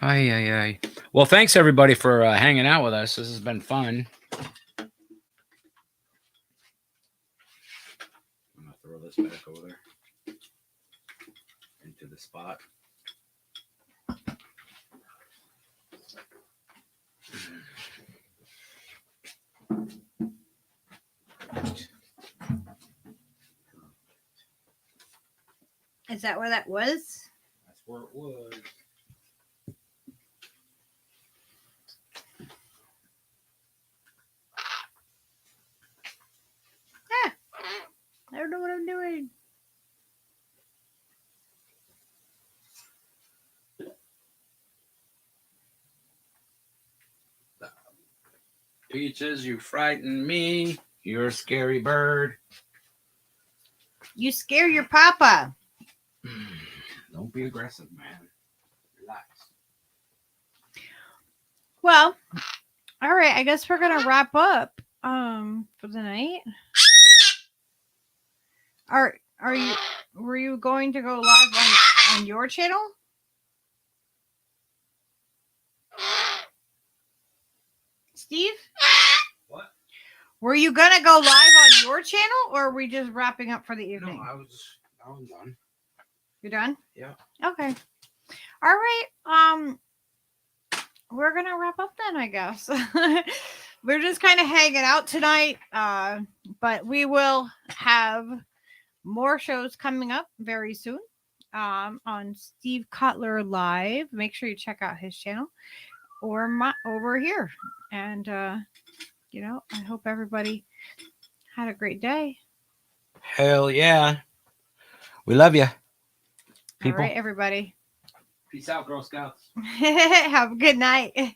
Aye. Well, thanks everybody for hanging out with us. This has been fun. I'm going to throw this back over there into the spot. Is that where that was? That's where it was. I don't know what I'm doing. Peaches, you frighten me. You're a scary bird. You scare your papa. Don't be aggressive, man. Relax. Well, all right. I guess we're gonna wrap up for the night. Were you going to go live on your channel? Steve? What? Were you gonna go live on your channel, or are we just wrapping up for the evening? No, I was done. You're done? Yeah. Okay. All right. We're gonna wrap up then, I guess. We're just kind of hanging out tonight. But we will have more shows coming up very soon. on Steve Cutler Live. Make sure you check out his channel or over here. And, you know, I hope everybody had a great day. Hell yeah. We love you. All right, everybody. Peace out, Girl Scouts. Have a good night.